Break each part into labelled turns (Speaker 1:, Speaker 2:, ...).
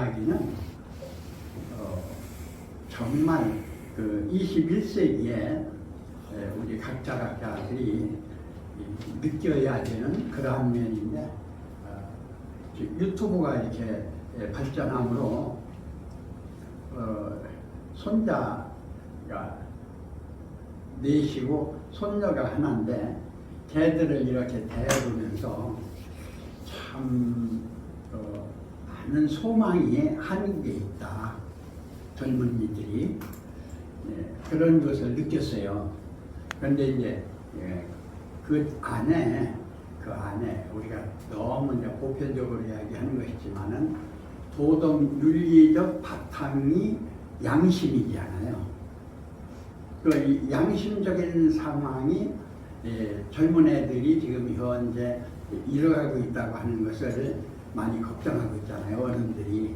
Speaker 1: 이야기는 정말 그 21세기에 우리 각자들이 느껴야 되는 그러한 면인데, 유튜브가 이렇게 발전함으로 손자가 넷이고 손녀가 하나인데, 걔들을 이렇게 대해보면서 참 많은 소망이 한국에 있다. 젊은이들이 그런 것을 느꼈어요. 그런데 이제 그 안에 우리가 너무 이제 보편적으로 이야기하는 것이지만은 도덕 윤리적 바탕이 양심이잖아요. 그 양심적인 상황이 젊은 애들이 지금 현재 잃어가고 있다고 하는 것을 많이 걱정하고 있잖아요, 어른들이.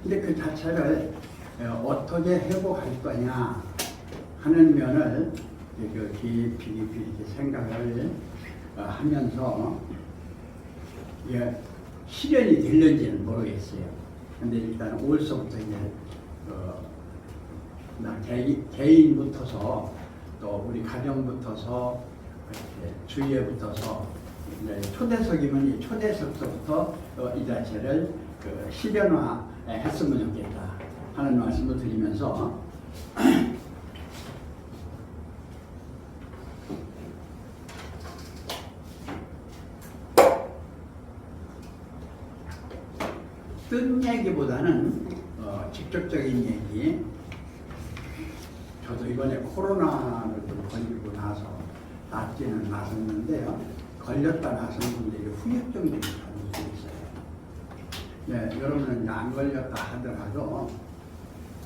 Speaker 1: 근데 그 자체를 어떻게 회복할 거냐 하는 면을 깊이 이렇게 생각을 하면서 실현이 될는지는 모르겠어요. 근데 일단 올서부터 이제 개인부터서 또 우리 가정부터서 주위에부터서 초대석이면 이 초대석부터 이 자체를 실현화했으면 좋겠다 하는 말씀을 드리면서, 뜬 얘기보다는 직접적인 얘기. 저도 이번에 코로나를 좀 걸리고 나서 낫지는 않았는데요, 걸렸다 나선 분들이 후유증들이 가질 수 있어요. 여러분은 안 걸렸다 하더라도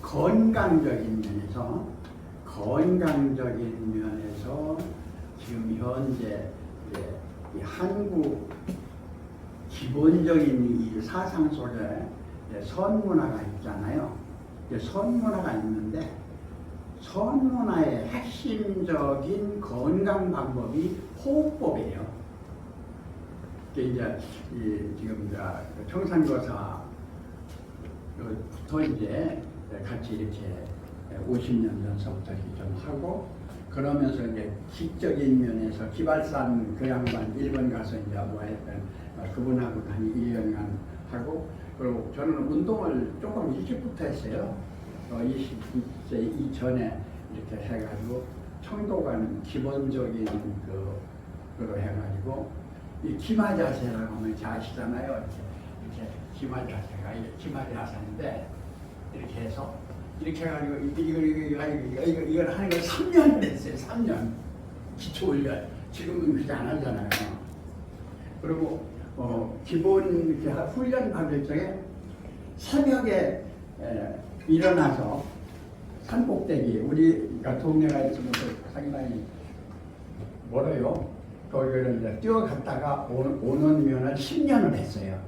Speaker 1: 건강적인 면에서 지금 현재 이 한국 기본적인 이 사상 속에 선문화가 있잖아요. 선문화가 있는데, 선문화의 핵심적인 건강 방법이 호흡법이에요. 이제 지금 청산거사부터 이제 같이 이렇게 50년 전서부터 좀 하고, 그러면서 이제 기적인 면에서 기발산 그 양반 일본 가서 이제 뭐 했던 그분하고 한 1년간 하고, 그리고 저는 운동을 조금 일찍부터 했어요. 20세 이전에 이렇게 해가지고 청도관 기본적인 그로 해가지고 이 기마 자세라고 하면 잘 아시잖아요. 이렇게 기마 자세가 기마 자세인데, 이렇게 해서 이렇게 해가지고 이걸 하는 걸 3년 됐어요. 3년 기초 훈련. 지금은 그렇게 안 하잖아요. 그리고 기본 이렇게 훈련 받을 적에 새벽에 일어나서 산꼭대기, 우리가 동네가 있으면 상당히 멀어요. 거기를 이제 뛰어갔다가 오는 면을 10년을 했어요.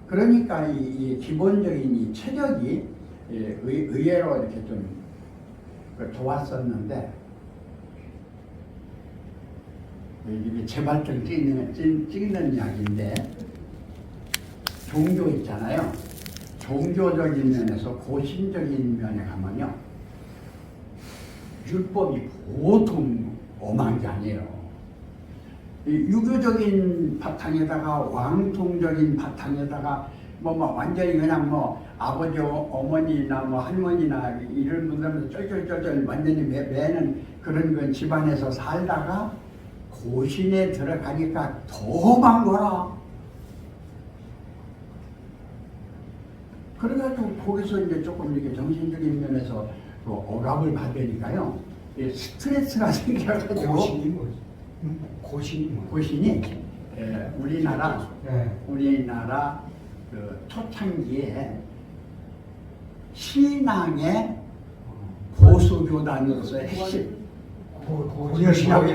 Speaker 1: 그러니까 이 기본적인 이 체력이 의외로 이렇게 좀 좋았었는데, 이게 재발등 찍는 약인데, 종교 있잖아요. 종교적인 면에서 고신적인 면에 가면요, 율법이 보통 엄한 게 아니에요. 유교적인 바탕에다가 왕통적인 바탕에다가 완전히 그냥 아버지 어머니나 할머니나 이런 분들은 쩔쩔쩔쩔 완전히 매는 그런 건 집안에서 살다가 고신에 들어가니까 더 많거라. 그래가지고 거기서 이제 조금 이렇게 정신적인 면에서 억압을 받으니까요, 스트레스가 생겨가지고.
Speaker 2: 고신이 뭐지?
Speaker 1: 고신이 우리나라 그 초창기에 신앙의 보수교단으로서 핵심.
Speaker 2: 고려신학.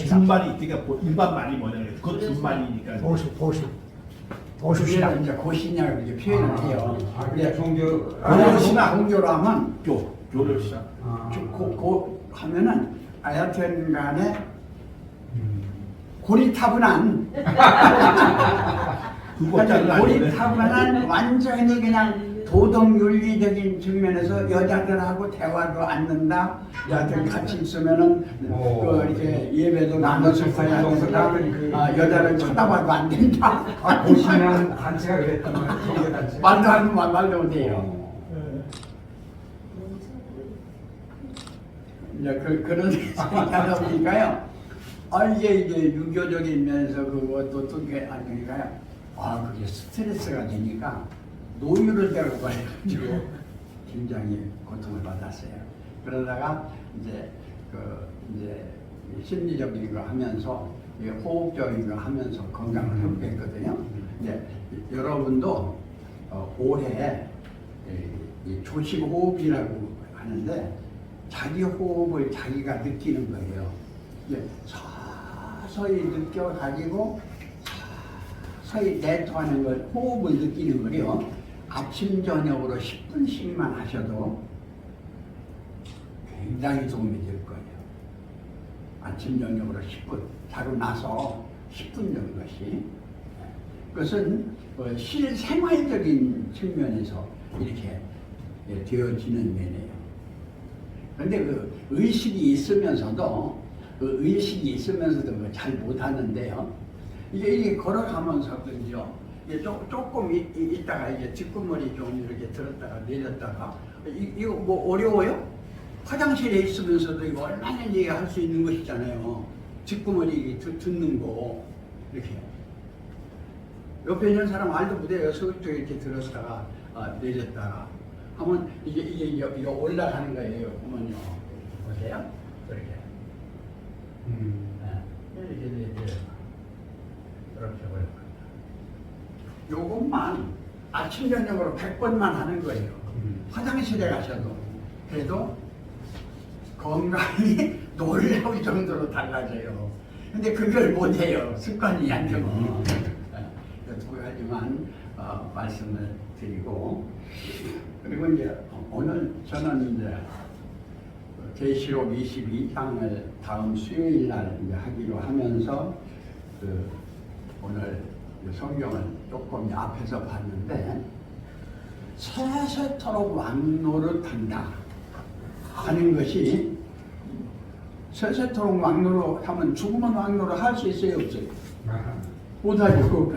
Speaker 3: 분말이 그러니까 일반 말이 뭐냐면 그 분말이니까
Speaker 1: 보수신학. 이제 고신이라고 이렇게 표현을 해요.
Speaker 2: 그래 종교.
Speaker 1: 종교로 하면
Speaker 3: 교류신학.
Speaker 1: 하면은 하여튼 간에 고리타분한
Speaker 3: 그것자는 아니네.
Speaker 1: 고립하거나 완전히 그냥 도덕 윤리적인 측면에서 여자들하고 대화도 않는다. 여자들 같이 있으면은 그 이렇게 예배도 나눠서 가야 된다. 여자를 쳐다봐도 안 된다.
Speaker 2: 보시면 단체가 그랬단 말이에요. 성교 단체.
Speaker 1: 말도 안 말도 못해요. 이제 그런 생각하다 보니까요. 이게 유교적인 면에서 그것도 그게 아니니까요. 그게 스트레스가 되니까 노유를 데리고 가가지고 굉장히 고통을 받았어요. 그러다가 이제 이제 심리적인 거 하면서 호흡적인 거 하면서 건강을 회복했거든요. 이제 여러분도 올해 이 조식 호흡이라고 하는데 자기 호흡을 자기가 느끼는 거예요. 이제 서서히 느껴가지고 서서히 내토하는 걸 호흡을 느끼는 거요. 아침 저녁으로 10분씩만 하셔도 굉장히 도움이 될 거예요. 아침 저녁으로 10분 자고 나서 10분 정도씩. 그것은 실생활적인 측면에서 이렇게 되어지는 면이에요. 그런데 그 의식이 있으면서도 잘 못하는데요. 이게 걸어가면서든요. 이게 조금 있다가 이제 뒷구머리 좀 이렇게 들었다가 내렸다가 이거 뭐 어려워요? 화장실에 있으면서도 이거 얼마든지 할 수 있는 것이잖아요. 뒷구머리 듣는 거 이렇게. 옆에 있는 사람 말도 못해요. 서울도 이렇게 들었다가 내렸다가 하면 이게 올라가는 거예요. 보면요. 보세요. 이렇게. 이렇게 올라갑니다. 요것만 아침 저녁으로 100번만 하는 거예요. 화장실에 가셔도. 그래도 건강이 놀라울 정도로 달라져요. 근데 그걸 못해요. 습관이 안 되면. 두 가지만 말씀을 드리고, 그리고 이제 오늘 저는 이제 계시록 22장을 다음 수요일 날 이제 하기로 하면서 오늘 성경을 조금 앞에서 봤는데 세세토록 왕노릇한다 하는 것이, 세세토록 왕노릇하면 죽으면 왕노릇 할 수 있어요, 없어요? 못하죠.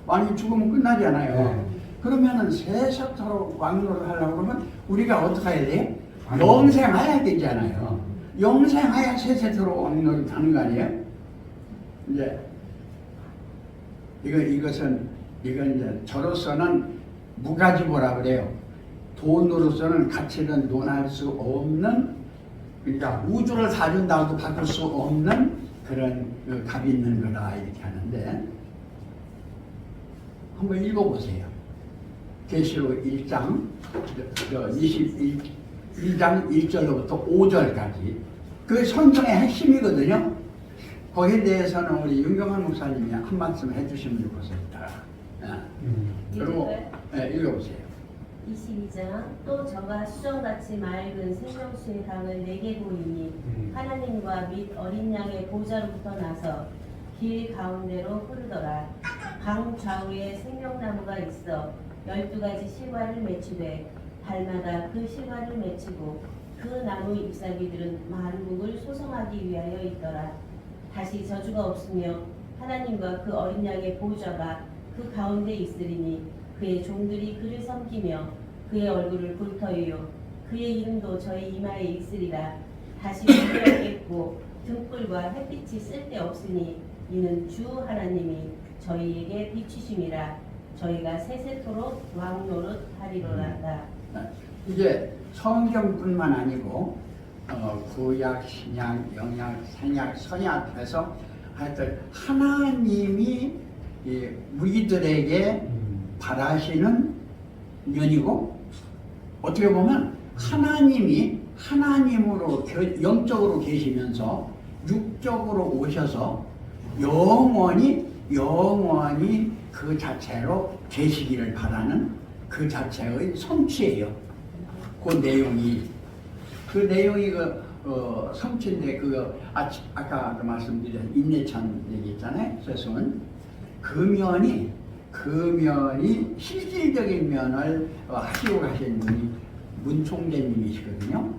Speaker 1: 왕이 죽으면 끝나잖아요. 그러면은 세세토록 왕노릇 하려고 그러면 우리가 어떻게 해야 돼? 영생해야 되잖아요. 영생해야 세세토록 왕노릇 하는 거 아니에요? 이제 이건 이제 저로서는 무가지보라 그래요. 돈으로서는 가치는 논할 수 없는, 그러니까 우주를 사준다고 바꿀 수 없는 그런 값 있는 거다 이렇게 하는데, 한번 읽어보세요. 계시록 1장 21장 1절로부터 5절까지 그 성경의 핵심이거든요. 거기에 대해서는 우리 윤경환 목사님이 한 말씀 해주시면 좋겠습니다. 그리고 읽어보세요.
Speaker 4: 22장 또 저가 수정같이 맑은 생명수의 강을 내게 보이니 하나님과 및 어린 양의 보좌로부터 나서 길 가운데로 흐르더라. 강 좌우에 생명나무가 있어 12가지 실과를 맺히되 달마다 그 실과를 맺히고 그 나무 잎사귀들은 만국을 소성하기 위하여 있더라. 다시 저주가 없으며 하나님과 그 어린 양의 보좌가 그 가운데 있으리니 그의 종들이 그를 섬기며 그의 얼굴을 볼 터이요 그의 이름도 저희 이마에 있으리라. 다시 물이 없겠고 등불과 햇빛이 쓸데없으니 이는 주 하나님이 저희에게 비추심이라. 저희가 세세토록 왕노릇 하리로라다.
Speaker 1: 이게 성경뿐만 아니고 구약, 신약, 영약, 생약, 선약에서 하여튼 하나님이 우리들에게 바라시는 면이고, 어떻게 보면 하나님이 하나님으로 영적으로 계시면서 육적으로 오셔서 영원히 그 자체로 계시기를 바라는 그 자체의 성취예요. 그 내용이 성취인데, 아까 말씀드린 인내천 얘기 있잖아요. 그래서는 그 면이 그 면이 실질적인 면을 하시고 가신 분이 문 총재님이시거든요.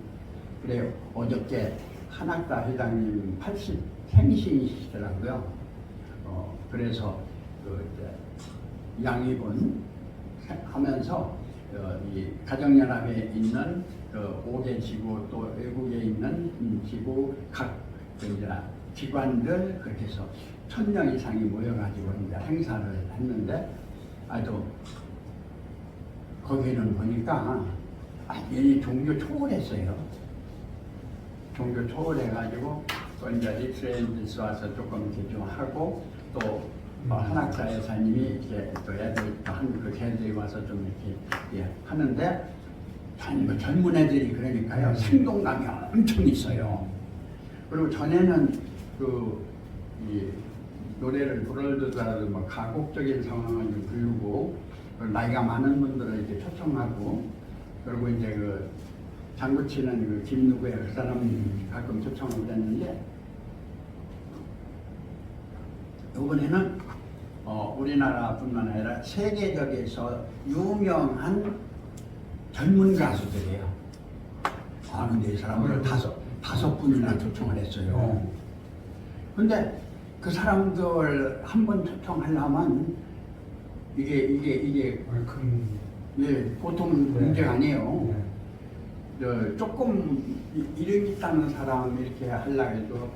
Speaker 1: 그래요. 어저께 한학사 회장님 80 생신이시더라고요. 그래서 그 이제 양입은 하면서 이 가정연합에 있는 5개 지구 또 외국에 있는 지구 각 이제 기관들 그렇게 해서 1000명 이상이 모여가지고 이제 행사를 했는데 아주 거기는 보니까 완전히 종교 초월했어요. 종교 초월해가지고 또 이제 리트레인드스 와서 조금 이렇게 좀 하고 또 한학사 여사님이 이렇게 또 애들 한그 걔들이 와서 좀 이렇게 하는데 젊은 애들이 그러니까요 생동감이 엄청 있어요. 그리고 전에는 이 노래를 부르더라도 뭐 가곡적인 상황을 좀 부르고 나이가 많은 분들을 이렇게 초청하고 그리고 이제 그 장구 치는 그 김누구야 그 사람 가끔 초청을 했는데 이번에는 우리나라뿐만 아니라 세계적에서 유명한 젊은 가수들이에요. 근데 이 사람을 다섯 분이나 초청을 했어요. 근데 그 사람들 한 번 초청하려면 이게 보통 문제가 아니에요. 조금 이름 있다는 사람 이렇게 하려고 해도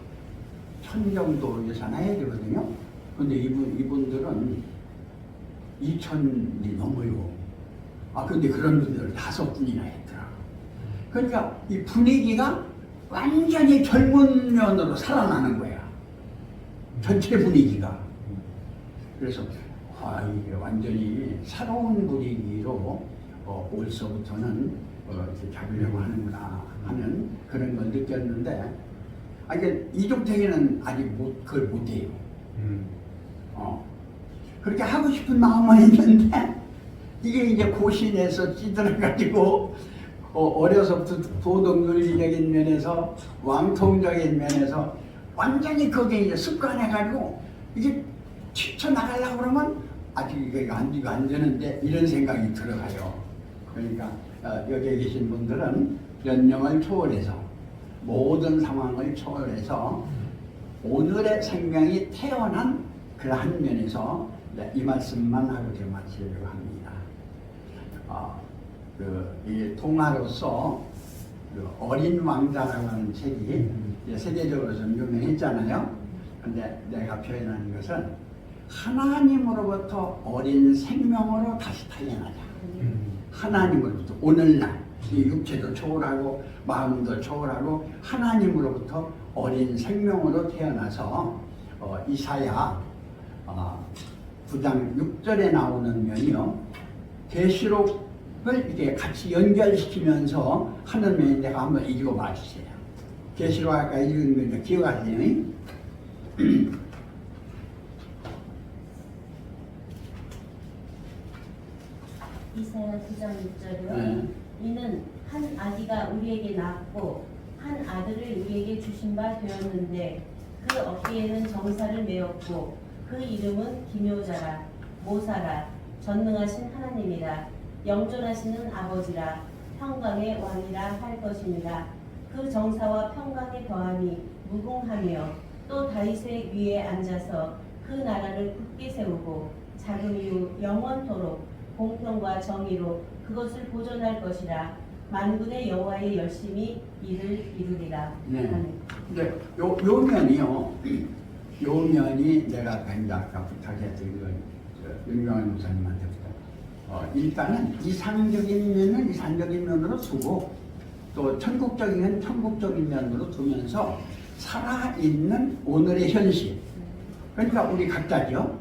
Speaker 1: 1000 정도 예산해야 되거든요. 근데 이분들은 2000이 넘어요. 근데 그런 분들을 5분이나 했더라. 그러니까 이 분위기가 완전히 젊은 면으로 살아나는 거야. 전체 분위기가. 그래서 이게 완전히 새로운 분위기로 올서부터는 이렇게 잡으려고 하는구나 하는 그런 걸 느꼈는데 이게 이종택이는 아직 그걸 못해요. 그렇게 하고 싶은 마음은 있는데 이게 이제 고신에서 찌들어가지고 어려서부터 도덕논리적인 면에서 왕통적인 면에서 완전히 거기에 이제 습관해가지고 이게 튀쳐나가려고 그러면 아직 이거 안 되는데 이런 생각이 들어가요. 그러니까 여기에 계신 분들은 연령을 초월해서 모든 상황을 초월해서 오늘의 생명이 태어난 그러한 면에서 이 말씀만 하고 제가 마치려고 합니다. 이 동화로서 어린 왕자라고 하는 책이 세계적으로 좀 유명했잖아요. 근데 내가 표현하는 것은 하나님으로부터 어린 생명으로 다시 태어나자. 하나님으로부터 오늘날 이 육체도 초월하고 마음도 초월하고 하나님으로부터 어린 생명으로 태어나서 이사야 9장 6절에 나오는 면이요. 계시록을 이렇게 같이 연결시키면서 하는 면이 내가 한번 읽어봐 주세요. 계시록 아까 읽은 거 기억하세요?
Speaker 4: 이사야 9장 6절이요. 이는 한 아기가 우리에게 낳았고 한 아들을 우리에게 주신 바 되었는데 그 어깨에는 정사를 메었고 그 이름은 기묘자라 모사라 전능하신 하나님이라 영존하시는 아버지라 평강의 왕이라 할 것입니다. 그 정사와 평강의 더함이 무궁하며 또 다윗의 위에 앉아서 그 나라를 굳게 세우고 자금 이후 영원토록 공평과 정의로 그것을 보존할 것이라 만군의 여호와의 열심히 이를 이루리라.
Speaker 1: 네. 근데 요 면이 내가 아까 부탁했던 윤명환 목사님한테 일단은 이상적인 면은 이상적인 면으로 두고 또 천국적인 면 천국적인 면으로 두면서 살아있는 오늘의 현실. 그러니까 우리 각자죠.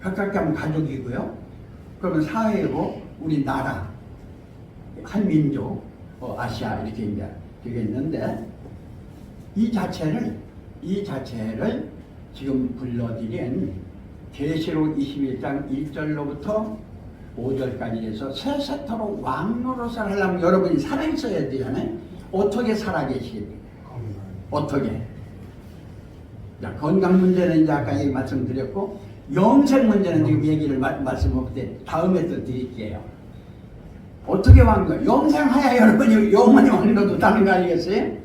Speaker 1: 각각자면 가족이고요. 그러면 사회고 우리 나라, 한 민족, 아시아 이렇게 이제 되겠는데 이 자체를 지금 불러드린 계시록 21장 1절로부터 5절까지 해서 세세토록 왕노릇을 하려면 여러분이 살아있어야 되잖아요. 어떻게 살아계시겠습니까? 어떻게? 자, 건강 문제는 이제 아까 말씀드렸고 영생 문제는 지금 얘기를 말씀드릴 다음에 또 드릴게요. 어떻게 왕노? 영생하야 여러분이 영원히 왕노도 다는 거 아니겠어요?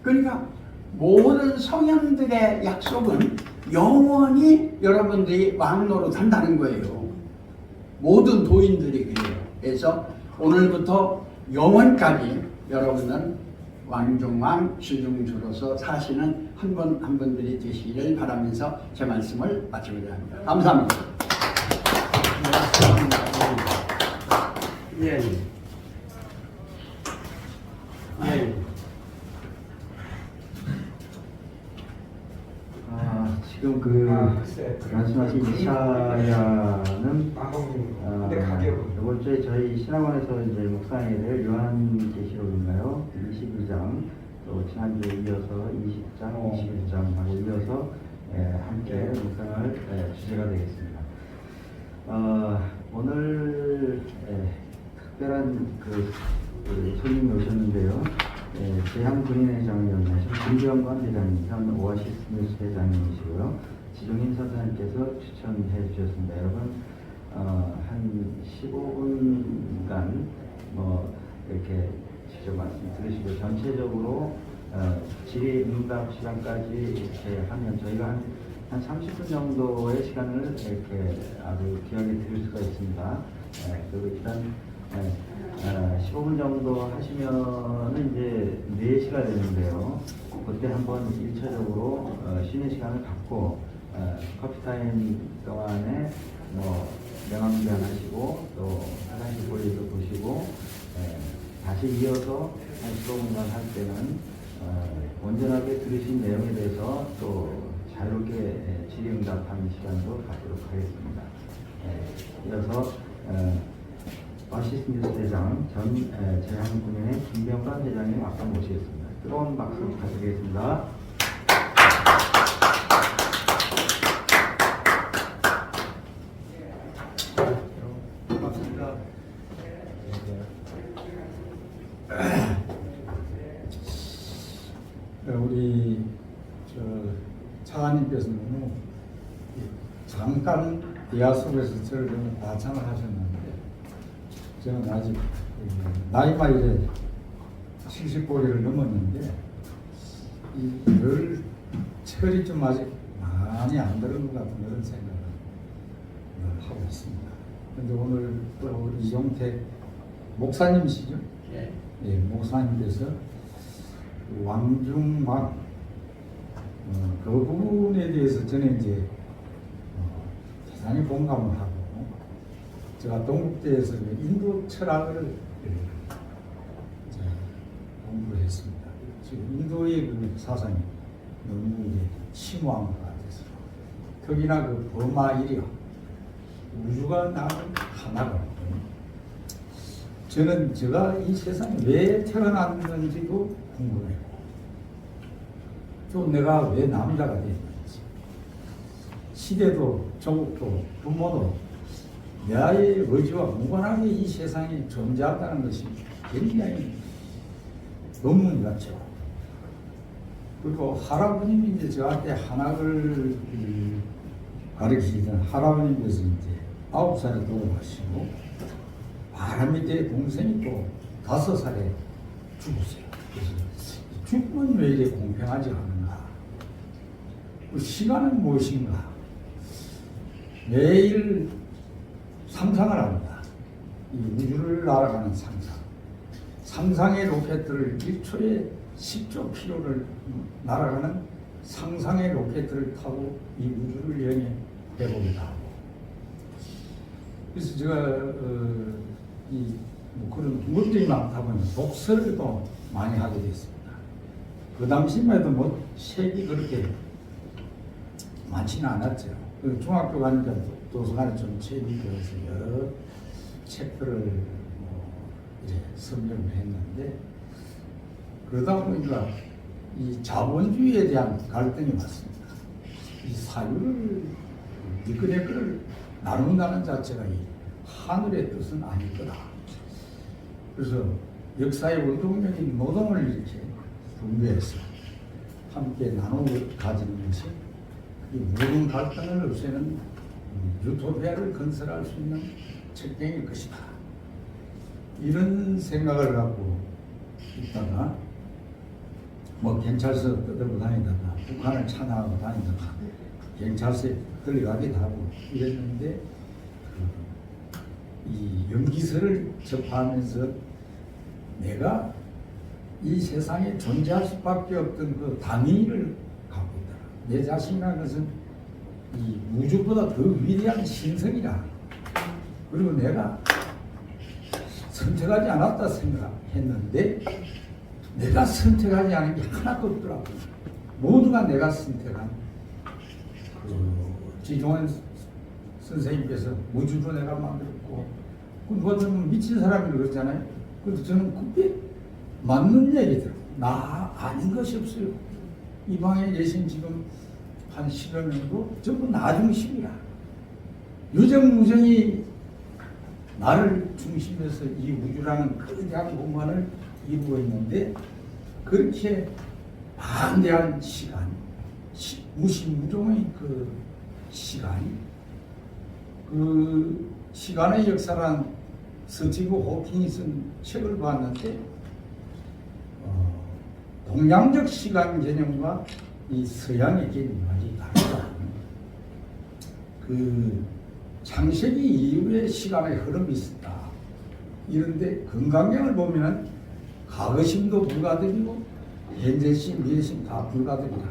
Speaker 1: 그러니까 모든 성현들의 약속은 영원히 여러분들이 왕노로 산다는 거예요. 모든 도인들이 그래요. 그래서 오늘부터 영원까지 여러분은 왕중왕 주중주로서 사시는 한 분 한 분들이 되시기를 바라면서 제 말씀을 마치고자 합니다. 감사합니다.
Speaker 2: 예. 예.
Speaker 5: 지금
Speaker 2: 글쎄.
Speaker 5: 말씀하신 이사야는
Speaker 2: 근데 가게로.
Speaker 5: 이번 주에 저희 신학원에서 이제 묵상하게 될 요한계시록인가요? 22장, 또 지난주에 이어서 20장, 21장하고 이어서 함께 묵상할 주제가 되겠습니다. 오늘 특별한 그 손님이 오셨는데요. 대한 군인회장위원회 김병관 회장님, 현 오아시스 뉴스 회장님이시고요. 지종인 선사님께서 추천해 주셨습니다. 여러분 한 15분간 이렇게 직접 말씀 들으시고 전체적으로 질의응답 시간까지 이렇게 하면 저희가 한 30분 정도의 시간을 이렇게 아주 귀하게 드릴 수가 있습니다. 그리고 일단 15분 정도 하시면은 이제 4시가 되는데요. 그때 한번 1차적으로 쉬는 시간을 갖고 커피타임 동안에 명함기한 하시고 또 화장실 볼일도 보시고 다시 이어서 한 15분간 할 때는 온전하게 들으신 내용에 대해서 또 자유롭게 질의응답하는 시간도 갖도록 하겠습니다. 이어서 오아시스 뉴스 대장 전 제한군인의 김병관 대장님 앞서 모시겠습니다. 뜨거운 박수 부탁드리겠습니다.
Speaker 2: 고맙습니다. 우리 차관님께서 너무 잠깐 대화 속에서 저를 너무 과찬을 하셨는데 저는 아직 나이가 이래 70고리를 넘었는데 늘 철이 좀 아직 많이 안 들은 것 같은 그런 생각을 하고 있습니다. 그런데 오늘 또 이용택 목사님이시죠?
Speaker 1: 예.
Speaker 2: 예, 목사님께서 왕중왕 그 부분에 대해서 저는 이제 대단히 공감을 하고 제가 동국대에서 인도 철학을 공부를 했습니다. 지금 인도의 그 사상이 너무 이제 심오한 것 같아서 특히나 그 버마 이력 우주가 나는 하나거든요. 저는 제가 이 세상에 왜 태어났는지도 궁금해요. 또 내가 왜 남자가 됐는지 시대도 조국도 부모도 나의 의지와 무관하게 이 세상에 존재한다는 것이 굉장히 논문 같죠. 그리고 할아버님이 이제 저한테 한학을 가르치던 할아버님께서 이제 9살에 돌아가시고 바람이대 동생이 또 5살에 죽었어요. 그래서 죽음은 왜 이렇게 공평하지 않은가? 그 시간은 무엇인가? 매일 상상을 합니다. 이 우주를 날아가는 상상. 상상의 로켓들을 1초에 10조 킬로를 날아가는 상상의 로켓들을 타고 이 우주를 여행해 보기도 하고. 그래서 제가 그런 것들이 많다 보니 독서를 또 많이 하게 됐습니다. 그 당시만 해도 책이 그렇게 많지는 않았죠. 중학교 가니까 도서관에 좀 책이 들어서 여러 책들을 이제 섭렵을 했는데 그러다 보니까 이 자본주의에 대한 갈등이 왔습니다. 이 사유를 니꺼네 거를 나눈다는 자체가 이 하늘의 뜻은 아닐 거다. 그래서 역사의 운동적인 노동을 이렇게 분배해서 함께 나누어 가지는 것이 이 모든 갈등을 없애는 유토피아를 건설할 수 있는 책경일 것이다. 이런 생각을 갖고 있다가 뭐 경찰서 떠들고 다니다가 북한을 찬양하고 다니다가 경찰서에 들어가기도 하고 이랬는데 이 연기서를 접하면서 내가 이 세상에 존재할 수밖에 없던 그 당위를 갖고 있다. 내 자신이라는 것은 이 우주보다 더 위대한 신성이라. 그리고 내가 선택하지 않았다 생각했는데 내가 선택하지 않은 게 하나도 없더라고. 모두가 내가 선택한 지종원 선생님께서 우주도 내가 만들었고 그것은 미친 사람이 그러잖아요. 그래서 저는 그게 맞는 얘기더라고요. 나 아닌 것이 없어요. 이 방에 계신 지금 한 10여 명도 전부 나 중심이라. 유정무정이 나를 중심에서 이 우주라는 거대한 공간을 이루고 있는데 그렇게 방대한 시간, 무시무종의 그 시간, 그 시간의 역사란 스티브 호킹이 쓴 책을 봤는데 동양적 시간 개념과 이 서양의 개념이 완전히 다르다. 그 창세기 이후에 시간의 흐름이 있었다. 이런데 건강경을 보면은 과거심도 불가들이고 현재심, 미래심 다 불가들이다.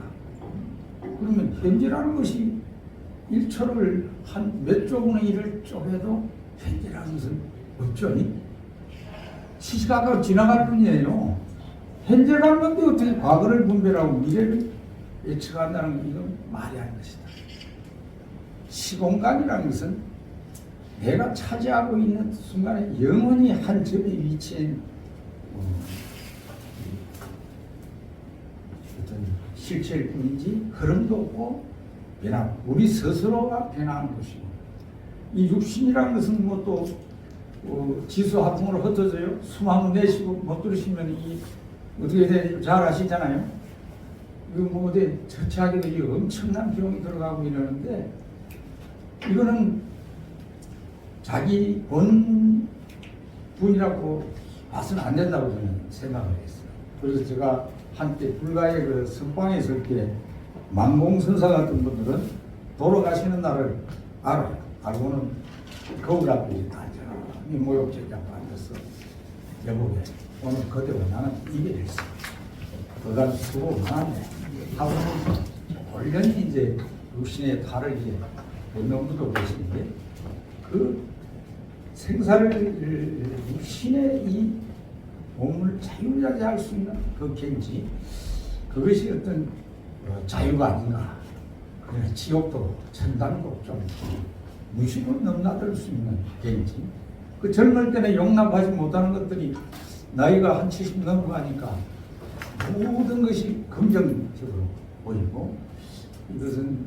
Speaker 2: 그러면 현재라는 것이 1초를 한 몇 조분의 1을 쪼개도 현재라는 것은 없죠. 시시각각 지나갈 뿐이에요. 현재라는 건데 어떻게 과거를 분별하고 미래를 예측한다는 건 이건 말이 아닌 것이다. 시공간이라는 것은 내가 차지하고 있는 순간에 영원히 한 점에 위치한 어떤 실체일 뿐이지 흐름도 없고 변화, 우리 스스로가 변화하는 것이고 이 육신이라는 것은 뭐 또 지수화풍으로 흩어져요. 숨 한번 내쉬고 못 들으시면 이 어떻게 되는지 잘 아시잖아요. 이거 뭐 어디 처치하게 되지 엄청난 비용이 들어가고 이러는데 이거는 자기 본분이라고 봐서는 안 된다고 저는 생각을 했어요. 그래서 제가 한때 불가의 그 선방에 있을 때 만공선사 같은 분들은 돌아가시는 날을 알아요. 알고는 거울 앞에 앉아 모욕죄 앞에 앉아서 여보게 오늘 그대로 나는 이게 됐어. 그간 수고 많았네. 하고 올연히 이제 육신의 탈을 이제 원동부도 계시는데 그 생사를 육신의 이 몸을 자유자재 할 수 있는 그 견지 그것이 어떤 자유가 아닌가. 그래 지옥도 천당도 좀 무시로 넘나들 수 있는 견지. 그 젊을 때는 용납하지 못하는 것들이 나이가 한 70 넘고 하니까 모든 것이 긍정적으로 보이고 이것은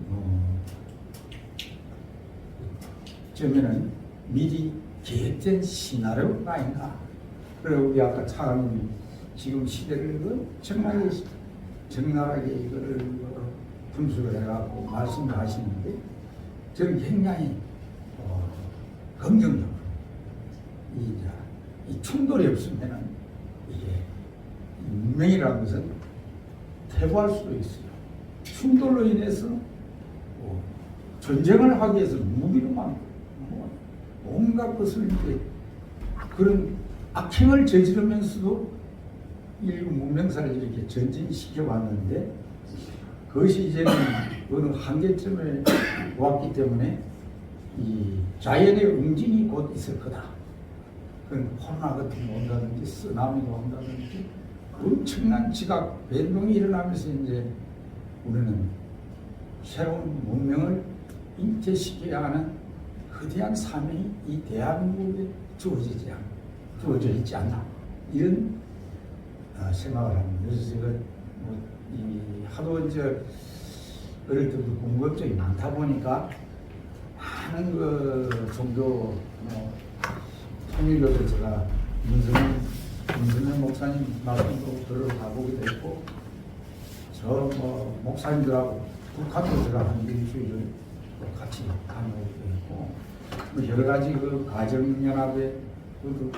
Speaker 2: 처음에는 미리 계획된 시나리오가 아닌가. 그래 우리 아까 차관님이 지금 시대를 정말 적나라하게 이거를 분수를 해갖고 말씀을 하시는데 저는 굉장히 긍정적으로 이 충돌이 없으면은 이게 문명이라는 것은 퇴보할 수도 있어요. 충돌로 인해서 전쟁을 하기 위해서 무기로 만들고 온갖 것을 이제 그런 악행을 저지르면서도 인류 문명사를 이렇게 전진시켜 왔는데 그것이 이제는 어느 한계점에 왔기 때문에 이 자연의 응징이 곧 있을 거다. 그건 코로나 같은 거 온다든지 쓰나미가 온다든지 엄청난 지각 변동이 일어나면서 이제 우리는 새로운 문명을 잉태시켜야 하는 거대한 사명이 이 대한민국에 주어져 있지 않나 이런 생각을 합니다. 그래서 제가 하도 이제 어릴 때부터 궁금증이 많다 보니까 많은 그 종교 통일교도 제가 문선영 목사님 말씀도 들어가보기도 했고 저 목사님들하고 북한도 제가 한 일주일을 또 같이 다녀오기도 했고 뭐 여러 가지 그 가정연합의 그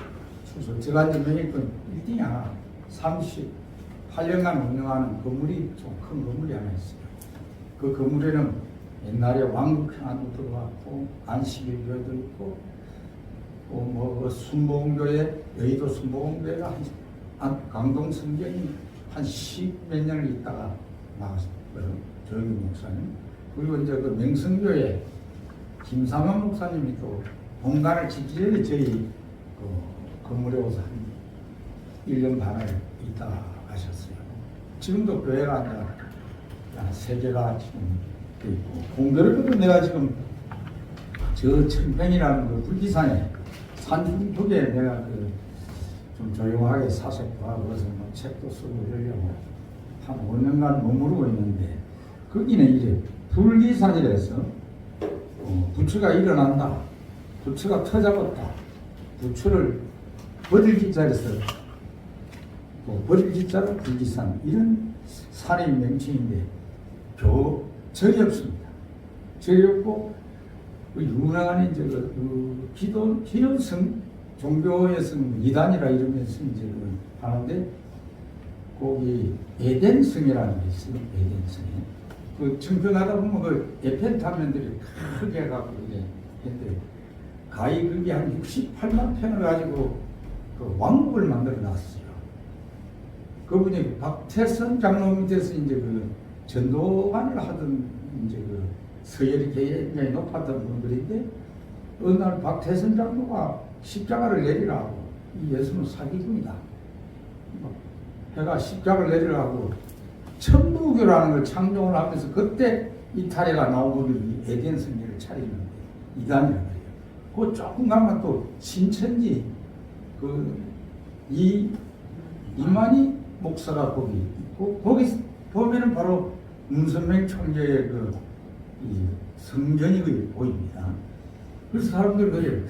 Speaker 2: 추서 제가 이제 명예권 1등이야. 38년간 운영하는 건물이 좀 큰 건물이 하나 있어요. 그 건물에는 옛날에 왕국평안도 들어왔고 안식일교회도 있고 뭐 순복음교회 여의도 순복음교회가 강동 성경이 한 10몇 년을 있다가 나왔어요. 조영기 목사님. 그리고 이제 그 명성교회 김상원 목사님이 또 본관을 짓기 전에 저희 그 건물에 오서 한 1년 반을 있다가 가셨어요. 지금도 교회가 한 3개가 지금 돼 있고 공교롭게도 내가 지금 저 청평이라는 그 불기산에 산중턱에 내가 그 좀 조용하게 사색도 하고 그래서 뭐 책도 쓰고 이러려고 한 5년간 머무르고 있는데 거기는 이제 불기산이라서 부처가 일어난다, 부처가 터잡았다, 부처를 버릴 기자에서 버릴 기자로 불기산 이런 산의 명칭인데 절이 없습니다. 절이 없고 그 유명한 이제 그 기도성 종교에서는 이단이라 이러면서 이제 그 하는데 거기 에덴성이라는 게 있어요. 에덴성이 그 청평하다 보면 그 에펠 타면들이 크게 해갖고 이게 했는데 가히 그게 한 68만 평을 가지고 그 왕국을 만들어 놨어요. 그분이 박태선 장로 밑에서 이제 그 전도관을 하던 이제 그 서열이 굉장히 높았던 분들인데 어느 날 박태선 장로가 십자가를 내리라고 이 예수는 사기꾼이다. 해가 십자가를 내리라고 천부교라는 걸 창조를 하면서 그때 이탈해가 나오고 에덴 성전을 차리는 이단이라는 거예요. 그 조금 가면 또 신천지 그 이만희 목사가 거기 있고 거기 보면은 바로 문선명 총재의 이 성전이 보입니다. 그래서 사람들 그래요.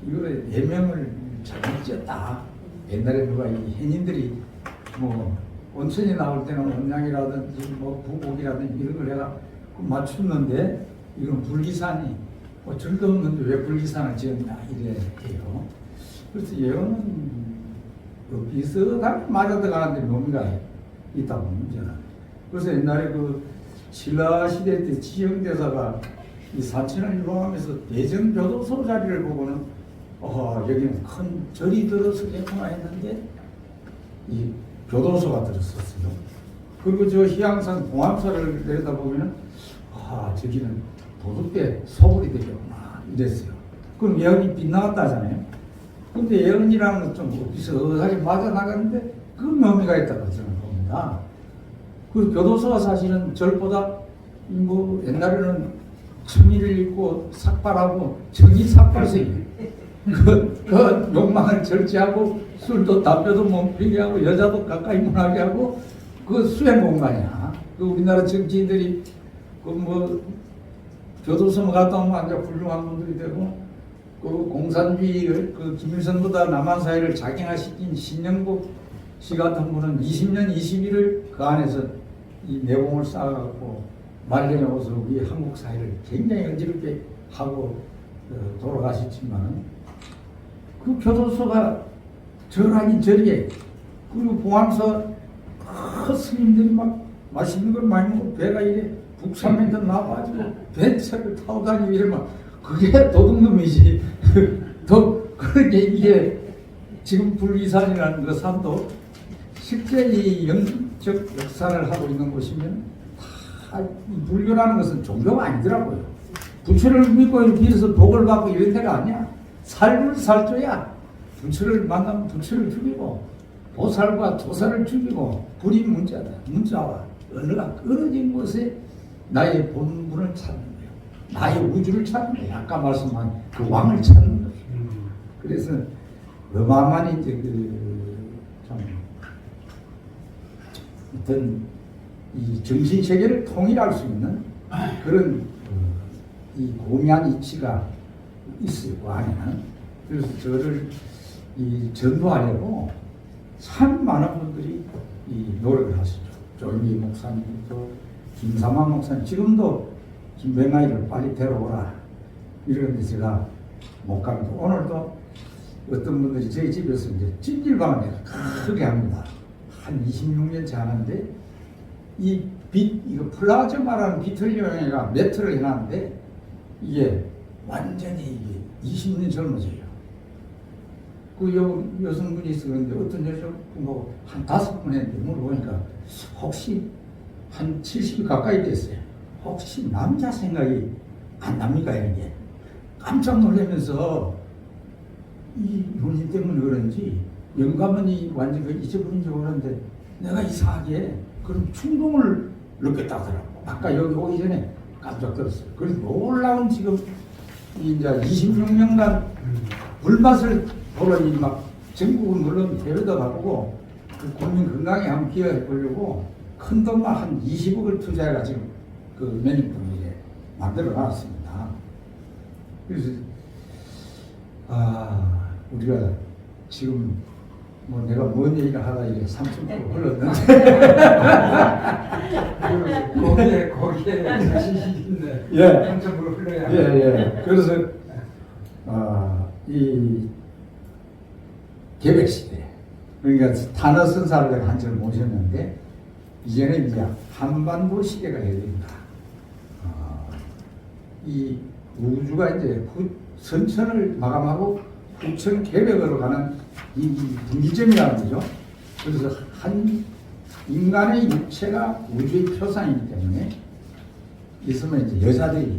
Speaker 2: 이거를 예명을 잘못 지었다. 옛날에 누가 이 hen인들이 뭐 온천이 나올 때는 원양이라든지 뭐 부곡이라든지 이런 걸 내가 맞췄는데 이건 불기산이 뭐 절도 없는데 왜 불기산을 지었냐 이래 해요. 그래서 예언은 비슷하게 맞아들어가는데 묘미가 있다고 문제는. 그래서 옛날에 그 신라 시대 때 지영대사가 이 사천을 이루어가면서 대전교도소 자리를 보고는 여기는 큰 절이 들어서겠구나 했는데 이 교도소가 들었었어요. 그리고 저 희양산 봉암사를 내려다보면은 저기는 도둑대 소굴이 되겠구나 이랬어요. 그럼 예언이 빗나갔다 하잖아요. 근데 예언이라는 건 좀 비슷하게 맞아나가는데 그 묘미가 있다고 저는 봅니다. 그 교도소가 사실은 절보다 뭐 옛날에는 청의를 입고 삭발하고 청의 삭발색이 그 욕망을 절제하고 술도 담배도 못 피게 하고 여자도 가까이 못하게 하고 그 수행 공간이야. 그 우리나라 정치인들이 그 뭐 교도소 갔다 오면 완전 훌륭한 분들이 되고 그 공산주의를 그 김일성보다 남한 사회를 작용화시킨 신영국 씨 같은 분은 20년 20일을 그 안에서 이 내공을 쌓아갖고 말년에 와서 우리 한국 사회를 굉장히 어지럽게 하고 돌아가셨지만 그 교도소가 절하긴 절이에 그리고 봉암사 스님들이 막 맛있는 걸 많이 먹고 배가 이래 북산면도 나와가지고 배차를 타고 다니고 이러면 그게 도둑놈이지. 더 그렇게 이게 지금 불기산이라는 그 산도 실제 이 영적 역사를 하고 있는 곳이면 다 불교라는 것은 종교가 아니더라고요. 부처를 믿고 믿어서 복을 받고 이런 데가 아니야. 살불살조야. 부처를 만나면 부처를 죽이고 보살과 조사를 죽이고 불이 문자다. 문자와 언어가 끊어진 곳에 나의 본분을 찾는 거예요. 나의 우주를 찾는 거예요. 아까 말씀한 그 왕을 찾는 거예요. 그래서 어마어마한 이제 참 어떤 이 정신 세계를 통일할 수 있는 그런 이 고미한 이치가 있어요. 그 안에는. 그래서 저를 이 전도하려고 참 많은 분들이 이 노력을 하시죠. 조영기 목사님도 김삼환 목사님 지금도 김병아이를 빨리 데려오라. 이러는데 제가 못 갑니다. 오늘도 어떤 분들이 저희 집에서 이제 찜질방을 내가 크게 합니다. 한 26년째 하는데 이 빛, 이거 플라즈마라는 빛을 이용해가 매트를 해놨는데 이게 완전히 이게 20년 젊어져요. 그 여성분이 있어 그런데 어떤 여성분하고 한 5분 했는데 물어보니까 혹시 한 70이 가까이 됐어요. 혹시 남자 생각이 안 납니까? 이런 게 깜짝 놀라면서 이 혼인 때문에 그런지 영감은 완전 잊어버린 줄 알았는데 내가 이상하게 그런 충동을 느꼈다더라고. 아까 여기 오기 전에 깜짝 들었어요. 그래서 놀라운 지금 이제 26년간 불맛을 보러니 막 전국은 물론 해외도 가보고 그 국민 건강에 한번 기여해 보려고 큰 돈만 한 20억을 투자해가지고 그 매니품을 만들어 놨습니다. 그래서 우리가 지금 뭐 내가 뭔 얘기를 하다 이게 30% 흘렀는데 거기에 자신이 있네. 예. 30% 흘러야. 예. 그래서 이 개백시대 그러니까 단어 선사를 한절 모셨는데 이제는 이제 한반도 시대가 열립니다. 이 우주가 이제 선천을 마감하고 후천 개벽으로 가는 이 분기점이라는 거죠. 그래서 한 인간의 육체가 우주의 표상이기 때문에 있으면 이제 여자들이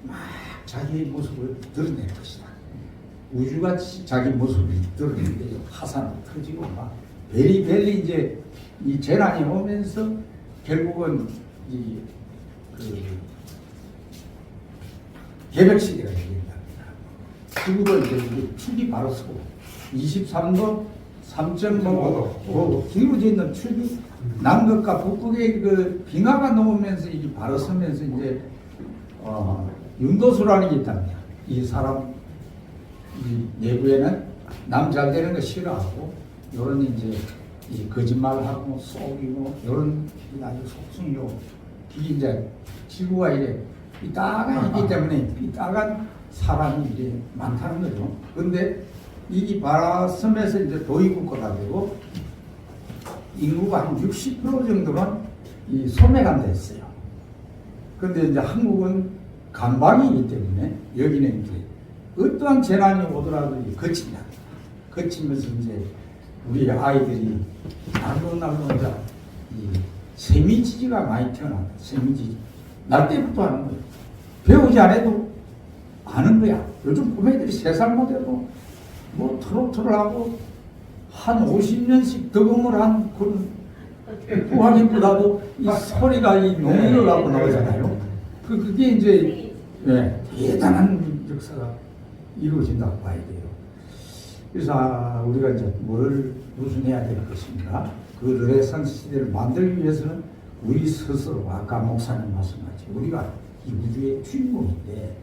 Speaker 2: 막 자기의 모습을 드러낼 것이다. 우주가 자기 모습을 드러내는데 화산이 터지고 막 베리베리 이제 이 재난이 오면서 결국은 이 개벽 시대가 열린다. 지구도 이제 축이 바로 서고 23도 3.5도 기울어져 있는 축이 남극과 북극의 그 빙하가 넘으면서 이게 바로 서면서 이제 윤도수라는 게 있답니다. 이 사람 이 내부에는 남 잘 되는 거 싫어하고 요런 이제 이 거짓말하고 속이고 요런 아주 속성이고 이게 이제 지구가 이래 삐딱한 있기 때문에 삐딱한 사람이 이제 많다는 거죠. 그런데 이 바라섬에서 이제 도입국가가 되고 인구가 한 60% 정도는 이 소멸한다 했어요. 그런데 이제 한국은 간방이기 때문에 여기는 이제 어떠한 재난이 오더라도 거친다. 거치면서 이제 우리 아이들이 날로 이제 이 세미지지가 많이 태어난다. 세미지지. 날 때부터 하는 거예요. 배우지 않아도 아는 거야. 요즘 꼬매들이 3살만 돼도 뭐 트로트를 한 50년씩 덕음을 한 그런 부하님보다도 이 소리가 이 농의를 하고 나오잖아요. 그게 이제 대단한 역사가 이루어진다고 봐야 돼요. 그래서 우리가 이제 무슨 해야 될 것인가? 그 르네상스 시대를 만들기 위해서는 우리 스스로 아까 목사님 말씀하신 우리가 이 우주의 주인공인데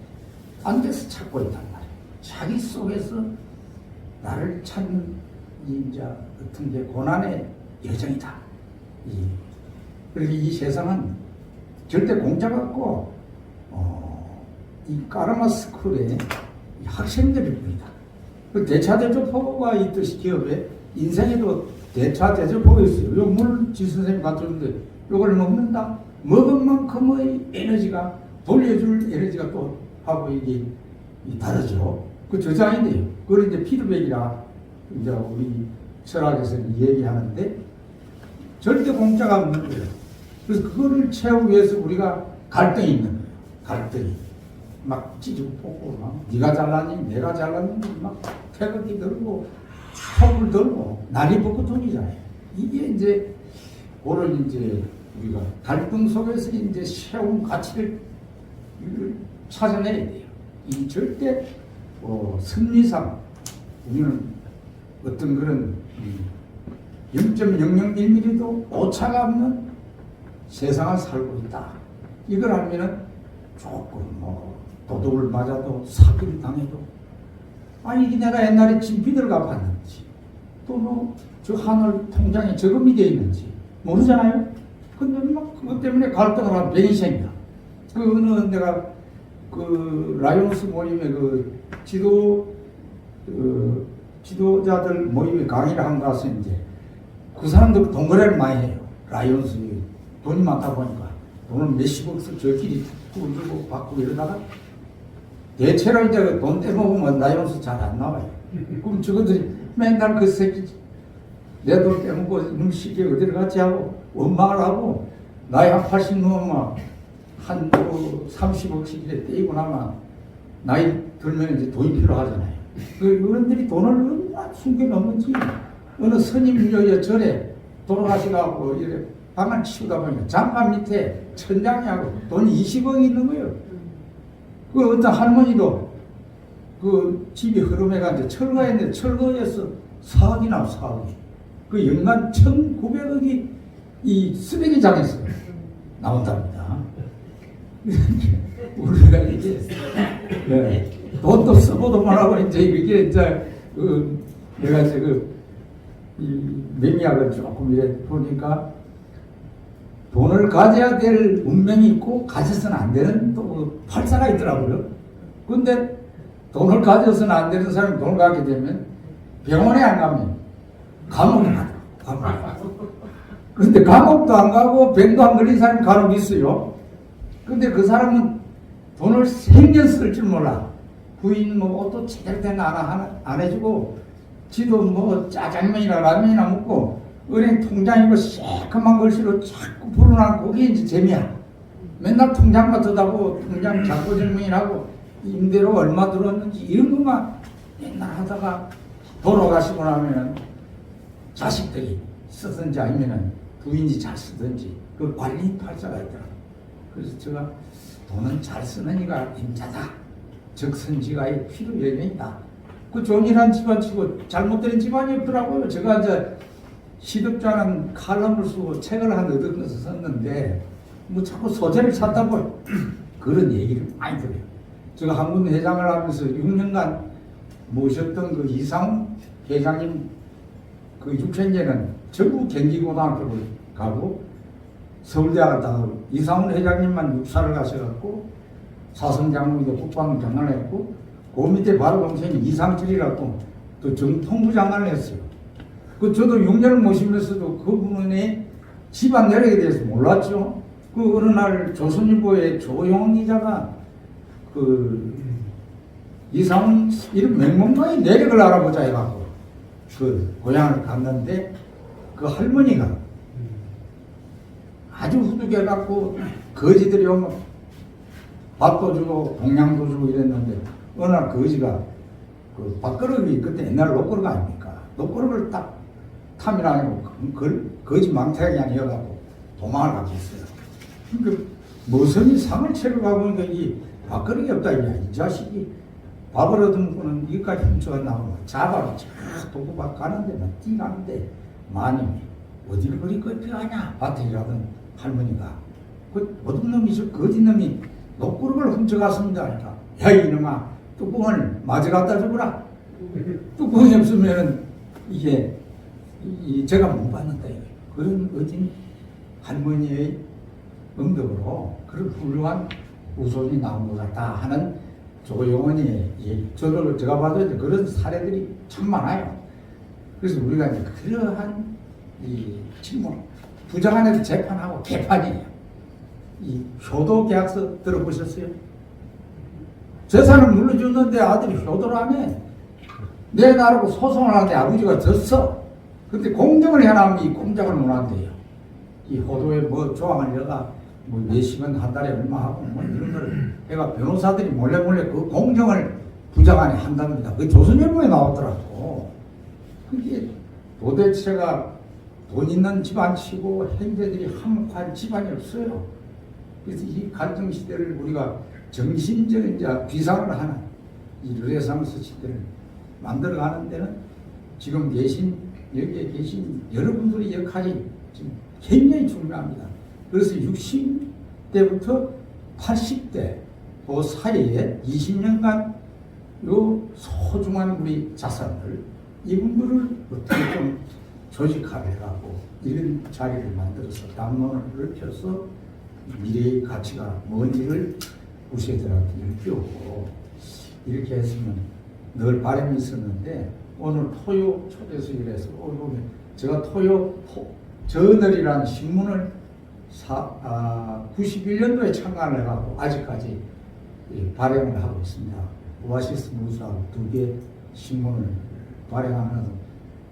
Speaker 2: 딴 데서 찾고 있단 말이에요. 자기 속에서 나를 찾는 이제 어떤 게 고난의 여정이다. 그래서 이 세상은 절대 공짜 같고 이 까르마 스쿨의 학생들일 뿐이다. 그 대차대조포가 있듯이 기업에 인생에도 대차대조포가 있어요. 요 물지 선생님 갖다 줬는데 요걸 먹는다. 먹은 만큼의 에너지가 돌려줄 에너지가 또 하고 이게 다르죠. 그 저장인데요. 그걸 이제 피드백이라 이제 우리 철학에서는 얘기하는데 절대 공짜가 없는 거예요. 그래서 그거를 채우기 위해서 우리가 갈등이 있는 거예요. 갈등이. 막 찌르고 뽑고 막 네가 잘났니 내가 잘났니 막 태극기 들고 촛불 들고 난리 벗고 돈이잖아요. 이게 이제 그런 이제 우리가 갈등 속에서 이제 세운 가치를 찾아내야 돼요. 이 절대 승리상 우리는 어떤 그런 0.001mm도 오차가 없는 세상을 살고 있다. 이걸 알면은 조금 도둑을 맞아도 사기를 당해도 이게 내가 옛날에 진피들 갚았는지 또 저 하늘 통장에 저금이 되어 있는지 모르잖아요. 근데 막 그것 때문에 갈등을 하면 병이 생겨. 그거는 내가 그 라이온스 모임의 그 지도자들 모임에 강의를 한 거 가서 이제 그 사람들 동거래를 많이 해요. 라이온스 돈이 많다 보니까 돈을 몇십억씩 저끼리 주고 받고 이러다가 대체로 이제 돈 떼먹으면 라이온스 잘 안 나와요. 그럼 저것들이 맨날 그 새끼 내 돈 떼먹고 음식에 어디를 같이 하고 원망을 하고 나이 한 80 넘으면 한 30억씩 이래 떼고 나면 나이 들면 이제 돈이 필요하잖아요. 그 어른들이 돈을 얼마나 숨겨놓는지 어느 스님 절에 돌아가시고 이래 방을 치우다 보니까 장판 밑에 천장이하고 돈이 20억이 있는 거예요. 그 어떤 할머니도 그 집이 흐름해가지고 철거했는데 철거해서 4억이나 4억이. 그 연간 1,900억이 이 쓰레기장에서 나온답니다. 우리가 이게 네. 돈도 쓰고도만 하고 이제 이게 이제 내가 이제 이 매미학을 조금 이래 보니까 돈을 가져야 될 운명이 있고 가져서는 안 되는 또 팔사가 있더라고요. 근데 돈을 가져서는 안 되는 사람이 돈을 갖게 되면 병원에 안 가면 감옥에 가더라고. 그런데 감옥도 안 가고 병도 안 걸린 사람이 간혹 있어요. 근데 그 사람은 돈을 생년 쓸 줄 몰라. 부인 뭐 옷도 제대로 된 거 안 해주고 지도 뭐 짜장면이나 라면이나 먹고 은행 통장이고 새까만 글씨로 자꾸 불어나고 그게 이제 재미야. 맨날 통장만 뜯다고 통장 잔고 증명이라고 임대료 얼마 들었는지 이런 것만 맨날 하다가 돌아가시고 나면은 자식들이 쓰든지 아니면은 부인이 잘 쓰든지 그 관리 팔자가 있더라고. 그래서 제가 돈은 잘 쓰는 이가 임자다. 적선지가의 필요 여명이다. 그 존일한 집안치고 잘못된 집안이 없더라고요. 제가 이제 시득자는 칼럼을 쓰고 책을 한 얻은 것을 썼는데 뭐 자꾸 소재를 찾다고 그런 얘기를 많이 들어요. 제가 한군 회장을 하면서 6년간 모셨던 그 이상훈 회장님 그 6천년은 전부 경기고등학교를 가고 서울대학을 다니고 이상훈 회장님만 육사를 가셔갖고 사성장군도 국방장관을 했고 그 밑에 바로 동생이 이상철이라고 또 정통부 장관을 했어요. 그 저도 6년을 모시면서도 그분의 집안 내력에 대해서 몰랐죠. 그 어느 날 조선일보의 조용훈 기자가 그 이상훈 이런 맹목마의 내력을 알아보자 해갖고 그 고향을 갔는데 그 할머니가 아주 후두해갖고 거지들이 오면 밥도 주고 동양도 주고 이랬는데 어느 날 거지가 그 밥그릇이 그때 옛날 녹그릇 아닙니까? 녹그릇을 딱 탐이라 아니고 거지 망태양이 아니어갖고 도망을 가고 있어요. 그러니까 무슨 상을 채로 가보니까 이 밥그릇이 없다 이 자식이 밥을 얻으면 이까지 훔쳐가 나오면 자바로 쫙 도구 밥 가는데 막 뛰가는데 마님이 어디를 그리 급해하냐 밭에 일하던 할머니가 그 어둠놈이 저 거짓놈이 녹구름을 훔쳐갔습니다. 그러니까 야 이놈아 뚜껑을 마저 갖다 주거라. 뚜껑이 없으면 이게 제가 못 받는다. 그런 어진 할머니의 응덕으로 그런 훌륭한 우손이 나온 것 같다 하는 조용원이 저를 제가 봐도 이제 그런 사례들이 참 많아요. 그래서 우리가 이제 그러한 이 질문 부장한테도 재판하고 개판이에요. 이 효도 계약서 들어보셨어요? 재산을 물려줬는데 아들이 효도를 안 해. 내 나라고 소송을 하는데 아버지가 졌어. 근데 공정을 해나면 이 공정을 못 한대요. 이 효도에 뭐 조항을 내가 뭐 몇십원 한 달에 얼마 하고 뭐 이런 걸 해가 변호사들이 몰래 그 공정을 부장안에 한답니다. 그 조선일보에 나왔더라고. 그게 도대체가 돈 있는 집안치고 형제들이 화목한 집안이 없어요. 그래서 이 갈등 시대를 우리가 정신적인 이제 비상을 하는 이 르네상스 시대를 만들어가는 데는 지금 여기에 계신 여러분들의 역할이 지금 굉장히 중요합니다. 그래서 60대부터 80대 그 사이에 20년간 요 소중한 우리 자산을 이분들을 어떻게 좀 조직화해가고 이런 자리를 만들어서 담론을 넓혀서 미래의 가치가 뭔지를 우리 세대들한테 일깨우고 이렇게 했으면 늘 바람이 있었는데 오늘 토요 초대서 이래서 오늘 보면 제가 저널이라는 신문을 91년도에 창간을 해갖고 아직까지 발행을 하고 있습니다. 오아시스 무수하고 2개 신문을 발행하면서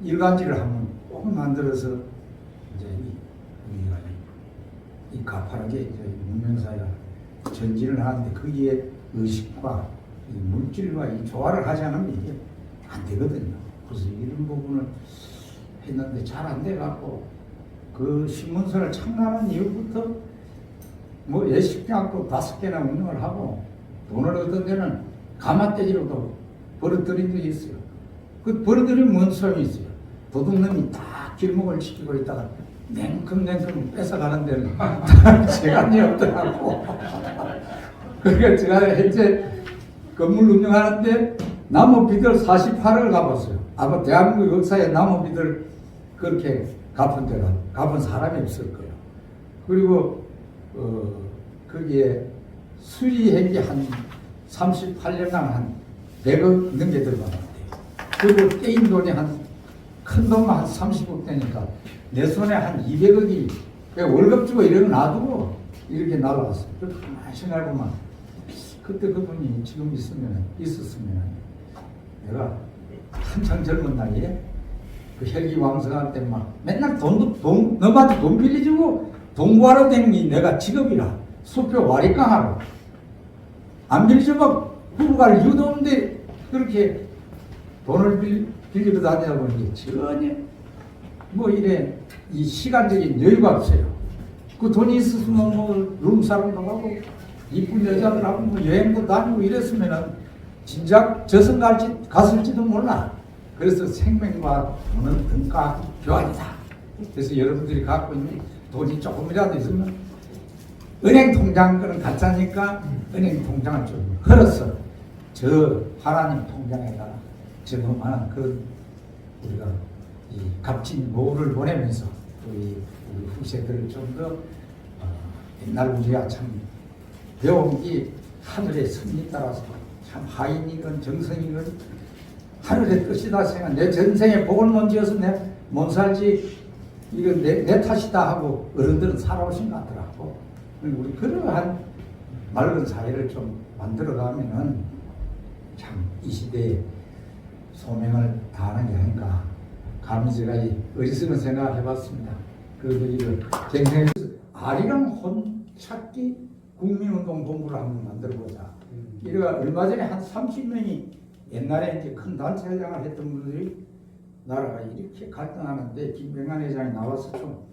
Speaker 2: 일간지를 한번 꼭 만들어서 이제 우리가 이 가파르게 이제 문명사회가 전진을 하는데 거기에 의식과 이 물질과 이 조화를 하지 않으면 이게 안 되거든요. 그래서 이런 부분을 했는데 잘 안 돼갖고 그 신문사를 창간한 이후부터 뭐 예식장도 5개나 운영을 하고 돈을 얻은 데는 가마떼기로도 벌어들인 적이 있어요. 그 벌어들이면 뭔 소용이 있어요. 도둑놈이 다 길목을 지키고 있다가 냉큼냉큼 뺏어가는 데는 시간이 없더라고. 그러니까 제가 현재 건물 운영하는데 나무비들 48을 가봤어요. 아마 대한민국 역사에 나무비들 그렇게 갚은 데가 갚은 사람이 없을 거예요. 그리고 거기에 수리행기 한 38년간 한 100억 넘게 들어갔는데 그리고 떼인 돈이 큰 돈만 한 30억 되니까 내 손에 한 200억이 월급 주고 이런 거 놔두고 이렇게 날아갔어요. 그래서 가만히 생각해보면 그때 그분이 지금 있었으면 내가 한창 젊은 나이에 그 혈기왕성할 때 막 맨날 너한테 돈 빌려주고 돈 구하러 다니는 게 내가 직업이라 수표 와리깡하러 안 빌려주면 후보갈 이유도 없는데 그렇게 돈을 빌리러 다니다 보니 전혀 뭐 이래 이 시간적인 여유가 없어요. 그 돈이 있었으면 뭐 룸사롱도 가고 이쁜 여자들하고 뭐 여행도 다니고 이랬으면은 진작 저승 갔을지도 몰라. 그래서 생명과 돈은 등가 교환이다. 그래서 여러분들이 갖고 있는 돈이 조금이라도 있으면 은행 통장은 가짜니까 은행 통장을 좀 걸어서 저 하나님 통장에다가 저만한 그런 우리가 이 값진 모를 보내면서 우리 후세들을 좀 더 옛날 우리가 참 배운 게 하늘의 선이 따라서 참 하인이건 정성이건 하늘의 뜻이다 생각. 내 전생에 복을 못 지어서 내 못 살지 이건 내 탓이다 하고 어른들은 살아오신 것 같더라고. 우리 그러한 맑은 사회를 좀 만들어가면은 참 이 시대에 소명을 다하는 게 아닌가. 감히 제가 이 어리석은 생각을 해봤습니다. 그래서 이걸 갱생해서 아리랑 혼찾기 국민운동 본부를 한번 만들어보자. 이래가 얼마 전에 한 30명이 옛날에 이제 큰 단체 회장을 했던 분들이 나라가 이렇게 갈등하는데 김병환 회장이 나와서 좀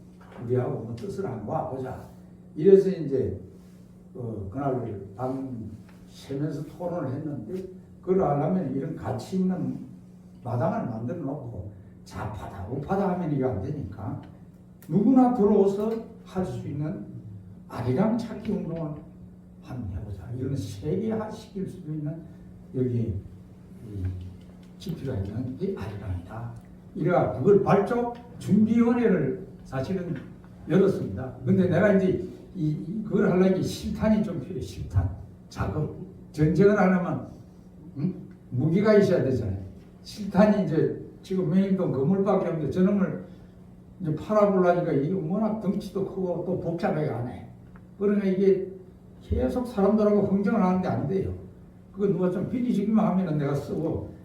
Speaker 2: 우리하고 뭐 뜻을 한번 와보자. 이래서 이제 그날 밤 새면서 토론을 했는데 그걸 하려면 이런 가치 있는 마당을 만들어 놓고 좌파다 우파다 하면 이게 안 되니까 누구나 들어와서 할 수 있는 아리랑 찾기 운동을 한번 해보자. 이런 세계화시킬 수도 있는 여기 지표가 있는 이 아리랑이다. 이래가 그걸 발족 준비위원회를 사실은 열었습니다. 근데 내가 이제 그걸 하려면 실탄이 좀 필요해. 실탄 작업 전쟁을 하려면 무기가 있어야 되잖아요. 실탄이 이제 지금 명인동 건물밖에 없는데 저놈을 이제 팔아보려니까 이게 워낙 덩치도 크고 또 복잡하게 안 해. 그러니까 이게 계속 사람들하고 흥정을 하는데 안 돼요. 그거 누가 좀 빌리주기만 하면은 내가 쓰고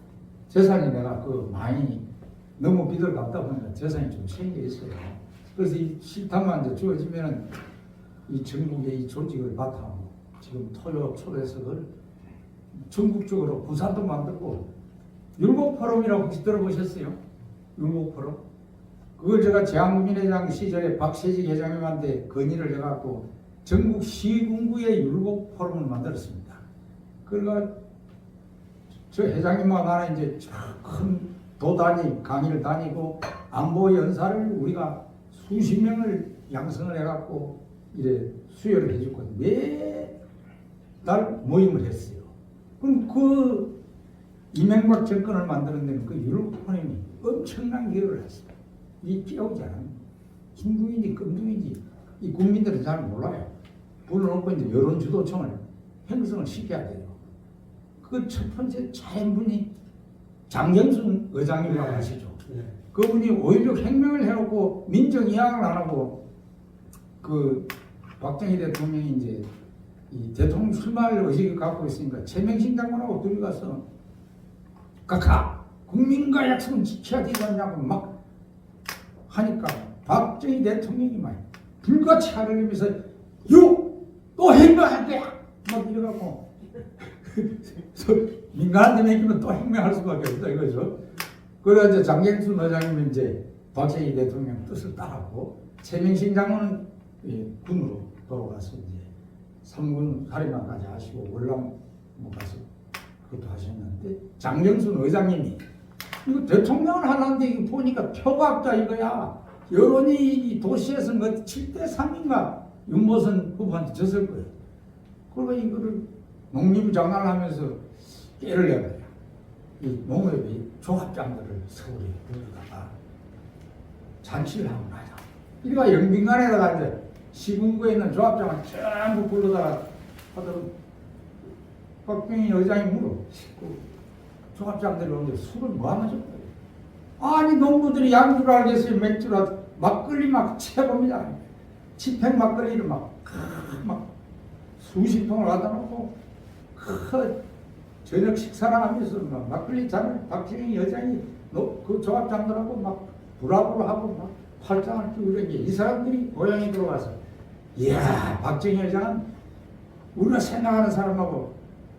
Speaker 2: 재산이 내가 그 많이 너무 비들 갚다 보니까 재산이 좀 생겨 있어요. 그래서 이 실탄만 이제 주어지면은 이 전국의 이 조직을 바탕으로 지금 토요 초대석을 전국적으로 부산도 만들고 율곡포럼이라고 혹시 들어보셨어요? 율곡포럼? 그걸 제가 제한국민회장 시절에 박세직 회장님한테 건의를 해갖고 전국 시군구의 율곡포럼을 만들었습니다. 그러니까 저 회장님과 나는 이제 큰 도단위 강의를 다니고 안보 연사를 우리가 수십 명을 양성을 해갖고 이래 수여를 해줬거든요. 매달 모임을 했어요. 그럼 그 이명박 정권을 만드는 데는 그 율곡포럼이 엄청난 기여를 했어요. 이 끼어오지 않아요. 흰둥인지 검둥인지 이 국민들은 잘 몰라요. 불러놓고 이제 여론주도청을 형성을 시켜야 돼요. 그 첫 번째 차인분이 장경순 의장님이라고 하시죠. 그분이 5.16 혁명을 해놓고 민정 이양을 안 하고 그 박정희 대통령이 이제 이 대통령 출마할 의식을 갖고 있으니까 최명신 장관하고 둘이 가서 각하 국민과 약속은 지켜야 되지 않냐고 막 하니까 박정희 대통령이 막 불같이 하려면서 또 혁명할 거야 막 이래갖고 민간한테 맡기면 또 혁명할 수밖에 없다 이거죠. 그래서 이제 장경순 의장님은 이제 박정희 대통령 뜻을 따랐고 최명신 장관은 군으로 돌아가서 이제 3군 사령관까지 하시고 월남 뭐 가서 그것도 하셨는데 장경순 의장님이 이거 대통령을 하는데 이거 보니까 표가 없다 이거야. 여론이 이 도시에서 뭐 7대3인가 윤모선 후보한테 졌을 거예요. 그러니까 이거를 농림부 장관을 하면서 깨를 내요. 이 농협의 조합장들을 서울에 불러다가 잔치를 하고 나자. 이리가 영빈관에다가 이제 시군구에 있는 조합장을 전부 불러다가 하더니 박정희 의장이 물어. 그 조합장들이 오는데 술을 뭐 하면 좀 아니 농부들이 양주를 알겠어요. 맥주라 막걸리 막 채봅니다. 집행 막걸리를 막 수십 통을 갖다 놓고 저녁 식사를 하면서 막 막걸리 잔을 박정희 여장이 그 조합장들하고 막 불합으로 하고 막 팔짱을 끼고 이런 게 이 사람들이 고향에 들어가서 이야 박정희 여장은 우리가 생각하는 사람하고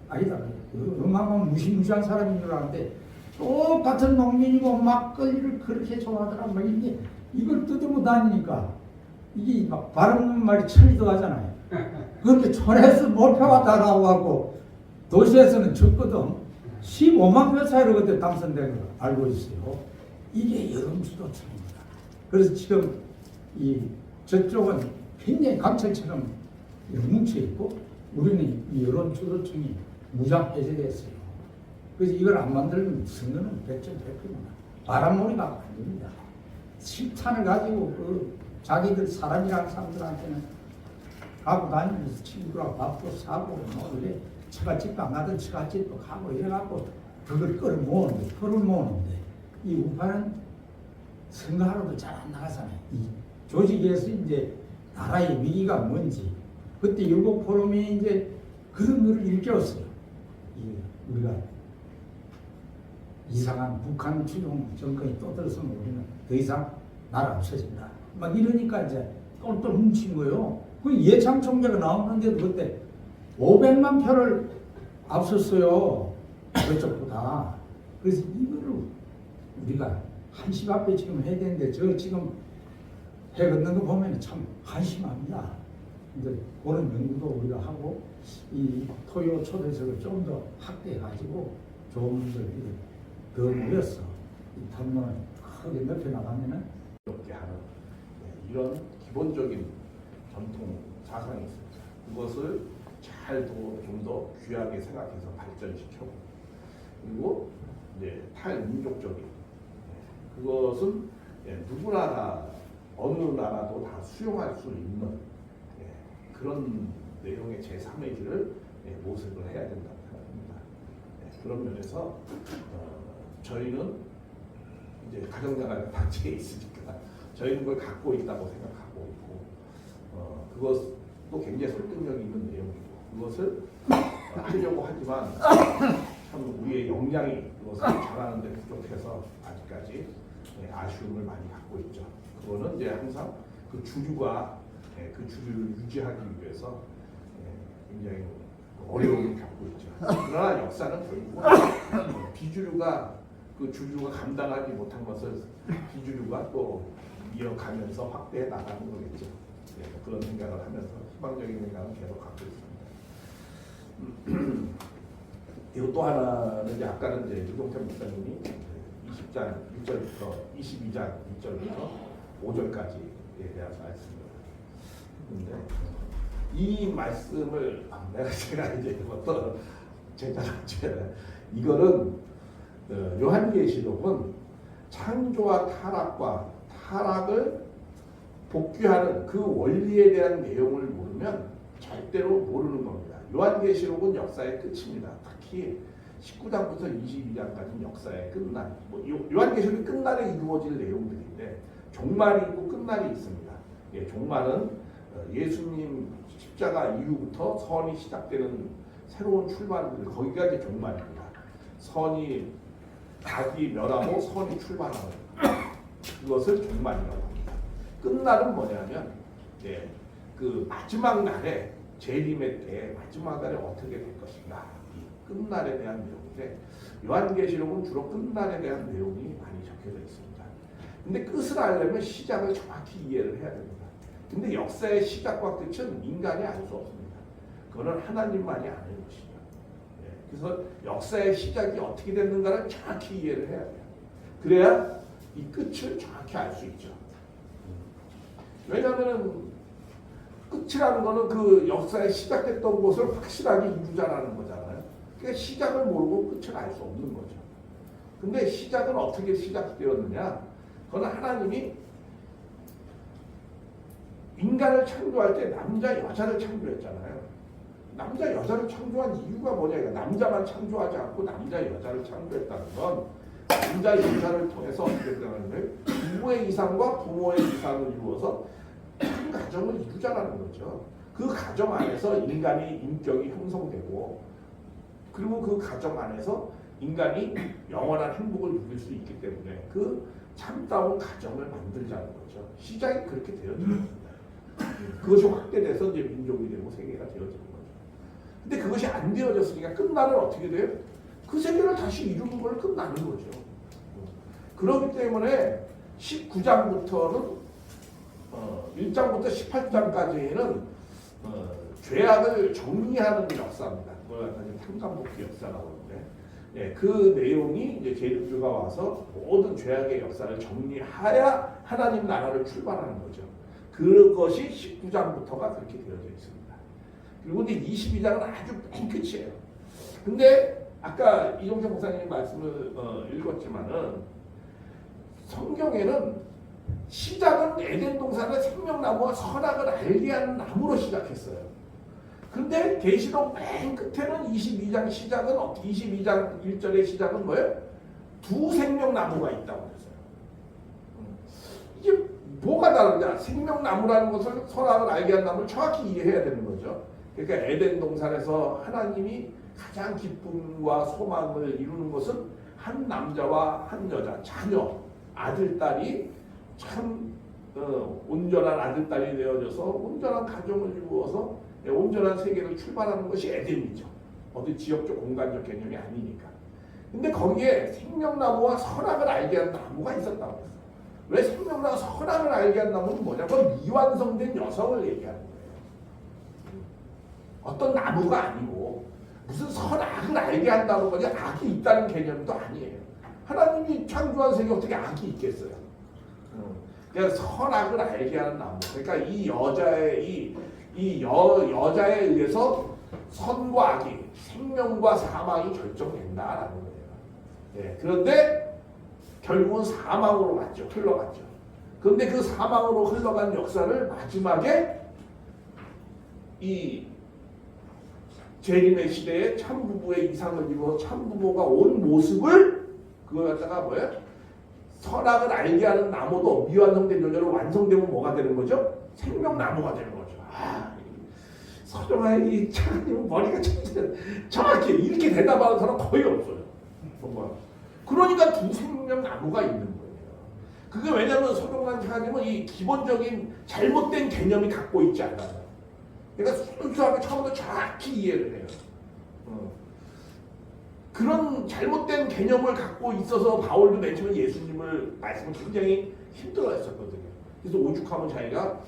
Speaker 2: 아니다 어마어마한 무시무시한 사람인 줄 아는데 똑같은 농민이고 막걸리를 그렇게 좋아하더라 막 이게 이걸 뜯어고 다니니까 이게 막 발음는 말이 천리도 하잖아요. 그렇게 촌에서 몰표가 따라오고 하고 도시에서는 적거든 15만 표 차이로 그때 당선된 걸 알고 있어요. 이게 여론주도청입니다. 그래서 지금 이 저쪽은 굉장히 강철처럼 뭉쳐 있고 우리는 이 여론주도청이 무장 해제됐어요. 그래서 이걸 안 만들면 선거는 100%입니다. 바람몰이가 안 됩니다. 실탄을 가지고 그 자기들 사람이라는 사람들한테는 가고 다니면서 친구랑 밥도 사고 뭐 이래 처갓집도 안 가든 처갓집도 가고 이래갖고 그걸 끌어모으는데 이 우파는 선거하러도 잘 안 나가잖아요. 이 조직에서 이제 나라의 위기가 뭔지 그때 일곱 포럼이 이제 그런 거를 일깨웠어요. 우리가 이상한 북한 추종 정권이 또 들어서면 우리는 더 이상 나라 없어진다. 막 이러니까 이제 똘똘 훔친 거예요. 그 이해창 총재가 나오는데도 그때 500만 표를 앞섰어요. 그쪽보다. 그래서 이거를 우리가 한시 앞에 지금 해야 되는데 저 지금 해 걷는 거 보면 참 한심합니다. 근데 그런 연구도 우리가 하고 이 토요 초대석을 좀 더 확대해 가지고 좋은 분들이 더 모였어. 이 탐문을 크게 넓혀 나가면은
Speaker 3: 이렇게 하는 이런 기본적인 전통 사상이 있습니다. 그것을 잘 좀 더 귀하게 생각해서 발전시켜고 그리고 이제 탈민족적인 그것은 누구나 다 어느 나라도 다 수용할 수 있는 그런 내용의 제3의 길을 모색을 해야 된다고 생각합니다. 그런 면에서 저희는 이제 가정자가 단체에 있으니까 저희는 그걸 갖고 있다고 생각하고 있고 그것도 굉장히 설득력이 있는 내용이고 그것을 하려고 하지만 참 우리의 역량이 그것을 잘하는 데 부족해서 아직까지 아쉬움을 많이 갖고 있죠. 그거는 이제 항상 그 주류가 그 주류를 유지하기 위해서 굉장히 어려움을 겪고 있죠. 그러나 역사는 결국 비주류가 그 주류가 감당하지 못한 것을 비주류가 또 이어가면서 확대해 나가는 거겠죠. 그런 생각을 하면서 희망적인 생각을 계속 갖고 있습니다. 이거 또 하나는 이제 아까는 이제 유동찬 목사님이 20장 1절부터 22장 1절부터 5절까지에 대해서 말씀을 했는데 이 말씀을 제가 이제 어떤 제자한테 이거는 요한계시록은 창조와 타락과 타락을 복귀하는 그 원리에 대한 내용을 모르면 절대로 모르는 겁니다. 요한계시록은 역사의 끝입니다. 특히 19장부터 22장까지 역사의 끝날. 요한계시록이 끝날에 이루어질 내용들인데 종말이 있고 끝날이 있습니다. 예, 종말은 예수님 십자가 이후부터 선이 시작되는 새로운 출발들, 거기가 이제 종말입니다. 선이 악이 멸하고 선이 출발하는 그것을 종말이라고 합니다. 끝날은 뭐냐면 예, 그 마지막 날에 재림의 때 마지막 날에 어떻게 될 것인가, 이 끝날에 대한 내용인데 요한계시록은 주로 끝날에 대한 내용이 많이 적혀져 있습니다. 근데 끝을 알려면 시작을 정확히 이해를 해야 됩니다. 근데 역사의 시작과 끝은 인간이 알 수 없습니다. 그거는 하나님만이 아는 것이죠. 예, 그래서 역사의 시작이 어떻게 됐는가를 정확히 이해를 해야 돼요. 그래야 이 끝을 정확히 알 수 있죠. 왜냐하면 끝이라는 거는 그 역사에 시작됐던 것을 확실하게 이루자라는 거잖아요. 그러니까 시작을 모르고 끝을 알 수 없는 거죠. 근데 시작은 어떻게 시작되었느냐? 그건 하나님이 인간을 창조할 때 남자 여자를 창조했잖아요. 남자 여자를 창조한 이유가 뭐냐? 남자만 창조하지 않고 남자 여자를 창조했다는 건 남자 여자를 통해서 어떻게 된다는 거예요? 부부의 이상과 부모의 이상을 이루어서 한 가정을 이루자라는 거죠. 그 가정 안에서 인간이 인격이 형성되고 그리고 그 가정 안에서 인간이 영원한 행복을 누릴 수 있기 때문에 그 참다운 가정을 만들자는 거죠. 시작이 그렇게 되어집니다. 그것이 확대돼서 이제 민족이 되고 세계가 되어지는 거죠. 근데 그것이 안 되어졌으니까 끝날은 어떻게 돼요? 그 세계를 다시 이루는 걸 끝나는 거죠. 그렇기 때문에 19장부터는 1장부터 18장까지는 죄악을 정리하는 역사입니다. 그걸 갖다 탕감복귀 역사라고 하는데, 예, 그 내용이 이제 제주가 와서 모든 죄악의 역사를 정리하여 하나님 나라를 출발하는 거죠. 그것이 19장부터가 그렇게 되어져 있습니다. 그리고 이제 22장은 아주 맨 끝이에요. 근데 아까 이종태 목사님이 말씀을 읽었지만은 성경에는 시작은 에덴 동산의 생명나무와 선악을 알게 하는 나무로 시작했어요. 근데 계시록 맨 끝에는 22장 시작은 22장 1절의 시작은 뭐예요? 두 생명나무가 있다고 그랬어요. 이게 뭐가 다르냐? 생명나무라는 것을 선악을 알게 한 나무를 정확히 이해해야 되는 거죠. 그러니까 에덴 동산에서 하나님이 가장 기쁨과 소망을 이루는 것은 한 남자와 한 여자, 자녀, 아들, 딸이 참 온전한 아들, 딸이 되어져서 온전한 가정을 이루어서 온전한 세계를 출발하는 것이 에덴이죠. 어디 지역적 공간적 개념이 아니니까. 근데 거기에 생명나무와 선악을 알게 한 나무가 있었다고 했어요. 왜 생명나무와 선악을 알게 한 나무는 뭐냐면 미완성된 여성을 얘기하는 거예요. 어떤 나무가 아니고 무슨 선악을 알게 한다는 거지 악이 있다는 개념도 아니에요. 하나님이 창조한 세계에 어떻게 악이 있겠어요? 그러니까 선악을 알게 하는 나무. 그러니까 이 여자의 여자에 의해서 선과 악이, 생명과 사망이 결정된다라는 거예요. 예, 그런데 결국은 사망으로 갔죠. 흘러갔죠. 그런데 그 사망으로 흘러간 역사를 마지막에 이 재림의 시대에 참부부의 이상을 이루어 참부모가 온 모습을 그걸 갖다가 뭐예요? 선악을 알게 하는 나무도 미완성된 여자로 완성되면 뭐가 되는 거죠? 생명나무가 되는 거죠. 서정아의 이 차관님 머리가 정확히 이렇게 대답하는 사람 거의 없어요. 정말. 그러니까 두 생명나무가 있는 거예요. 그게 왜냐하면 서정아 차관님은 이 기본적인 잘못된 개념이 갖고 있지 않아요. 그러니까 순수하게 처음부터 정확히 이해를 해요. 그런 잘못된 개념을 갖고 있어서 바울도 맨 처음에 예수님을 말씀을 굉장히 힘들어했었거든요. 그래서 오죽하면 자기가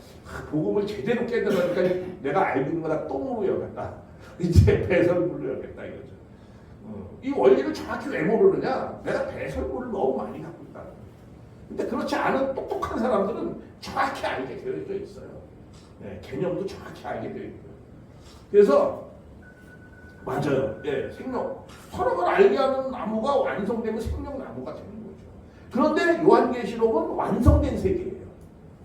Speaker 3: 복음을 제대로 깨달으니까 내가 알고 있는 거다 똥으로 여겼다. 이제 배설물로 여겼다 이거죠. 이 원리를 정확히 왜 모르느냐? 내가 배설물을 너무 많이 갖고 있다. 근데 그렇지 않은 똑똑한 사람들은 정확히 알게 되어져 있어요. 네, 개념도 정확히 알게 되어 있고요. 그래서 맞아요. 예, 생명. 선악을 알게 하는 나무가 완성되면 생명나무가 되는 거죠. 그런데 요한계시록은 완성된 세계예요.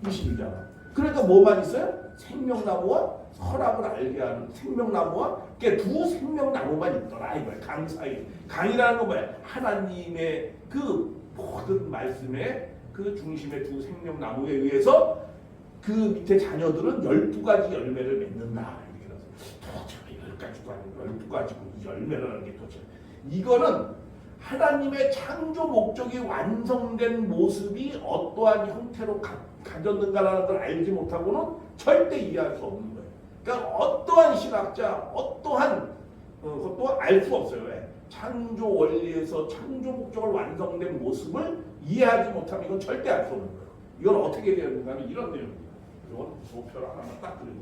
Speaker 3: 22장. 그러니까 뭐만 있어요? 생명나무와 선악을 알게 하는 생명나무와 두 생명나무만 있더라 이거야. 강 사이. 강이라는 건 뭐야? 하나님의 그 모든 말씀의 그 중심의 두 생명나무에 의해서 그 밑에 자녀들은 12가지 열매를 맺는다. 이렇게 도대체 10가지도 아니고 12가지고 열매라는 게 도대체 이거는 하나님의 창조 목적이 완성된 모습이 어떠한 형태로 가졌는가라는 걸 알지 못하고는 절대 이해할 수 없는 거예요. 그러니까 어떠한 신학자, 어떠한 것도 알 수 없어요. 왜? 창조 원리에서 창조 목적을 완성된 모습을 이해하지 못하면 이건 절대 알 수 없는 거예요. 이건 어떻게 되었는가 하면 이런 내용입니다. 이건 도표를 하나만 딱 그리고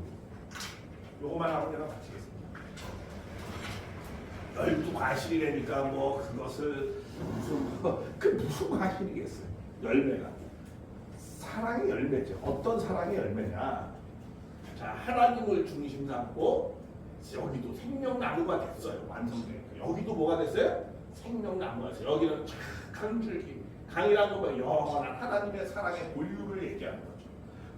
Speaker 3: 요거만 하고 내가 마치겠습니다. 12과실이라니까 뭐 그것을 무슨 과실이겠어요. 열매가 사랑의 열매죠. 어떤 사랑의 열매냐. 자, 하나님을 중심 삼고 여기도 생명나무가 됐어요. 완성된. 여기도 뭐가 됐어요? 생명나무가 됐어요. 여기는 착한 줄기. 강이라는 건 영원한 하나님의 사랑의 본류를 얘기하는 거죠.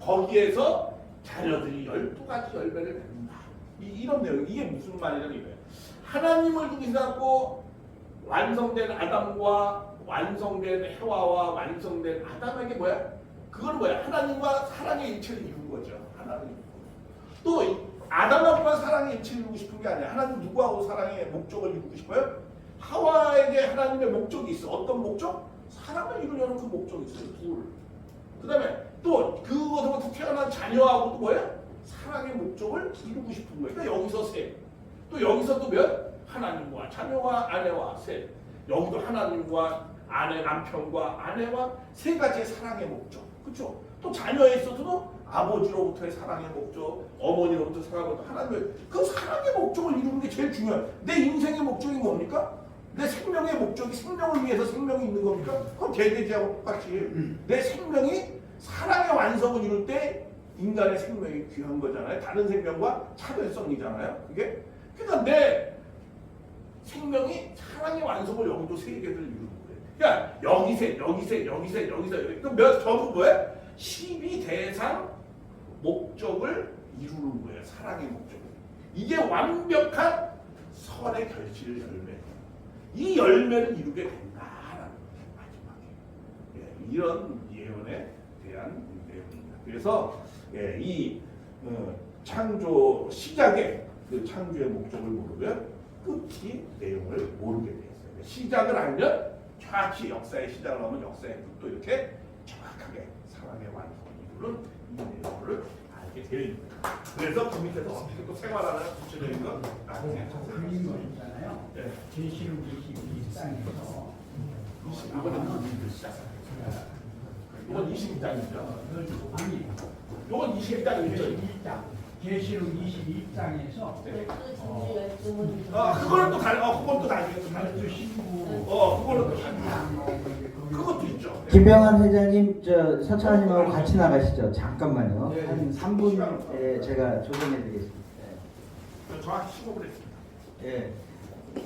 Speaker 3: 거기에서 자녀들이 12가지 열매를 맺는다. 이런 내용. 이게 무슨 말이냐면 이거예요. 하나님을 중심 삼고 완성된 아담과 완성된 해와와 완성된 아담에게 뭐야? 그건 뭐야? 하나님과 사랑의 일체를 이룬 거죠. 하나님. 또 아담하고만 사랑의 일체를 이루고 싶은 게 아니야. 하나님 누구하고 사랑의 목적을 이루고 싶어요? 하와에게 하나님의 목적이 있어. 어떤 목적? 사랑을 이루려는 그 목적이 있어요. 둘. 그 다음에 또 그것으로부터 태어난 자녀하고도 뭐야? 사랑의 목적을 이루고 싶은 거예요. 그러니까 여기서 셋. 또 여기서 또 몇? 하나님과 자녀와 아내와 셋. 여기도 하나님과 아내, 남편과 아내와 세 가지의 사랑의 목적. 그렇죠? 또 자녀에 있어서도 아버지로부터의 사랑의 목적, 어머니로부터 사랑의 목적, 하나님의 그 사랑의 목적을 이루는 게 제일 중요해요. 내 인생의 목적이 뭡니까? 내 생명의 목적이 생명을 위해서 생명이 있는 겁니까? 그럼 개돼지하고 똑같이 내 생명이 사랑의 완성을 이룰 때 인간의 생명이 귀한 거잖아요. 다른 생명과 차별성이잖아요. 그게 그러니까 내 생명이 사랑의 완성을 여기도 세 개를 이루는 거예요. 그러니까 여기 셋, 여기 셋, 여기 셋, 여기 셋. 그럼 몇 전부 뭐예요? 12대상 목적을 이루는 거예요. 사랑의 목적. 이게 완벽한 선의 결실 열매. 이 열매를 이루게 된다라는 거예요. 마지막에. 예, 이런 예언에 대한 내용입니다. 그래서 예, 이 창조 시작의 그 창조의 목적을 모르면 끝이 내용을 모르게 돼 있어요. 시작을 알면 정확히 역사의 시작을 하면 역사의 끝도 이렇게 정확하게 사랑의 완성을 이루는 이 내용을 알게 되어 있습니다. 그래서 그 밑에서 어떻게 또 생활하는 구체적인 것
Speaker 1: 그린 거 있잖아요.
Speaker 3: 네.
Speaker 1: 계시록 22장에서
Speaker 3: 이건 22장이죠.
Speaker 1: 아니,
Speaker 3: 이건 22장이죠.
Speaker 1: 22장. 계시록 22장에서
Speaker 3: 네.
Speaker 4: 그거는 또
Speaker 3: 그건 또 나중에 또
Speaker 1: 말주 신부
Speaker 3: 그거는 또 그것도 있죠.
Speaker 5: 김병환 회장님, 저 서찬님하고 같이 나가시죠. 잠깐만요.
Speaker 3: 네.
Speaker 5: 한 3분 제가 조정해드리겠습니다.
Speaker 3: 정확히 신고를 했습니다.
Speaker 5: 예.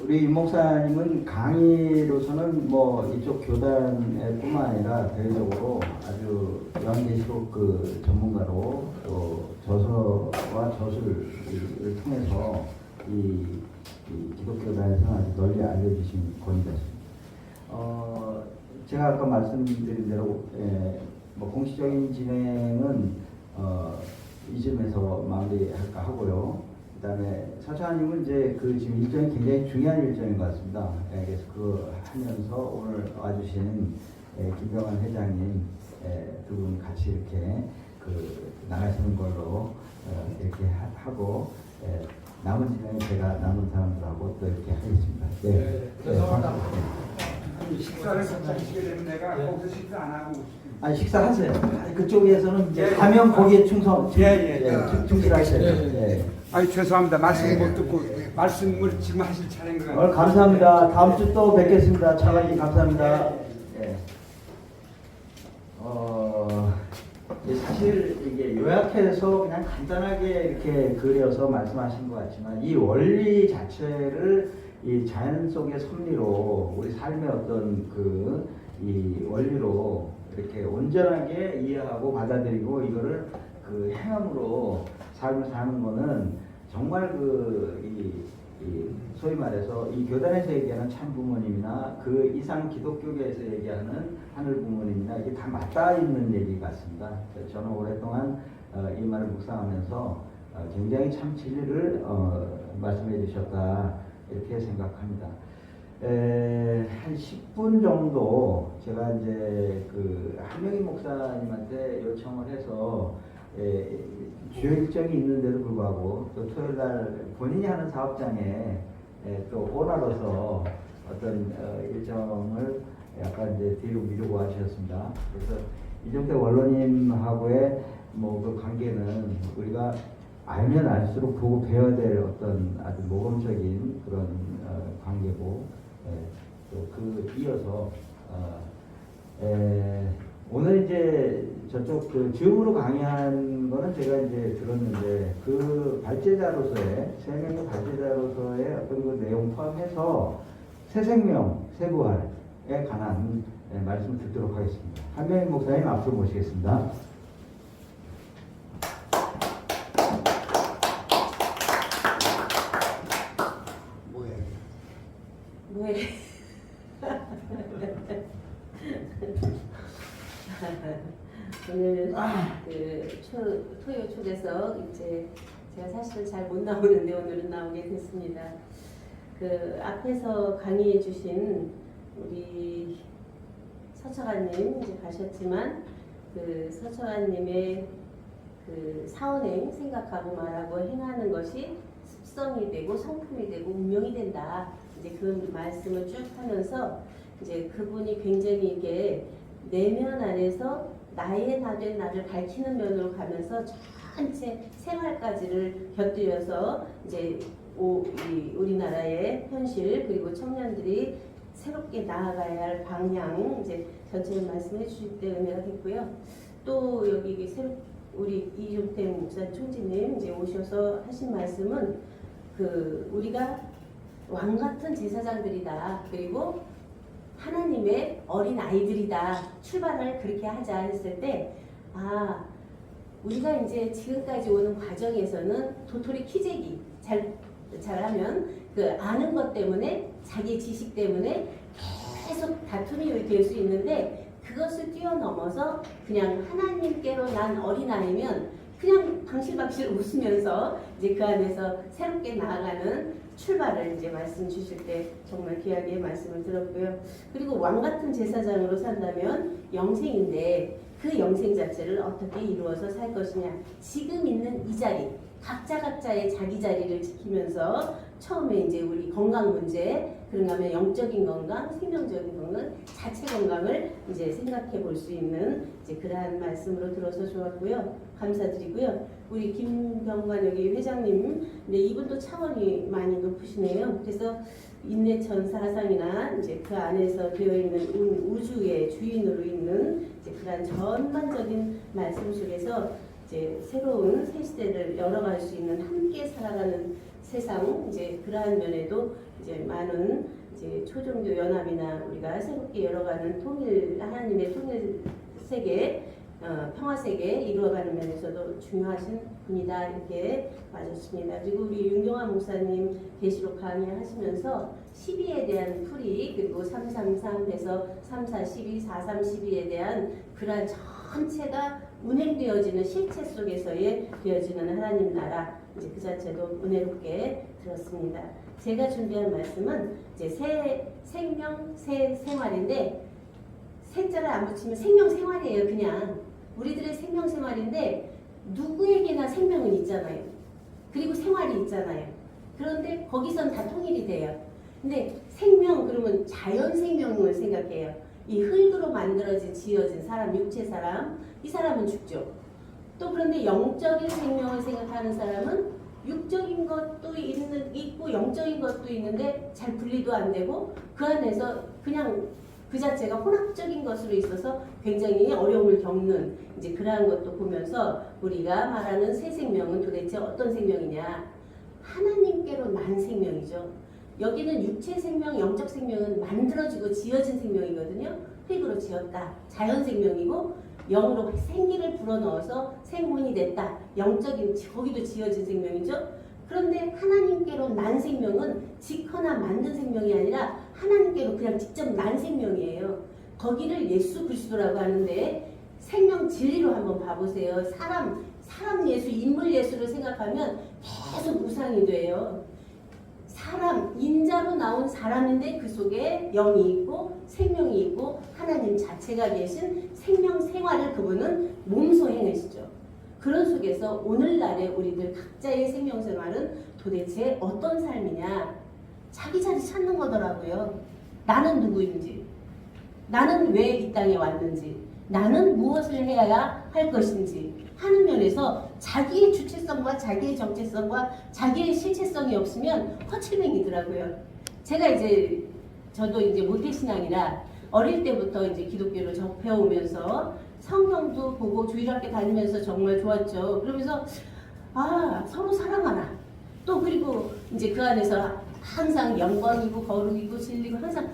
Speaker 5: 우리 윤 목사님은 강의로서는 뭐 이쪽 교단뿐만 아니라 대외적으로 아주 요한계시록 그 전문가로 또 저서와 저술을 통해서 이 기독교단에서 아주 널리 알려주신 권위자십니다. 제가 아까 말씀드린 대로 뭐 공식적인 진행은 이쯤에서 마무리할까 하고요. 그다음에 서찬님은 이제 그 지금 일정이 굉장히 중요한 일정인 것 같습니다. 그래서 그거 하면서 오늘 와주신 김병환 회장님 두 분 같이 이렇게 그 나가시는 걸로 이렇게 하고 남은 진행은 제가 남은 사람들하고 또 이렇게 하겠습니다. 네.
Speaker 2: 죄송합니다. 식사를 같이 하시게 되면 내가 거기서 식사 안 하고
Speaker 5: 아니 식사하세요. 그쪽에서는 이제 가면 거기에 충성, 충실하셔야 돼요. 예.
Speaker 2: 아니 죄송합니다. 말씀 못 듣고 말씀을 지금 하실 차례인 것 같아요.
Speaker 5: 감사합니다. 다음 주 또 뵙겠습니다. 차관님 감사합니다. 예. 사실 이게 요약해서 그냥 간단하게 이렇게 그려서 말씀하신 것 같지만 이 원리 자체를 이 자연 속의 섭리로 우리 삶의 어떤 이 원리로 이렇게 온전하게 이해하고 받아들이고 이거를 그 행함으로 삶을 사는 거는 정말 소위 말해서 이 교단에서 얘기하는 참 부모님이나 그 이상 기독교계에서 얘기하는 하늘 부모님이나 이게 다 맞닿아 있는 얘기 같습니다. 저는 오랫동안 이 말을 묵상하면서 굉장히 참 진리를 말씀해 주셨다 이렇게 생각합니다. 한 10분 정도 제가 이제 그 한명희 목사님한테 요청을 해서 주요 일정이 있는데도 불구하고 또 토요일 날 본인이 하는 사업장에 또 오너로서 어떤 일정을 약간 이제 뒤로 미루고 하셨습니다. 그래서 이정태 원로님하고의 뭐 그 관계는 우리가 알면 알수록 보고 배워야 될 어떤 아주 모범적인 그런 관계고 또 그 이어서 오늘 이제 저쪽 그 줌으로 강의한 거는 제가 이제 들었는데 그 발제자로서의 세 명의 발제자로서의 어떤 그 내용 포함해서 새 생명, 새 부활에 관한 말씀을 듣도록 하겠습니다. 한명희 목사님 앞으로 모시겠습니다.
Speaker 4: 뭐해? 오늘 그 토요 초대석 이제 제가 사실은 잘 못 나오는데 오늘은 나오게 됐습니다. 그 앞에서 강의해 주신 우리 서처관님 이제 가셨지만 그 서처관님의 그 사언행 생각하고 말하고 행하는 것이 습성이 되고 성품이 되고 운명이 된다. 이제 그 말씀을 쭉 하면서 이제 그분이 굉장히 이게 내면 안에서 나의 나된 나를 밝히는 면으로 가면서 전체 생활까지를 곁들여서 이제 우리나라의 현실 그리고 청년들이 새롭게 나아가야 할 방향 이제 전체를 말씀해 주실 때 은혜가 됐고요. 또 여기 우리 이종택 목사 총재님 이제 오셔서 하신 말씀은 그 우리가 왕 같은 제사장들이다. 그리고 하나님의 어린 아이들이다. 출발을 그렇게 하자 했을 때 우리가 이제 지금까지 오는 과정에서는 도토리 키재기 잘하면 그 아는 것 때문에 자기 지식 때문에 계속 다툼이 될 수 있는데 그것을 뛰어넘어서 그냥 하나님께로 난 어린아이면 그냥 방실방실 웃으면서 이제 그 안에서 새롭게 나아가는 출발을 이제 말씀 주실 때 정말 귀하게 말씀을 들었고요. 그리고 왕 같은 제사장으로 산다면 영생인데 그 영생 자체를 어떻게 이루어서 살 것이냐. 지금 있는 이 자리, 각자의 자기 자리를 지키면서 처음에 이제 우리 건강 문제, 그런가 하면 영적인 건강, 생명적인 건강, 자체 건강을 이제 생각해 볼 수 있는 이제 그러한 말씀으로 들어서 좋았고요. 감사드리고요. 우리 김병관 여기 회장님, 근데 이분도 차원이 많이 높으시네요. 그래서 인내천 사상이나 이제 그 안에서 되어 있는 우주의 주인으로 있는 이제 그러한 전반적인 말씀 속에서 이제 새로운 새 시대를 열어갈 수 있는 함께 살아가는 세상 이제 그러한 면에도 이제 많은 이제 초종교 연합이나 우리가 새롭게 열어가는 하나님의 통일 세계 평화 세계 이루어가는 면에서도 중요하신 분이다 이렇게 맞았습니다. 그리고 우리 윤경환 목사님 계시록 강의하시면서 12에 대한 풀이 그리고 333에서 3412, 4312에 대한 그러한 전체가 운행되어지는 실체 속에서의 되어지는 하나님 나라 이제 그 자체도 은혜롭게 들었습니다. 제가 준비한 말씀은 이제 새 생명 새 생활인데 새자를 안 붙이면 생명 생활이에요. 그냥 우리들의 생명 생활인데 누구에게나 생명은 있잖아요. 그리고 생활이 있잖아요. 그런데 거기선 다 통일이 돼요. 근데 생명 그러면 자연 생명을 생각해요. 이 흙으로 만들어진 지어진 사람, 육체 사람, 이 사람은 죽죠. 또 그런데 영적인 생명을 생각하는 사람은 육적인 것도 있고 영적인 것도 있는데 잘 분리도 안 되고 그 안에서 그냥 그 자체가 혼합적인 것으로 있어서 굉장히 어려움을 겪는 이제 그러한 것도 보면서 우리가 말하는 새 생명은 도대체 어떤 생명이냐. 하나님께로 난 생명이죠. 여기는 육체 생명, 영적 생명은 만들어지고 지어진 생명이거든요. 흙으로 지었다. 자연 생명이고 영으로 생기를 불어넣어서 생문이 됐다. 영적인 거기도 지어진 생명이죠. 그런데 하나님께로 난 생명은 짓거나 만든 생명이 아니라 하나님께로 그냥 직접 난 생명이에요. 거기를 예수 그리스도라고 하는데 생명 진리로 한번 봐보세요. 사람 예수, 인물 예수를 생각하면 계속 우상이 돼요. 사람, 인자로 나온 사람인데 그 속에 영이 있고 생명이 있고 하나님 자체가 계신 생명 생활을 그분은 몸소 행하시죠. 그런 속에서 오늘날의 우리들 각자의 생명 생활은 도대체 어떤 삶이냐? 자기 자리 찾는 거더라고요. 나는 누구인지, 나는 왜 이 땅에 왔는지, 나는 무엇을 해야 할 것인지 하는 면에서 자기의 주체성과 자기의 정체성과 자기의 실체성이 없으면 허칠맹이더라고요. 제가 저도 모태신앙이라 어릴 때부터 기독교를 접해오면서 성경도 보고 주일학교 다니면서 정말 좋았죠. 그러면서 서로 사랑하라. 또 그리고 그 안에서 항상 영광이고 거룩이고 진리고 항상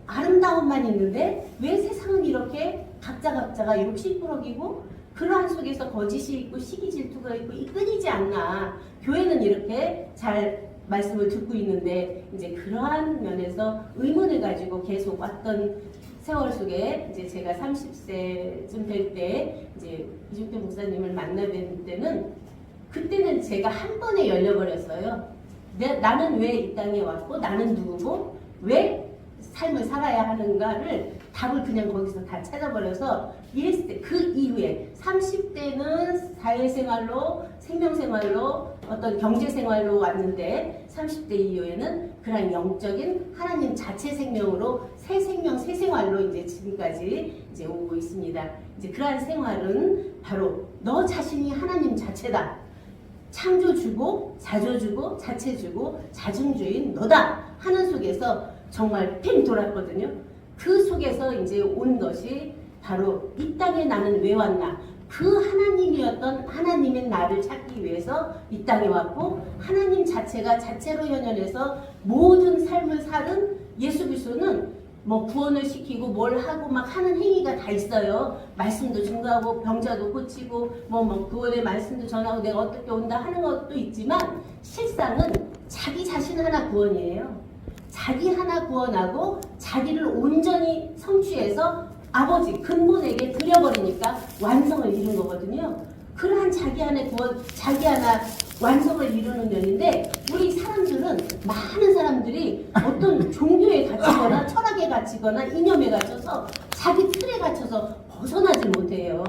Speaker 4: 아름다움만 있는데 왜 세상은 이렇게 각자가 이렇게 시끄러기고 그러한 속에서 거짓이 있고 시기 질투가 있고 끊이지 않나. 교회는 이렇게 잘 말씀을 듣고 있는데 그러한 면에서 의문을 가지고 계속 왔던 세월 속에 제가 30세쯤 될 때 이중태 목사님을 만나 뵐 때는 그때는 제가 한 번에 열려버렸어요. 나는 왜 이 땅에 왔고 나는 누구고 왜 삶을 살아야 하는가를 답을 그냥 거기서 다 찾아버려서 이랬을 때 그 이후에 30대는 사회생활로 생명생활로 어떤 경제생활로 왔는데 30대 이후에는 그런 영적인 하나님 자체 생명으로 새 생명 새 생활로 지금까지 오고 있습니다. 그러한 생활은 바로 너 자신이 하나님 자체다. 창조주고 자조주고 자체주고 자중주인 너다 하는 속에서 정말 팽 돌았거든요. 그 속에서 온 것이 바로 이 땅에 나는 왜 왔나. 그 하나님이었던 하나님의 나를 찾기 위해서 이 땅에 왔고 하나님 자체가 자체로 현현해서 모든 삶을 사는 예수 그리스도는 구원을 시키고 뭘 하고 막 하는 행위가 다 있어요. 말씀도 증거하고 병자도 고치고 구원의 말씀도 전하고 내가 어떻게 온다 하는 것도 있지만 실상은 자기 자신 하나 구원이에요. 자기 하나 구원하고 자기를 온전히 성취해서 아버지 근본에게 드려버리니까 완성을 이룬 거거든요. 그러한 자기 안에 구원, 자기 하나 완성을 이루는 면인데 우리 사람들은 많은 사람들이 어떤 종교에 갇히거나 철학에 갇히거나 이념에 갇혀서 자기 틀에 갇혀서 벗어나지 못해요.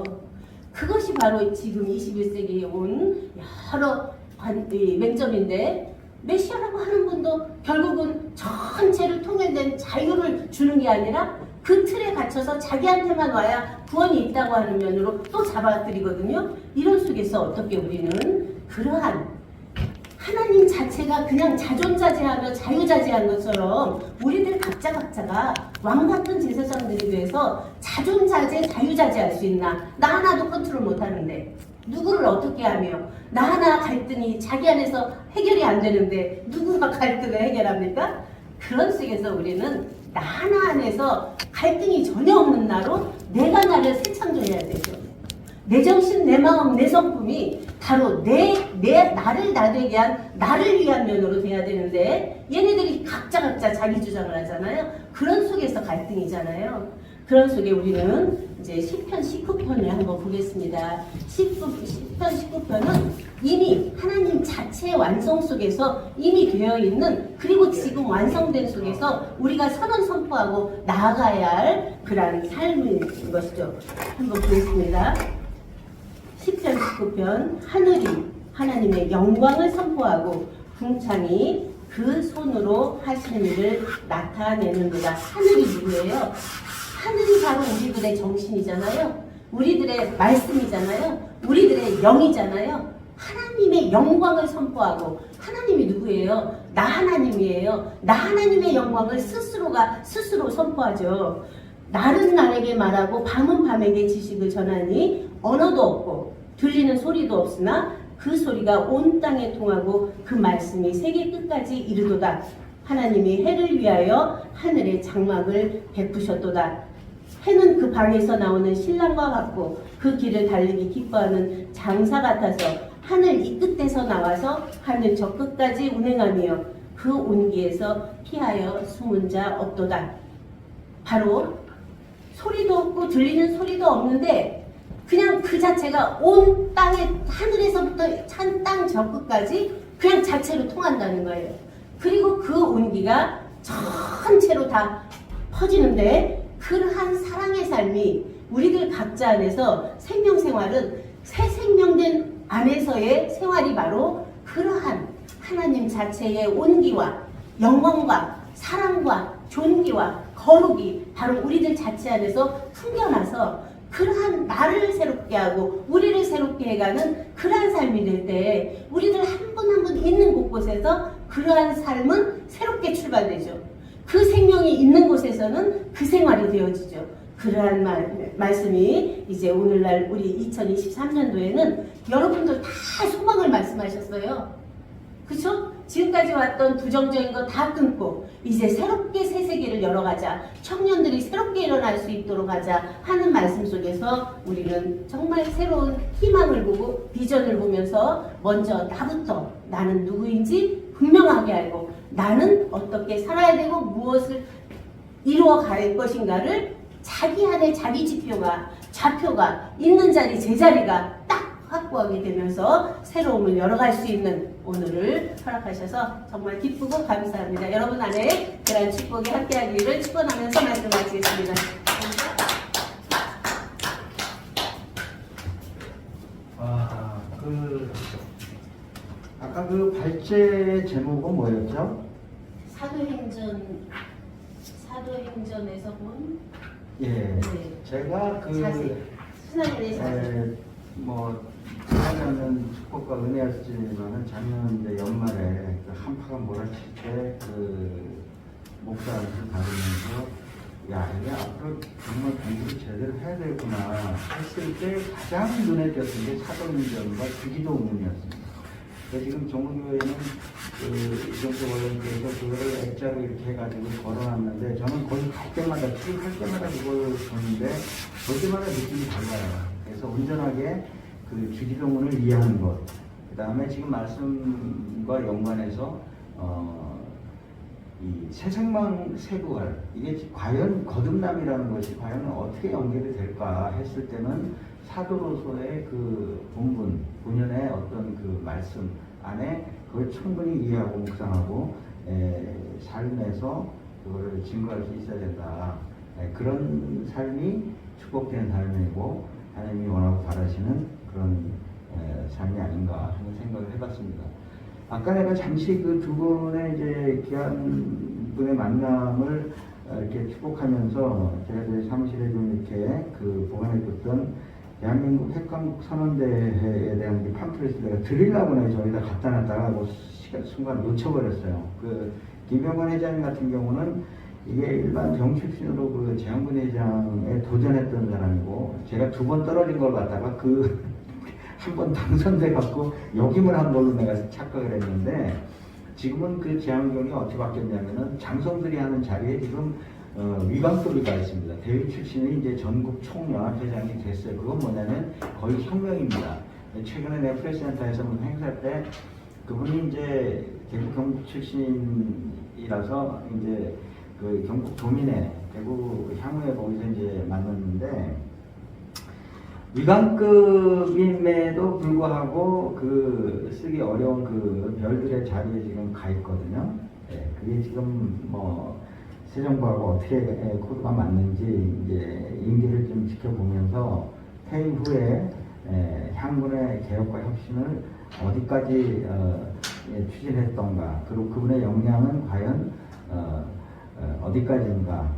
Speaker 4: 그것이 바로 지금 21세기에 온 여러 맹점인데 메시아라고 하는 분도 결국은 전체를 통일된 자유를 주는 게 아니라 그 틀에 갇혀서 자기한테만 와야 구원이 있다고 하는 면으로 또 잡아들이거든요. 이런 속에서 어떻게 우리는 그러한 하나님 자체가 그냥 자존자재하며 자유자재한 것처럼 우리들 각자가 왕같은 제사장들이 돼서 자존자재 자유자재할 수 있나. 나 하나도 컨트롤 못하는데 누구를 어떻게 하며 나 하나 갈등이 자기 안에서 해결이 안 되는데 누구가 갈등을 해결합니까? 그런 속에서 우리는 나 하나 안에서 갈등이 전혀 없는 나로 내가 나를 새 창조해야 되죠. 내 정신, 내 마음, 내 성품이 바로 나를 나되게 한 나를 위한 면으로 돼야 되는데 얘네들이 각자 자기 주장을 하잖아요. 그런 속에서 갈등이잖아요. 그런 속에 우리는 시편 19편을 한번 보겠습니다. 시편 19편은 이미 하나님 자체의 완성 속에서 이미 되어 있는 그리고 지금 완성된 속에서 우리가 선언 선포하고 나아가야 할 그러한 삶인 것이죠. 한번 보겠습니다. 시편 19편 하늘이 하나님의 영광을 선포하고 궁창이 그 손으로 하시는 일을 나타내는도다. 하늘이 누구예요? 하늘이 바로 우리들의 정신이잖아요. 우리들의 말씀이잖아요. 우리들의 영이잖아요. 하나님의 영광을 선포하고 하나님이 누구예요? 나 하나님이에요. 나 하나님의 영광을 스스로 선포하죠. 날은 날에게 말하고 밤은 밤에게 지식을 전하니 언어도 없고 들리는 소리도 없으나 그 소리가 온 땅에 통하고 그 말씀이 세계 끝까지 이르도다. 하나님이 해를 위하여 하늘에 장막을 베푸셨도다. 해는 그 방에서 나오는 신랑과 같고 그 길을 달리기 기뻐하는 장사 같아서 하늘 이 끝에서 나와서 하늘 저 끝까지 운행하며 그 온기에서 피하여 숨은 자 없도다. 바로 소리도 없고 들리는 소리도 없는데 그냥 그 자체가 온 땅에 하늘에서부터 한 땅 저 끝까지 그냥 자체로 통한다는 거예요. 그리고 그 온기가 전체로 다 퍼지는데 그러한 사랑의 삶이 우리들 각자 안에서 생명생활은 새 생명된 안에서의 생활이 바로 그러한 하나님 자체의 온기와 영광과 사랑과 존귀와 거룩이 바로 우리들 자체 안에서 풍겨나서 그러한 나를 새롭게 하고 우리를 새롭게 해가는 그러한 삶이 될 때 우리들 한 분 한 분 있는 곳곳에서 그러한 삶은 새롭게 출발되죠. 그 생명이 있는 곳에서는 그 생활이 되어지죠. 그러한 말씀이 이제 오늘날 우리 2023년도에는 여러분들 다 소망을 말씀하셨어요. 그쵸? 지금까지 왔던 부정적인 거 다 끊고 이제 새롭게 새 세계를 열어가자, 청년들이 새롭게 일어날 수 있도록 하자 하는 말씀 속에서 우리는 정말 새로운 희망을 보고 비전을 보면서 먼저 나부터 나는 누구인지 분명하게 알고 나는 어떻게 살아야 되고 무엇을 이루어 갈 것인가를 자기 안에 자기 지표가 좌표가 있는 자리 제자리가 딱 확보하게 되면서 새로움을 열어갈 수 있는 오늘을 허락하셔서 정말 기쁘고 감사합니다. 여러분 안에 그러한 축복이 함께하기를 축원하면서 말씀 마치겠습니다.
Speaker 5: 아까 그 발제 제목은 뭐였죠?
Speaker 4: 사도행전에서 본
Speaker 5: 예,
Speaker 4: 네.
Speaker 5: 제가 그
Speaker 4: 자세, 순환의 자세.
Speaker 5: 뭐 작년은 축복과 은혜였지만은 작년 이제 연말에 그 한파가 몰아칠 때 그 목사를 받으면서 야 이게 앞으로 정말 공부를 제대로 해야 되구나 했을 때 가장 눈에 띄었던 게 사도행전과 주기도문이었습니다. 지금 종로교회는 그 이정도 원장님께서 그거를 액자로 이렇게 해가지고 걸어놨는데 저는 거기 갈 때마다 출입할 때마다 그걸 보는데 볼 때마다 느낌이 달라요. 그래서 온전하게 그 주기도문을 이해하는 것. 그 다음에 지금 말씀과 연관해서 이 새생명 새부활 이게 과연 거듭남이라는 것이 과연 어떻게 연결이 될까 했을 때는 사도로서의 그 본연의 어떤 그 말씀 안에 그걸 충분히 이해하고 묵상하고 삶에서 그거를 증거할 수 있어야 된다. 그런 삶이 축복된 삶이고 하나님이 원하고 바라시는 그런 삶이 아닌가 하는 생각을 해봤습니다. 아까 내가 잠시 그 두 분의 이제 귀한 분의 만남을 이렇게 축복하면서 제가 제 사무실에 좀 이렇게 그 보관해뒀던 대한민국 핵광국 선언대회에 대한 그 팜플렛을 내가 드리려고 내가 저기다 갖다 놨다가 뭐 순간 놓쳐버렸어요. 그 김병관 회장님 같은 경우는 이게 일반 정출신으로 그 재향군 회장에 도전했던 사람이고 제가 2번 떨어진 걸 갖다가 그 한 번 당선돼 갖고 역임을 한 걸로 내가 착각을 했는데 지금은 그 재향군이 어떻게 바뀌었냐면은 장성들이 하는 자리에 지금 위관급이 가 있습니다. 대위 출신이 이제 전국 총연합회장이 됐어요. 그건 뭐냐면 거의 혁명입니다. 최근에 내 프레스센터에서 무슨 행사 때 그분이 이제 대구 경북 출신이라서 이제 그 경북 도민회 대구 향후에 거기서 이제 만났는데 위관급임에도 불구하고 그 쓰기 어려운 그 별들의 자리에 지금 가 있거든요. 네, 그게 지금 뭐 새 정부하고 어떻게 코드가 맞는지 이제 임기를 좀 지켜보면서 퇴임 후에 향군의 개혁과 혁신을 어디까지 추진했던가 그리고 그분의 역량은 과연 어디까지인가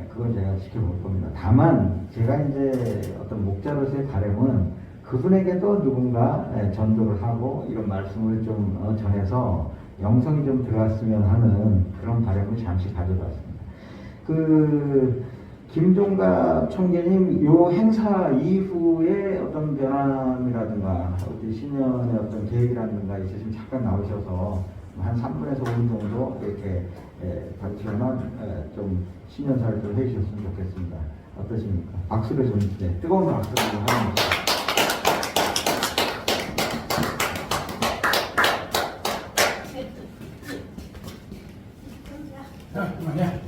Speaker 5: 그걸 제가 지켜볼 겁니다. 다만 제가 이제 어떤 목자로서의 바람은 그분에게도 누군가 전도를 하고 이런 말씀을 좀 전해서 영성이 좀 들어왔으면 하는 그런 바람을 잠시 가져봤습니다. 그 김종갑 총재님 요 행사 이후에 어떤 변함이라든가 어떤 신년의 어떤 계획이라든가 있으시면 잠깐 나오셔서 한 3분에서 5분 정도 이렇게 발표만 좀 신년사를 좀 해주셨으면 좋겠습니다. 어떠십니까? 박수를 좀 뜨거운 박수를 좀 하는 거죠.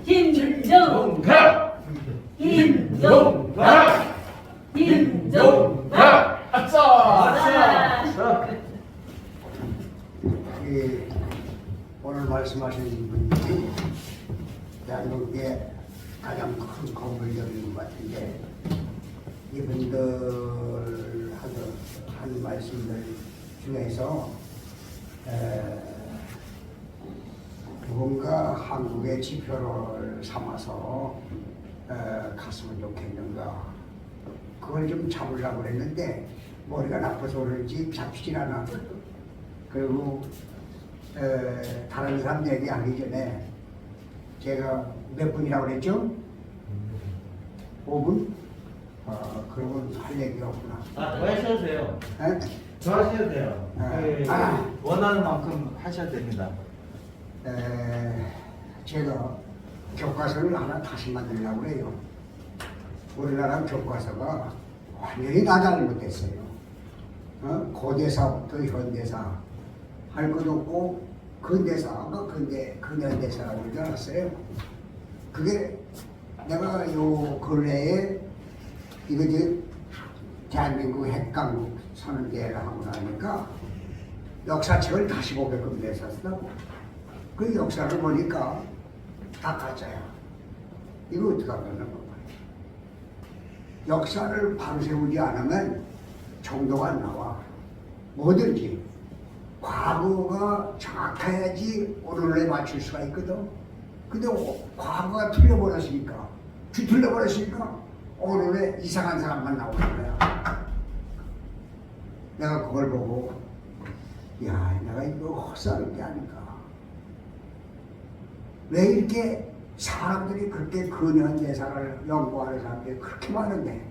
Speaker 4: 김종각! 김종각! 김종각!
Speaker 3: 아싸!
Speaker 6: 오늘 말씀하신 분이 대한민국의 가장 큰 건물적인 것 같은데 이분들 한 말씀들 중에서 누군가 한국의 지표를 삼아서 갔으면 좋겠는가 그걸 좀 잡으려고 했는데 머리가 나빠서 그런지 잡히질 않아. 그리고 다른 사람 얘기하기 전에 제가 몇 분이라고 그랬죠? 5분? 그러면 할 얘기가 없구나.
Speaker 7: 더 하셔도 돼요.
Speaker 6: 에?
Speaker 7: 더 하셔도 돼요.
Speaker 6: 아.
Speaker 7: 원하는 만큼 하셔도 됩니다.
Speaker 6: 제가 교과서를 하나 다시 만들려고 해요. 우리나라 교과서가 완전히 다 잘못됐어요. 고대사부터 현대사 할 것도 없고 근대사가 근현대사라고 그러지 않았어요. 그게 내가 요 근래에 이거 이제 대한민국 핵강국 선언대회를 하고 나니까 역사책을 다시 보게끔 됐었어. 그 역사를 보니까 다 가짜야. 이거 어떡하면 거야. 역사를 바로 세우지 않으면 정도가 안 나와. 뭐든지 과거가 정확해야지 오늘에 맞출 수가 있거든. 근데 과거가 틀려버렸으니까 뒤틀려버렸으니까 오늘에 이상한 사람만 나오는 거야. 내가 그걸 보고 야 내가 이거 헛살은 게 아닌가. 왜 이렇게 사람들이 그렇게 근현대사를 연구하는 사람들이 그렇게 많은데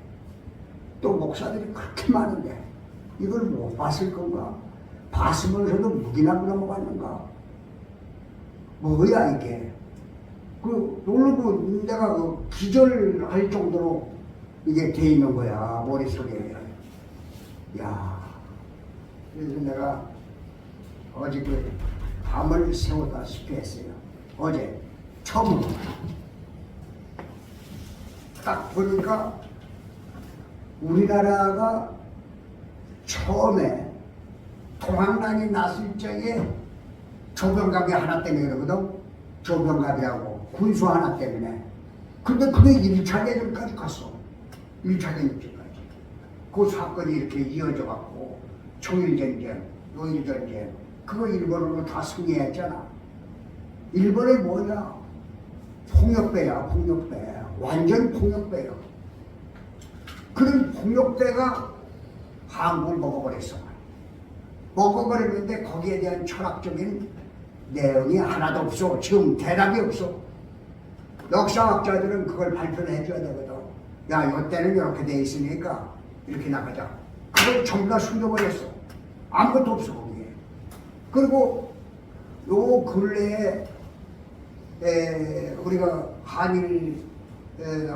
Speaker 6: 또 목사들이 그렇게 많은데 이걸 못 봤을 건가? 봤으면서도 묵인하고 넘어갔는가? 뭐야 이게? 그 놀고 내가 그 기절할 정도로 이게 돼 있는 거야 머릿속에. 야, 그래서 내가 어제 그 밤을 새우다시피 했어요. 어제 처음 딱 보니까 우리나라가 처음에 동학난이 났을 적에 조병갑이 하나 때문에 그러거든. 조병갑이라고 군수 하나 때문에. 근데 그게 1차 대전까지 갔어. 1차 대전까지. 그 사건이 이렇게 이어져 갖고 청일전쟁, 노일전쟁 그거 일본으로 다 승리했잖아. 일본이 뭐냐? 폭력배야, 폭력배. 완전 폭력배야. 그런 폭력배가 한국을 먹어버렸어. 먹어버렸는데 거기에 대한 철학적인 내용이 하나도 없어. 지금 대답이 없어. 역사학자들은 그걸 발표를 해줘야 되거든. 야, 이때는 이렇게 돼 있으니까 이렇게 나가자. 그걸 전부 다 숨겨버렸어. 아무것도 없어 거기에. 그리고 요 근래에 우리가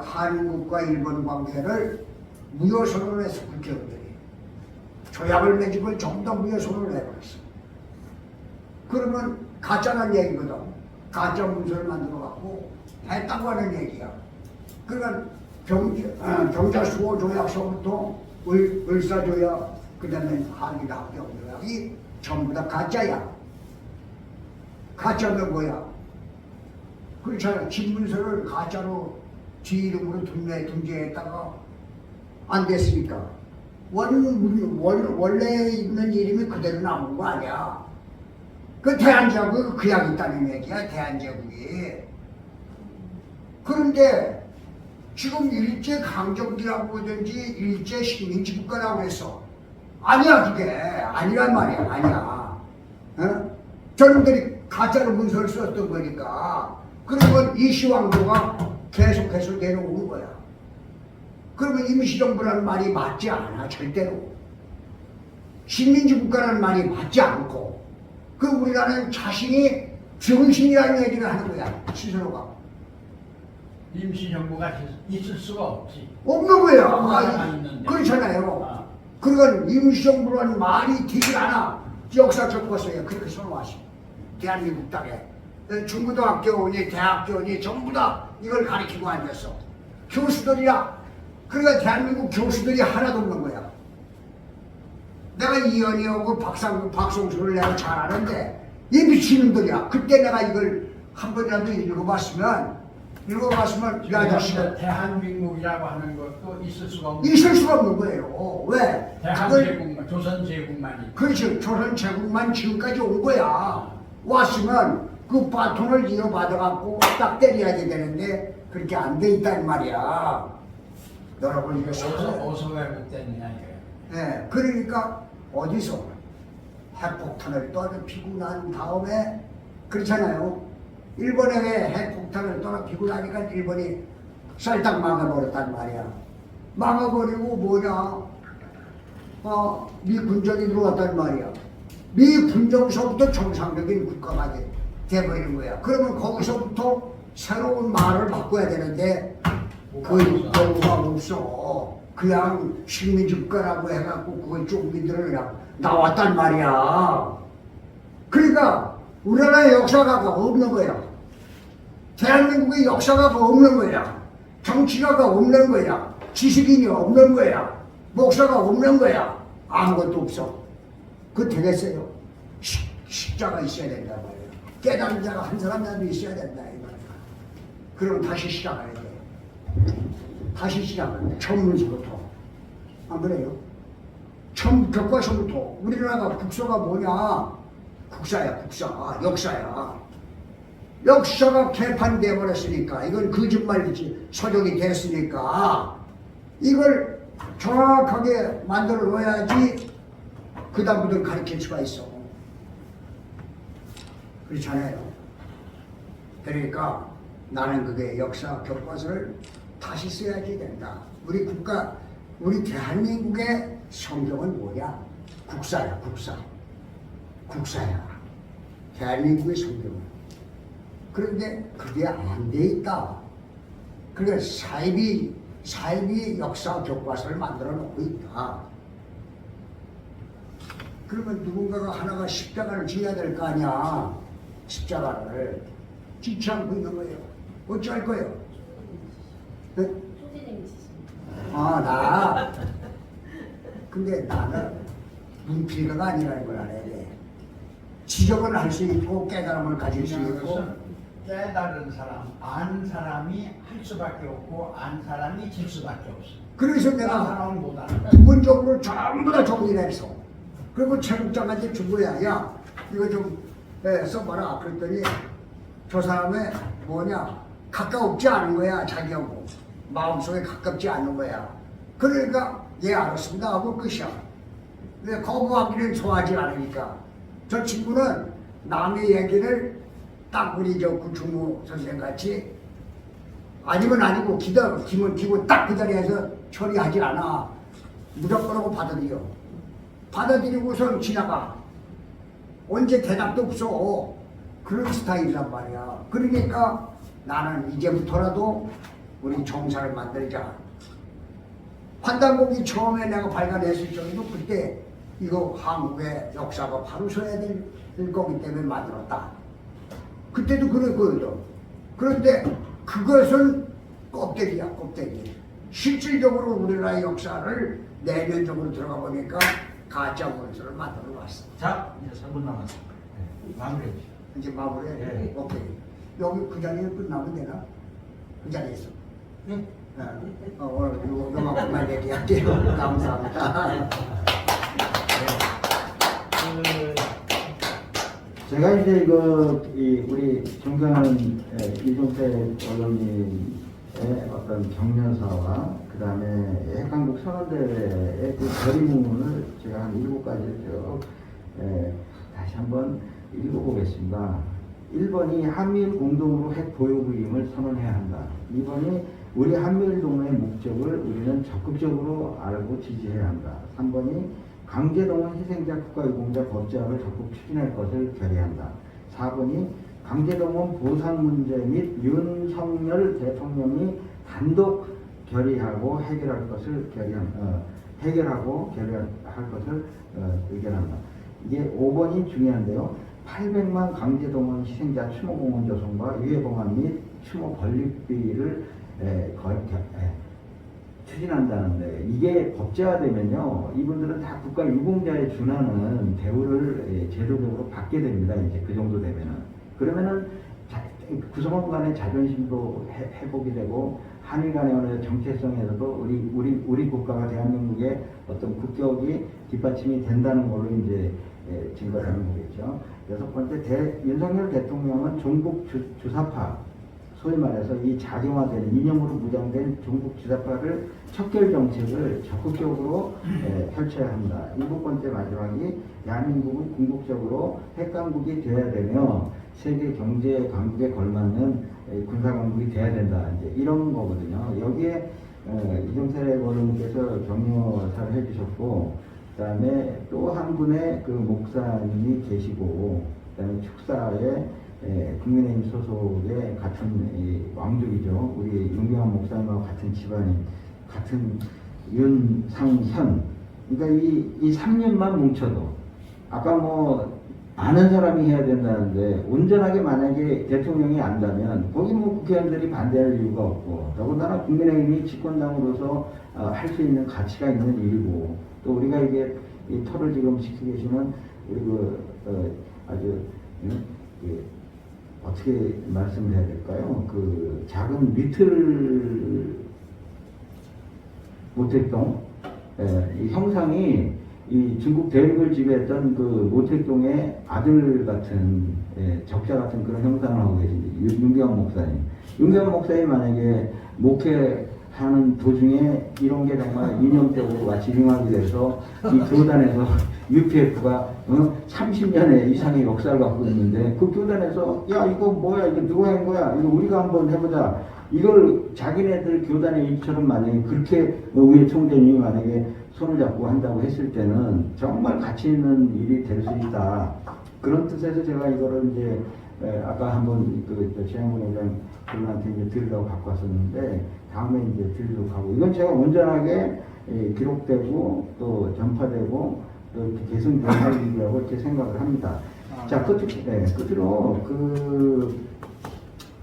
Speaker 6: 한국과 일본 관계를 무효선언을 했어. 국회의원들이 조약을 맺은 걸 전부 다 무효선언을 해버렸어. 그러면 가짜란 얘기거든. 가짜 문서를 만들어 갖고 했다고 하는 얘기야. 그러니까 경자수호 조약서부터 을사조약 그 다음에 한일합병조약이 전부 다 가짜야. 가짜는 뭐야? 그렇잖아. 집문서를 가짜로 지 이름으로 등재했다가 안 됐으니까 원래 있는 이름이 그대로 남은 거 아니야. 그 대한제국이 그냥 있다는 얘기야. 대한제국이. 그런데 지금 일제강점기라고 하든지 일제식민지국가라고 했어. 아니야 그게. 아니란 말이야. 아니야. 어? 저놈들이 가짜로 문서를 썼던 거니까. 그러면 이시왕조가 계속해서 내려오는 거야. 그러면 임시정부라는 말이 맞지 않아. 절대로. 식민지 국가라는 말이 맞지 않고 그 우리나라는 자신이 정신이라는 얘기를 하는 거야. 스스로가.
Speaker 1: 임시정부가 있을 수가 없지.
Speaker 6: 없는 거야.
Speaker 1: 나라가 있는데.
Speaker 6: 그렇잖아요.
Speaker 1: 아.
Speaker 6: 그러니까 임시정부라는 말이 되질 않아. 역사 겪었어요. 그렇게 선호하시. 대한민국 땅에 중고등학교니 대학교니 전부 다 이걸 가르치고 앉았어. 교수들이야. 그러니까 대한민국 교수들이 하나도 없는 거야. 내가 이현이하고 박성수를 내가 잘 아는데 이 미친놈들이야. 그때 내가 이걸 한 번이라도 읽어봤으면 이 아저씨가
Speaker 1: 대한민국이라고 하는 것도 있을 수가 없는.
Speaker 6: 있을 수가 없는 거예요. 왜?
Speaker 1: 대한
Speaker 6: 그걸
Speaker 1: 제국만, 조선 제국만이.
Speaker 6: 그렇지. 조선 제국만 지금까지 온 거야. 왔으면 그 바톤을 이어받아갖고 딱 때려야 되는데 그렇게 안 돼 있단 말이야. 여러분 이거
Speaker 1: 어서 왜못됐느냐 이거야.
Speaker 6: 예, 그러니까 어디서 핵폭탄을 떨어뜨리고 난 다음에 그렇잖아요. 일본에게 핵폭탄을 떨어뜨리고 나니까 일본이 쌀딱 막아버렸단 말이야. 막아버리고 뭐냐? 미 군정이 들어왔단 말이야. 미 군정서부터 정상적인 국가가 돼버리는 거야. 그러면 거기서부터 새로운 말을 바꿔야 되는데 그 경우가 없어. 그냥 식민지국가라고 해갖고 그걸 쪽민들을 그냥 나왔단 말이야. 그러니까 우리나라의 역사가 없는 거야. 대한민국의 역사가 없는 거야. 정치가가 없는 거야. 지식인이 없는 거야. 목사가 없는 거야. 아무것도 없어. 그거 되겠어요? 십자가 있어야 된단 말이야. 깨달은 자가 한 사람이라도 있어야 된다 이 말이야. 그럼 다시 시작해야 돼. 다시 시작은 처음부터. 안 그래요? 처음 교과서부터 우리나라가 국서가 뭐냐? 국사야, 국사. 역사야. 역사가 개판돼 버렸으니까 이건 거짓말이지. 서적이 됐으니까 이걸 정확하게 만들어 놓아야지 그 다음부터 가르칠 수가 있어. 그렇잖아요. 그러니까 나는 그게 역사 교과서를 다시 써야지 된다. 우리 국가, 우리 대한민국의 성경은 뭐냐? 국사야, 국사. 국사야. 대한민국의 성경은. 그런데 그게 안 돼 있다. 그러니까 사이비 역사 교과서를 만들어 놓고 있다. 그러면 누군가가 하나가 십자가를 지어야 될 거 아니야. 십자가를 지지 않고 있는 거예요. 어찌할 거예요? 네?
Speaker 4: 소재님이 지십니다.
Speaker 6: 나. 근데 나는 문필가가 아니라는 걸 알아야 돼. 지적을 할 수 있고 깨달음을 가질 수 있고.
Speaker 1: 것은 깨달은 사람, 아는 사람이 할 수밖에 없고 안 사람이 질 수밖에 없어.
Speaker 6: 그래서
Speaker 1: 딴
Speaker 6: 내가
Speaker 1: 사람은 못 알아.
Speaker 6: 기본적으로 전부 다 정리했어. 그리고 최국장한테 준 거야. 야, 이거 좀 써봐라. 그랬더니 저 사람의 뭐냐, 가까웠지 않은 거야. 자기하고 마음속에 가깝지 않은 거야. 그러니까 예 알았습니다 하고 끝이야. 근데 거부하기는 좋아하지 않으니까. 저 친구는 남의 얘기를 딱 우리 저 구충무 선생님 같이 아니면 아니고 기면 기고 딱 그 자리에서 처리하지 않아. 무조건 하고 받아들여. 받아들이고선 지나가. 언제 대답도 없어. 그런 스타일이란 말이야. 그러니까 나는 이제부터라도 우리 정사를 만들자. 환단곡이 처음에 내가 발간했을 적에도 그때 이거 한국의 역사가 바로 서야 될 거기 때문에 만들었다. 그때도 그랬거든. 그런데 그것은 껍데기야, 껍데기. 실질적으로 우리나라의 역사를 내면적으로 들어가 보니까 가짜 원서를 만들어 놨어.
Speaker 7: 자, 이제 3분 남았습니다. 네, 마무리해 주시죠.
Speaker 6: 이제 마무리해.
Speaker 7: 네.
Speaker 6: 오케이. 여기 그 자리에 끝나면 되나? 그 자리에서.
Speaker 7: 네.
Speaker 6: 오늘 요만큼만 얘기할게요. 감사합니다.
Speaker 5: 제가 이제 우리 존경하는 이종태 언론님의 어떤 격려사와 그 다음에 핵강국 선언대회의 그 결의문을 제가 한 7가지를 쭉 다시 한번 읽어보겠습니다. 1번이 한미일 공동으로 핵 보유국임을 선언해야 한다. 2번이 우리 한미일 동맹의 목적을 우리는 적극적으로 알고 지지해야 한다. 3번이 강제동원 희생자 국가유공자 법제화를 적극 추진할 것을 결의한다. 4번이 강제동원 보상 문제 및 윤석열 대통령이 단독 결의하고 해결할 것을 의견한다. 이게 5번이 중요한데요. 800만 강제동원 희생자 추모공원 조성과 유해공원 및 추모 건립비를 추진한다는데, 이게 법제화되면요, 이분들은 다 국가 유공자에 준하는 대우를 제도적으로 받게 됩니다. 이제 그 정도 되면은. 그러면은 구성원 간의 자존심도 회복이 되고, 한일 간의 어느 정체성에서도 우리 국가가 대한민국의 어떤 국격이 뒷받침이 된다는 걸로 이제 증거를 하는 거겠죠. 6번째, 윤석열 대통령은 종북 주사파, 소위 말해서 이 작용화되는 이념으로 무장된 종북 주사파를 척결 정책을 적극적으로 펼쳐야 합니다. 7번째 마지막이 대한민국은 궁극적으로 핵강국이 되어야 되며 세계 경제 강국에 걸맞는 군사 강국이 되어야 된다. 이제 이런 거거든요. 여기에 이종세 원로님께서 격려사를 해주셨고, 그다음에 또 한 분의 그 목사님이 계시고, 그다음에 축사에 국민의힘 소속의 같은 왕족이죠. 우리 윤경환 목사님하고 같은 집안인, 같은 윤상현. 그러니까 이 3년만 뭉쳐도, 아까 뭐 아는 사람이 해야 된다는데, 온전하게 만약에 대통령이 안다면 거기 뭐 국회의원들이 반대할 이유가 없고, 더군다나 국민의힘이 집권당으로서 할 수 있는 가치가 있는 일이고, 또 우리가 이게 이 토를 지금 지키고 계시는 우리 아주 어떻게 말씀을 해야 될까요? 그 작은 리틀 모택동 이 형상이 이 중국 대륙을 지배했던 그 모택동의 아들 같은 적자 같은 그런 형상을 하고 계신 윤경환 목사님. 윤경환 목사님 만약에 목회하는 도중에 이런 게 정말 이념적으로 마치 융합이 돼서 이 교단에서 UPF가 30년의 이상의 역사를 갖고 있는데, 그 교단에서 야 이거 뭐야, 이거 누가 한 거야, 이거 우리가 한번 해보자, 이걸 자기네들 교단의 일처럼 만약에 그렇게 우리 총재님이 만약에 손을 잡고 한다고 했을 때는 정말 가치 있는 일이 될 수 있다. 그런 뜻에서 제가 이거를 이제 아까 한번 그 최양문 회장 그분한테 이제 드리려고 갖고 왔었는데, 다음에 이제 드리도록 하고, 이건 제가 온전하게 기록되고 또 전파되고 또 이렇게 개선될 일이라고 이렇게 생각을 합니다. 자, 끝으로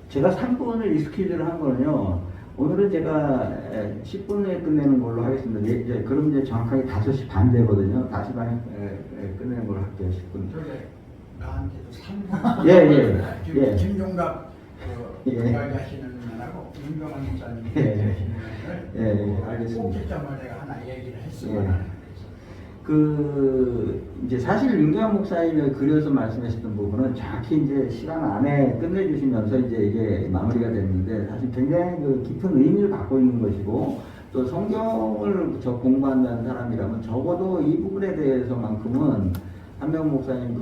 Speaker 5: 제가 3분을 이 스케줄을 한 거는요, 오늘은 제가 10분에 끝내는 걸로 하겠습니다. 이제 그럼 이제 정확하게 5시 반 되거든요. 5시 반에 끝내는 걸로 할게요. 10분.
Speaker 1: 나한테도 3분.
Speaker 5: 예.
Speaker 1: 김종갑
Speaker 5: 예.
Speaker 1: 이야기하시는 분하고 윤경환 목사님
Speaker 5: 예.
Speaker 1: 이야기하시는 분을
Speaker 5: 알겠습니다.
Speaker 1: 꼭지점을 내가 하나 얘기를 했으면
Speaker 5: 예.
Speaker 1: 하는.
Speaker 5: 이제 사실 윤경환 목사님이 그려서 말씀하셨던 부분은 정확히 이제 시간 안에 끝내주시면서 이제 이게 마무리가 됐는데, 사실 굉장히 그 깊은 의미를 갖고 있는 것이고, 또 성경을 공부한다는 사람이라면 적어도 이 부분에 대해서만큼은 한명 목사님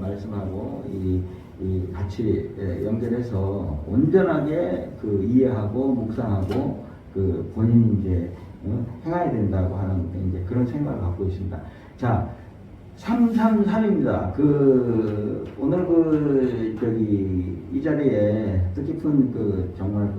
Speaker 5: 말씀하고 이 같이 연결해서 온전하게 이해하고 묵상하고 본인이 이제 행해야 된다고 하는 이제 그런 생각을 갖고 있습니다. 자, 333입니다. 오늘 이 자리에 뜻깊은 정말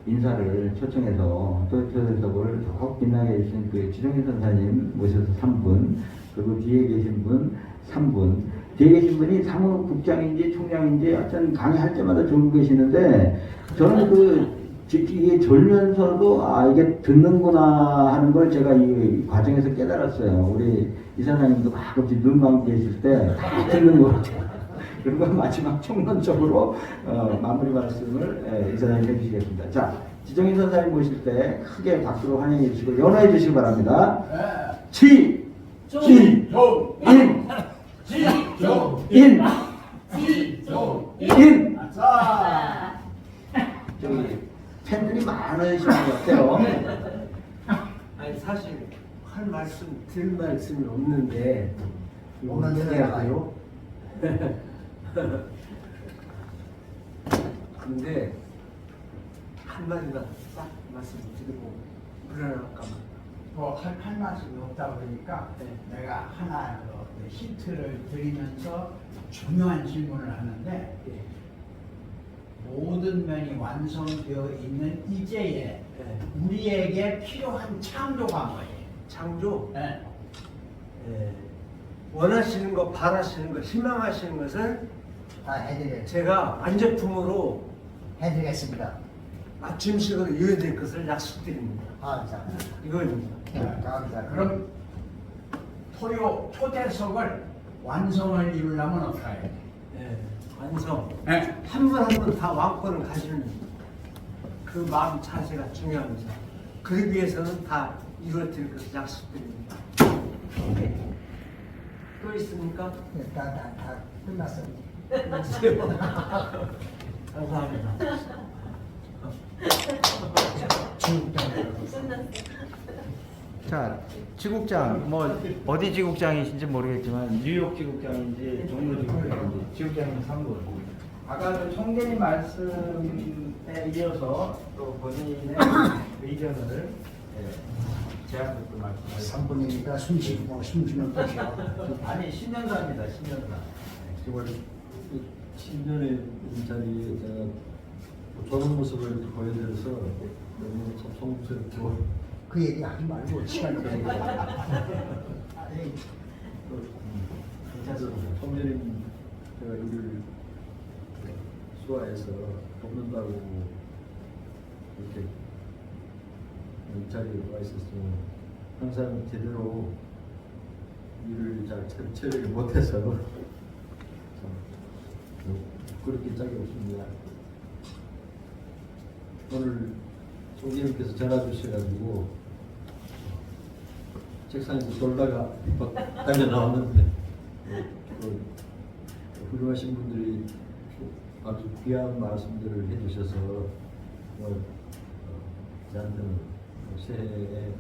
Speaker 5: 인사를 초청해서 또 교대석을 더욱 빛나게 해주신 지정희 선사님 모셔서 3분, 그리고 뒤에 계신 분 3분, 뒤에 계신 분이 사무국장인지 총장인지 하여튼 강의할 때마다 듣고 계시는데, 저는 이게 졸면서도 이게 듣는구나 하는 걸 제가 이 과정에서 깨달았어요. 우리 이사장님도 가끔씩 눈 감고 계실 때 다 듣는 것 같아요. 그리고 마지막 총론적으로 마무리 말씀을 이사장님 해주시겠습니다. 자, 지정희 선사님 모실 때 크게 박수로 환영해 주시고 연호해 주시기 바랍니다. 지, 지, 인, 인, 인. 저기 팬들이 많으신 것 같아요.
Speaker 7: 아니 사실 들 말씀이 없는데 어떻게 할까요? 근데 한마디만 딱 말씀드리고 불안할까봐
Speaker 1: 할 말씀이 없다 그러니까 내가 하나 그 힌트를 드리면서 중요한 질문을 하는데 모든 면이 완성되어 있는 이제에 우리에게 필요한 창조가 뭐예요?
Speaker 7: 창조.
Speaker 1: 네.
Speaker 7: 원하시는 것, 바라시는 것, 희망하시는 것을
Speaker 6: 다 해드리겠습니다.
Speaker 7: 제가 완제품으로
Speaker 6: 해드리겠습니다.
Speaker 7: 맞춤식으로 이어질 것을 약속드립니다.
Speaker 6: 감사합니다.
Speaker 7: 이거입니다.
Speaker 6: 감사합니다.
Speaker 1: 그럼 토요 초대석을 완성을 이루려면 어떻게 해야 돼?
Speaker 7: 완성.
Speaker 1: 네.
Speaker 7: 한 분 한 분 다 왕권을 가지는 그 마음 자세가 중요합니다. 그러기 위해서는 다 이루어질 것을 약속드립니다. 또 있습니까?
Speaker 6: 다 끝났습니다.
Speaker 7: 감사합니다.
Speaker 5: 자, 지국장, 뭐 어디 지국장이신지 모르겠지만 뉴욕 지국장인지 종로 지국장인지 지국장님 3분. 아까 그 총재님 말씀에 이어서 또 본인의 의견을 제안했던 말씀.
Speaker 6: 3분이니까 숨쉬는 뜻이요.
Speaker 5: 아니 10년사입니다. 10년사.
Speaker 2: 정말 10년의 이 자리에 제가 좋은 모습을 이렇게 보여드려서 너무 참 송구스럽고
Speaker 6: 그 얘기 하지 말고 시간 끌고.
Speaker 2: 괜찮습니다. 총재님 제가 일을 수화해서 돕는다고 이렇게 이 자리에 와 있었으면 항상 제대로 일을 잘 처리를 못해서 참 그렇게 짝이 없습니다. 오늘 총재님께서 전화 주셔가지고 책상에서 돌다가 달려 나왔는데 그 훌륭하신 분들이 아주 귀한 말씀들을 해주셔서 정말 저한테는 새해에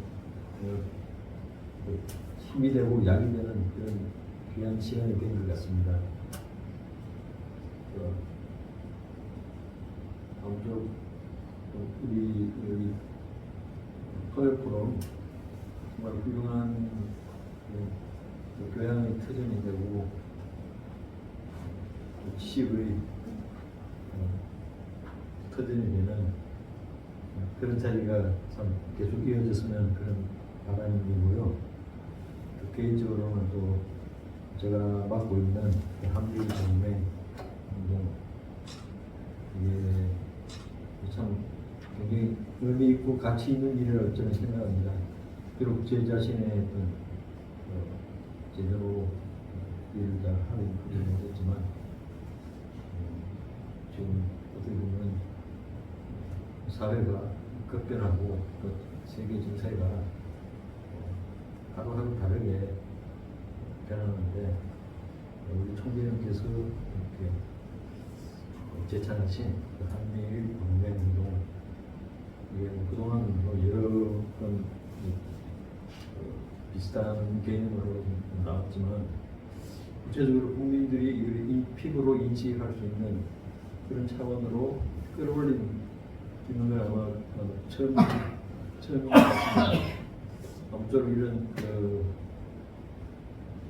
Speaker 2: 힘이 되고 약이 되는 그런 귀한 시간이 된 것 같습니다. 아무쪼록 우리 여기 토요프롬 정말 훌륭한 교양의 터전이 되고 지식의 터전이 되는 그런 자리가 참 계속 이어졌으면 그런 바람이고요. 또 개인적으로는 또 제가 맡고 있는 한미일 동맹 운동 이게 참 굉장히 의미 있고 가치 있는 일을 저는 생각합니다. 비록 제 자신의 어떤 제대로 일을 다 하는 일은 못했지만 지금 어떻게 보면 사회가 급변하고 또 세계 정세가 하루하루 다르게 변하는데 우리 총재님께서 이렇게 제찬하신 그 한미일 동맹운동 이게 그동안 여러 번 비슷한 개념으로 나왔지만 구체적으로 국민들이 이걸 피부로 인식할 수 있는 그런 차원으로 끌어올린 게 아마 처음인 것 같습니다. 아무쪼록 이런 그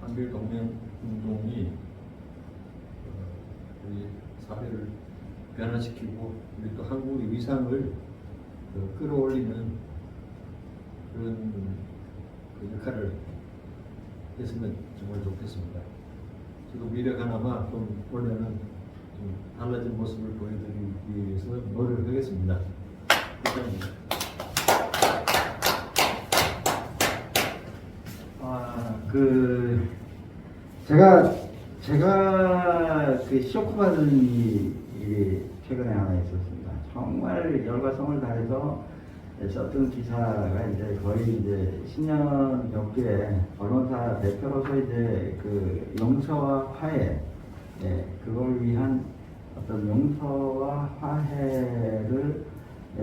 Speaker 2: 한미일 동맹 운동이 우리 사회를 변화시키고 우리 또 한국의 위상을 끌어올리는 그런 그 역할을 했으면 정말 좋겠습니다. 저도 미래가나마 좀 올해는 좀 달라진 모습을 보여드리기 위해서 노력하겠습니다. 감사합니다.
Speaker 5: 제가 그 쇼크 받은 일이 최근에 하나 있었습니다. 정말 열과 성을 다해서 썼던 기사가 이제 거의 이제 10년 넘게 언론사 대표로서 이제 그 용서와 화해, 그걸 위한 어떤 용서와 화해를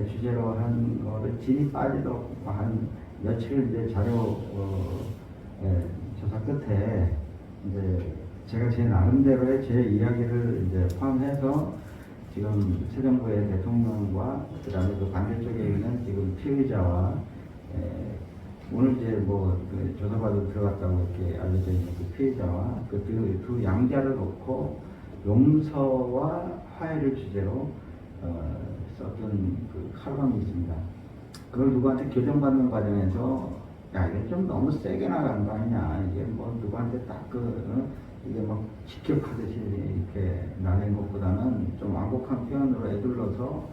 Speaker 5: 주제로 한 거를 진이 빠지도록 한 며칠 이제 자료 조사 끝에 이제 제가 제 나름대로의 제 이야기를 이제 포함해서 지금 새 정부의 대통령과 그다음에 또 반대 쪽에 있는 지금 피의자와 오늘 이제 그 조사받으러 들어갔다고 이렇게 알려져 있는 그 피해자와 두 양자를 놓고 용서와 화해를 주제로 썼던 그 칼럼이 있습니다. 그걸 누구한테 교정받는 과정에서 야 이게 좀 너무 세게 나가는 거 아니냐, 이게 누구한테 딱 이게 막 직격하듯이 이렇게 나는 것보다는 좀 완곡한 표현으로 애둘러서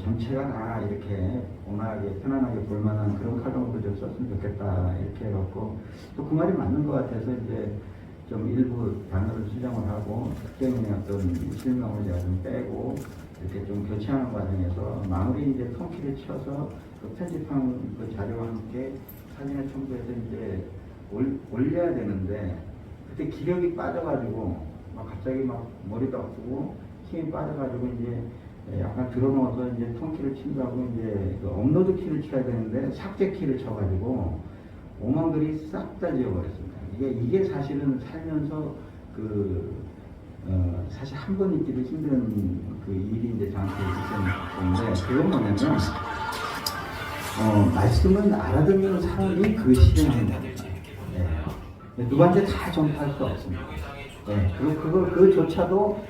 Speaker 5: 전체가 다 이렇게 온화하게 편안하게 볼만한 그런 칼럼으로 좀 썼으면 좋겠다 이렇게 해갖고 또 그 말이 맞는 것 같아서 이제 좀 일부 단어를 수정을 하고 특정인의 어떤 실명을 제가 좀 빼고 이렇게 좀 교체하는 과정에서 마무리 이제 통키를 쳐서 그 편집한 그 자료와 함께 사진을 첨부해서 이제 올려야 되는데 그때 기력이 빠져가지고 갑자기 머리도 아프고 힘이 빠져가지고 이제 약간 들어놓아서 이제 통키를 친다고 이제 그 업로드 키를 쳐야 되는데 삭제 키를 쳐가지고 오만 글이 싹 다 지워버렸습니다. 이게 사실은 살면서 사실 한 번 있기도 힘든 그 일이 이제 저한테 있었는데 그건 뭐냐면 말씀은 알아들으면 사람이 그 실행하는 겁니다. 네. 누구한테 다 전파할 수 없습니다. 네. 그리고 그조차도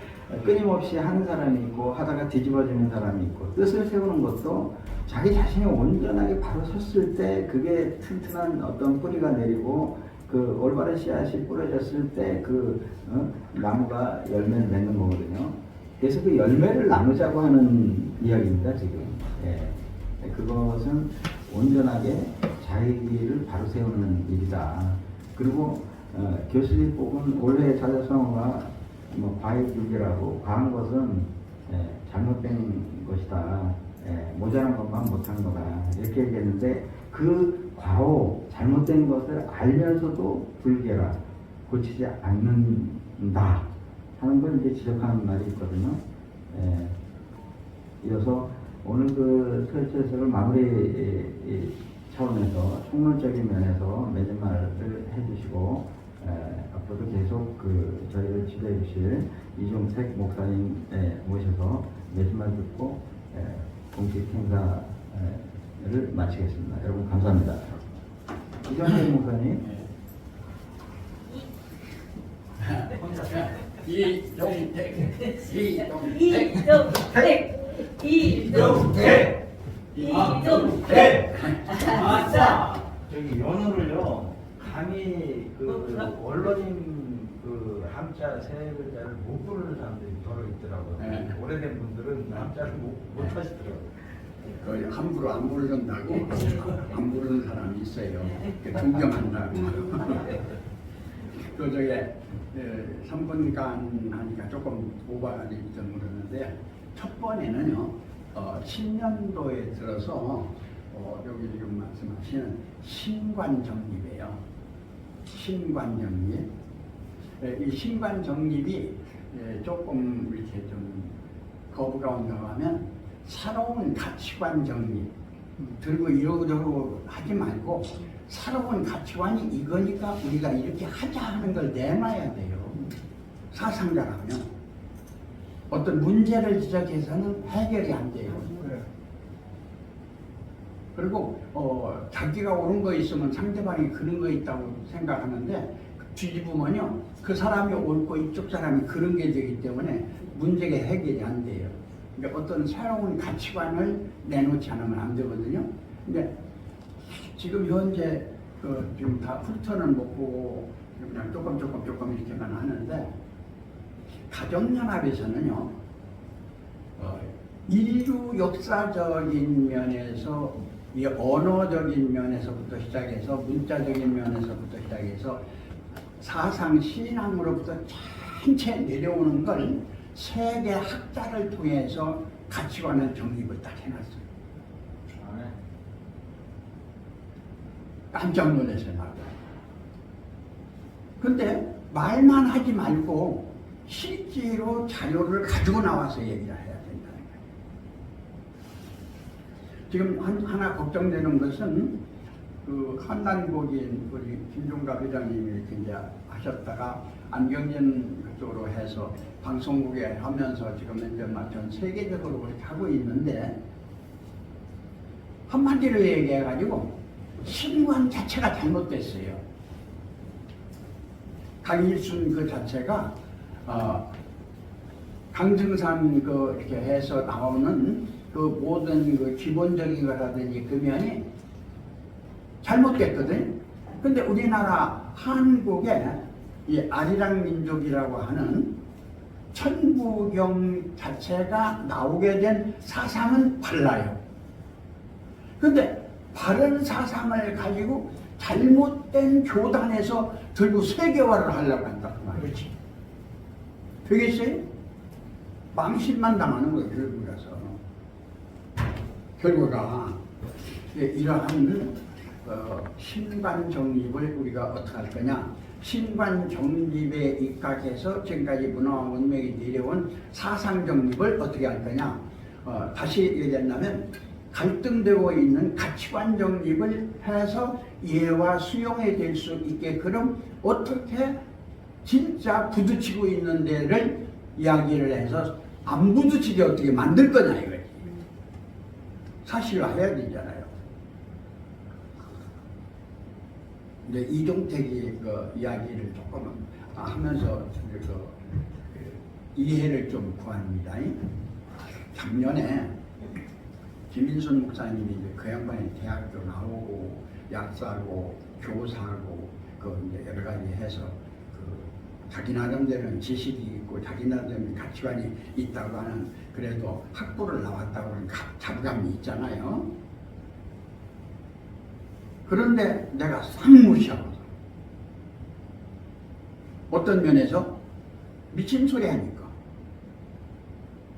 Speaker 5: 끊임없이 하는 사람이 있고 하다가 뒤집어지는 사람이 있고 뜻을 세우는 것도 자기 자신이 온전하게 바로 섰을 때 그게 튼튼한 어떤 뿌리가 내리고 그 올바른 씨앗이 뿌려졌을 때 나무가 열매를 맺는 거거든요. 그래서 그 열매를 나누자고 하는 이야기입니다, 지금. 예. 그것은 온전하게 자기를 바로 세우는 일이다. 그리고 교수님 뽑은 올해의 자자성어가 과외불교라고 과한 것은 잘못된 것이다. 모자란 것만 못한 거다. 이렇게 얘기했는데 그 과오, 잘못된 것을 알면서도 불교라 고치지 않는다 하는 걸 이제 지적하는 말이 있거든요. 이어서 오늘 그 설치해석을 마무리 차원에서 총론적인 면에서 맺은말을 해주시고 앞으로도 계속 저희를 지도해 주실 이종택 목사님 모셔서 맺은말 듣고 공식 행사를 마치겠습니다. 여러분 감사합니다. 이종택 목사님.
Speaker 4: 이종택.
Speaker 5: 아싸! 저기 연호를요, 감히 언론인 함자 세 글자를 못 부르는 사람들이 더러 있더라고요.
Speaker 1: 네.
Speaker 5: 오래된 분들은 함자를 못 하시더라고요.
Speaker 1: 거의 함부로 안 부른다고 안 부르는 사람이 있어요. 존경한다고. 그 저게 3분간 하니까 조금 오버가 될지 모르는데 첫 번에는요 10년도에 들어서 여기 지금 말씀하시는 신관정립이에요. 신관정립. 이 신관정립이 조금 이렇게 좀 거부가 온다고 하면 새로운 가치관 정립 들고 이러고저러고 하지 말고 새로운 가치관이 이거니까 우리가 이렇게 하자 하는 걸 내놔야 돼요. 사상가라면 어떤 문제를 지적해서는 해결이 안 돼요. 그리고 자기가 옳은 거 있으면 상대방이 그런 거 있다고 생각하는데 뒤집으면요 그 사람이 옳고 이쪽 사람이 그런 게 되기 때문에 문제가 해결이 안 돼요. 그러니까 어떤 새로운 가치관을 내놓지 않으면 안 되거든요. 근데 지금 현재 지금 다 풀터는 못 보고 그냥 조금 이렇게만 하는데 가정연합에서는요 인류 역사적인 면에서 이 언어적인 면에서부터 시작해서 문자적인 면에서부터 시작해서 사상 신앙으로부터 전체 내려오는 걸 세계 학자를 통해서 가치관을 정립을 딱 해놨어요. 깜짝 놀랐어요, 나도. 근데 말만 하지 말고 실제로 자료를 가지고 나와서 얘기를 해야 된다는 거예요. 지금 하나 걱정되는 것은 그 한단국인 우리 김종갑 회장님이 이렇게 이제 하셨다가 안경진 그쪽으로 해서 방송국에 하면서 지금 이제 전 세계적으로 그렇게 하고 있는데 한마디로 얘기해가지고 신관 자체가 잘못됐어요. 강일순 그 자체가 강증산 그 이렇게 해서 나오는 그 모든 그 기본적인 거라든지 그 면이 잘못됐거든. 근데 우리나라 한국에 이 아리랑 민족이라고 하는 천부경 자체가 나오게 된 사상은 달라요. 근데 바른 사상을 가지고 잘못된 교단에서 들고 세계화를 하려고 한다 그 말이지. 되겠어요? 망신만 당하는 거예요. 결국 가서 결과가 이러한 신관 정립을 우리가 어떻게 할 거냐. 신관 정립에 입각해서 지금까지 문화와 문명이 내려온 사상 정립을 어떻게 할 거냐. 다시 얘기한다면 갈등되고 있는 가치관 정립을 해서 이해와 수용이 될 수 있게끔 어떻게 진짜 부딪히고 있는 데를 이야기를 해서 안 부딪히게 어떻게 만들 거냐 이거지. 사실화해야 되잖아요. 근데 이종택이 그 이야기를 조금 하면서 이해를 좀 구합니다. 작년에 김인순 목사님이 이제 그 양반이 대학교 나오고 약사고 교사고 그 이제 여러 가지 해서 그 자기 나름대로는 지식이 있고 자기 나름대로 가치관이 있다고 하는 그래도 학부를 나왔다고 하는 자부감이 있잖아요. 그런데 내가 싹 무시하거든. 어떤 면에서 미친 소리 하니까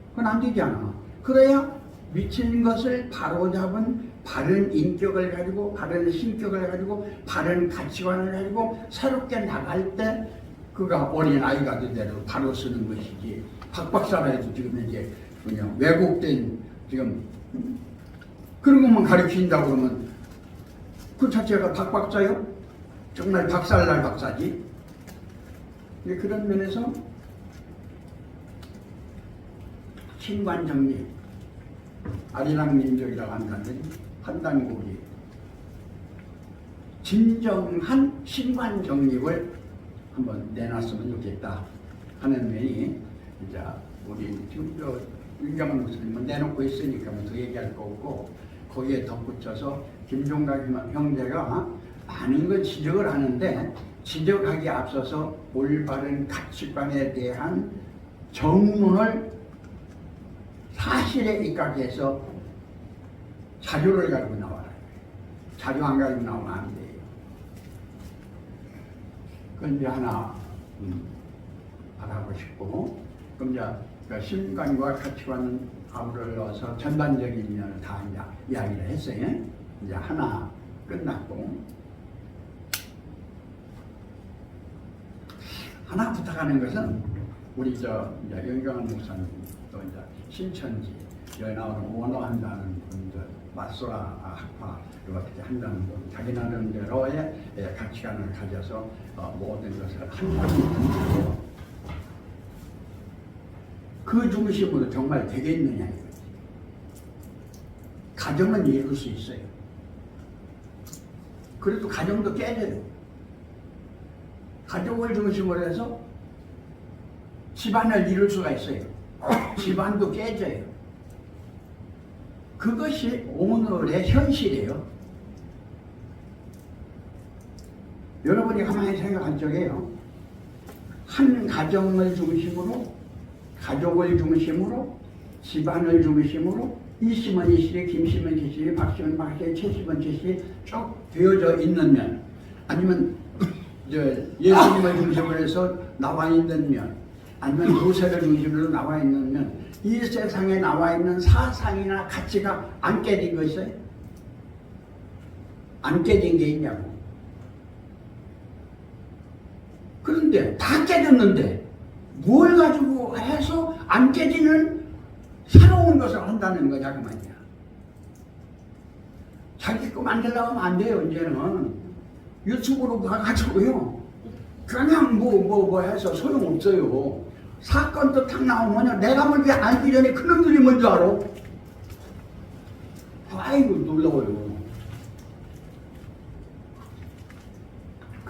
Speaker 1: 그건 안 되잖아. 그래야 미친 것을 바로잡은 바른 인격을 가지고 바른 신격을 가지고 바른 가치관을 가지고 새롭게 나갈 때 그가 어린아이가 되대로 바로 쓰는 것이지. 박 박사라 해도 지금 이제 그냥 왜곡된 지금 그런 것만 가르친다고 그러면 그 자체가 박 박사요? 정말 박살날 박사지. 그런 면에서 신관 정립 아리랑 민족이라고 한다면 판단국이 진정한 신관 정립을 한번 내놨으면 좋겠다 하는 면이 이제 우리 지금 저 윤경원 목사님은 내놓고 있으니까 뭐 더 얘기할 거 없고 거기에 덧붙여서 김종각 형제가 많은 걸 지적을 하는데 지적하기에 앞서서 올바른 가치관에 대한 정론을 사실에 입각해서 자료를 가지고 나와라. 자료 안 가지고 나오면 안 돼요. 그건 이제 하나 알아보고 싶고, 그럼 이제 그 신관과 가치관은 아우러서 전반적인 면을 다 이제 이야기를 했어요. 이제 하나 끝났고, 하나 부탁하는 것은 우리 저 이제 영경한 목사님 또 이제 신천지 여기 나오는 원어한다는 분들 마소라 학파 이렇게 한다는 분 자기 나름대로의 가치관을 가져서 모든 것을 한다는 그 중심으로 정말 되겠느냐 이거지. 가정은 이룰 수 있어요. 그래도 가정도 깨져요. 가족을 중심으로 해서 집안을 이룰 수가 있어요. 집안도 깨져요. 그것이 오늘의 현실이에요. 여러분이 가만히 생각한 적에요. 한 가정을 중심으로, 가족을 중심으로, 집안을 중심으로 이심은 이실이, 김심은 김실이, 박심은 박실이, 최심은 최실이 쭉 되어져 있는 면, 아니면 예수님을 중심으로 해서 나와 있는 면, 아니면 도세를 중심으로 나와 있는 면, 이 세상에 나와 있는 사상이나 가치가 안 깨진 거 있어요? 안 깨진 게 있냐고. 그런데 다 깨졌는데 뭘 가지고 해서 안 깨지는 새로운 것을 한다는 거냐 그 말이야. 자기 거 만들려고 하면 안 돼요. 이제는 유튜브로 봐가지고요 그냥 뭐 해서 소용없어요. 사건도 탁 나오면 내가 먼저 알기 전에 그놈들이 먼저 알아. 아이고 놀라워요.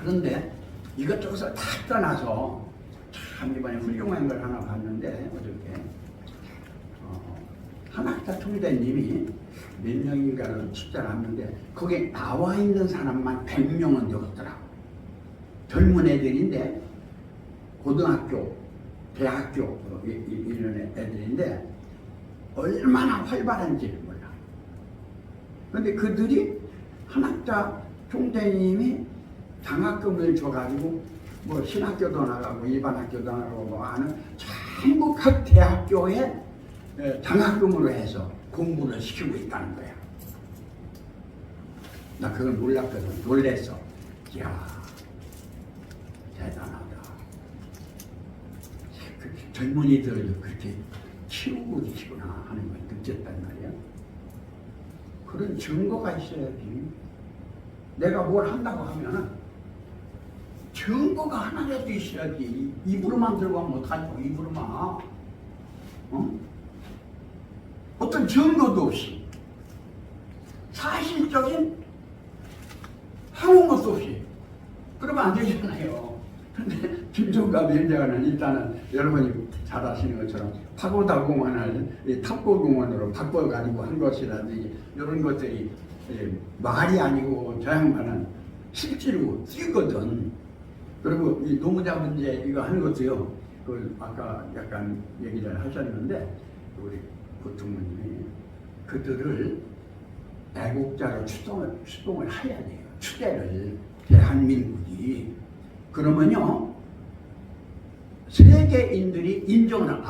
Speaker 1: 그런데 이것저것을 다 떠나서 참 이번에 훌륭한 걸 하나 봤는데 어저께 한학자 총재님이 몇 명인가를 숫자를 안는데 거기에 나와 있는 사람만 100명은 되었더라고. 젊은 애들인데 고등학교, 대학교 이런 애들인데 얼마나 활발한지를 몰라. 그런데 그들이 한학자 총재님이 장학금을 줘가지고 뭐 신학교도 나가고 일반 학교도 나가고 뭐 하는 전부 각 대학교에 장학금으로 해서 공부를 시키고 있다는 거야. 나 그걸 몰랐거든. 놀랬어. 이야, 대단하다. 젊은이들을 그렇게 키우고 계시구나 하는 걸 느꼈단 말이야. 그런 증거가 있어야지. 내가 뭘 한다고 하면은 증거가 하나라도 있어야지. 입으로만 들고 하면 어떡하냐고, 입으로만. 어떤 증거도 없이 사실적인 해온 것도 없이 그러면 안 되잖아요. 근데 김종갑 위원장은 일단은 여러분이 잘 아시는 것처럼 파고다 공원을 탑골공원으로 바꿔가지고 한 것이라든지 이런 것들이 말이 아니고 저 양반은 실제로 뛰거든. 그리고 이 노무자 문제 이거 하는 것도요. 그 아까 약간 얘기를 하셨는데 우리 부통령님이 그들을 애국자로 추동을 해야 돼요. 추대를 대한민국이. 그러면요 세계인들이 인정을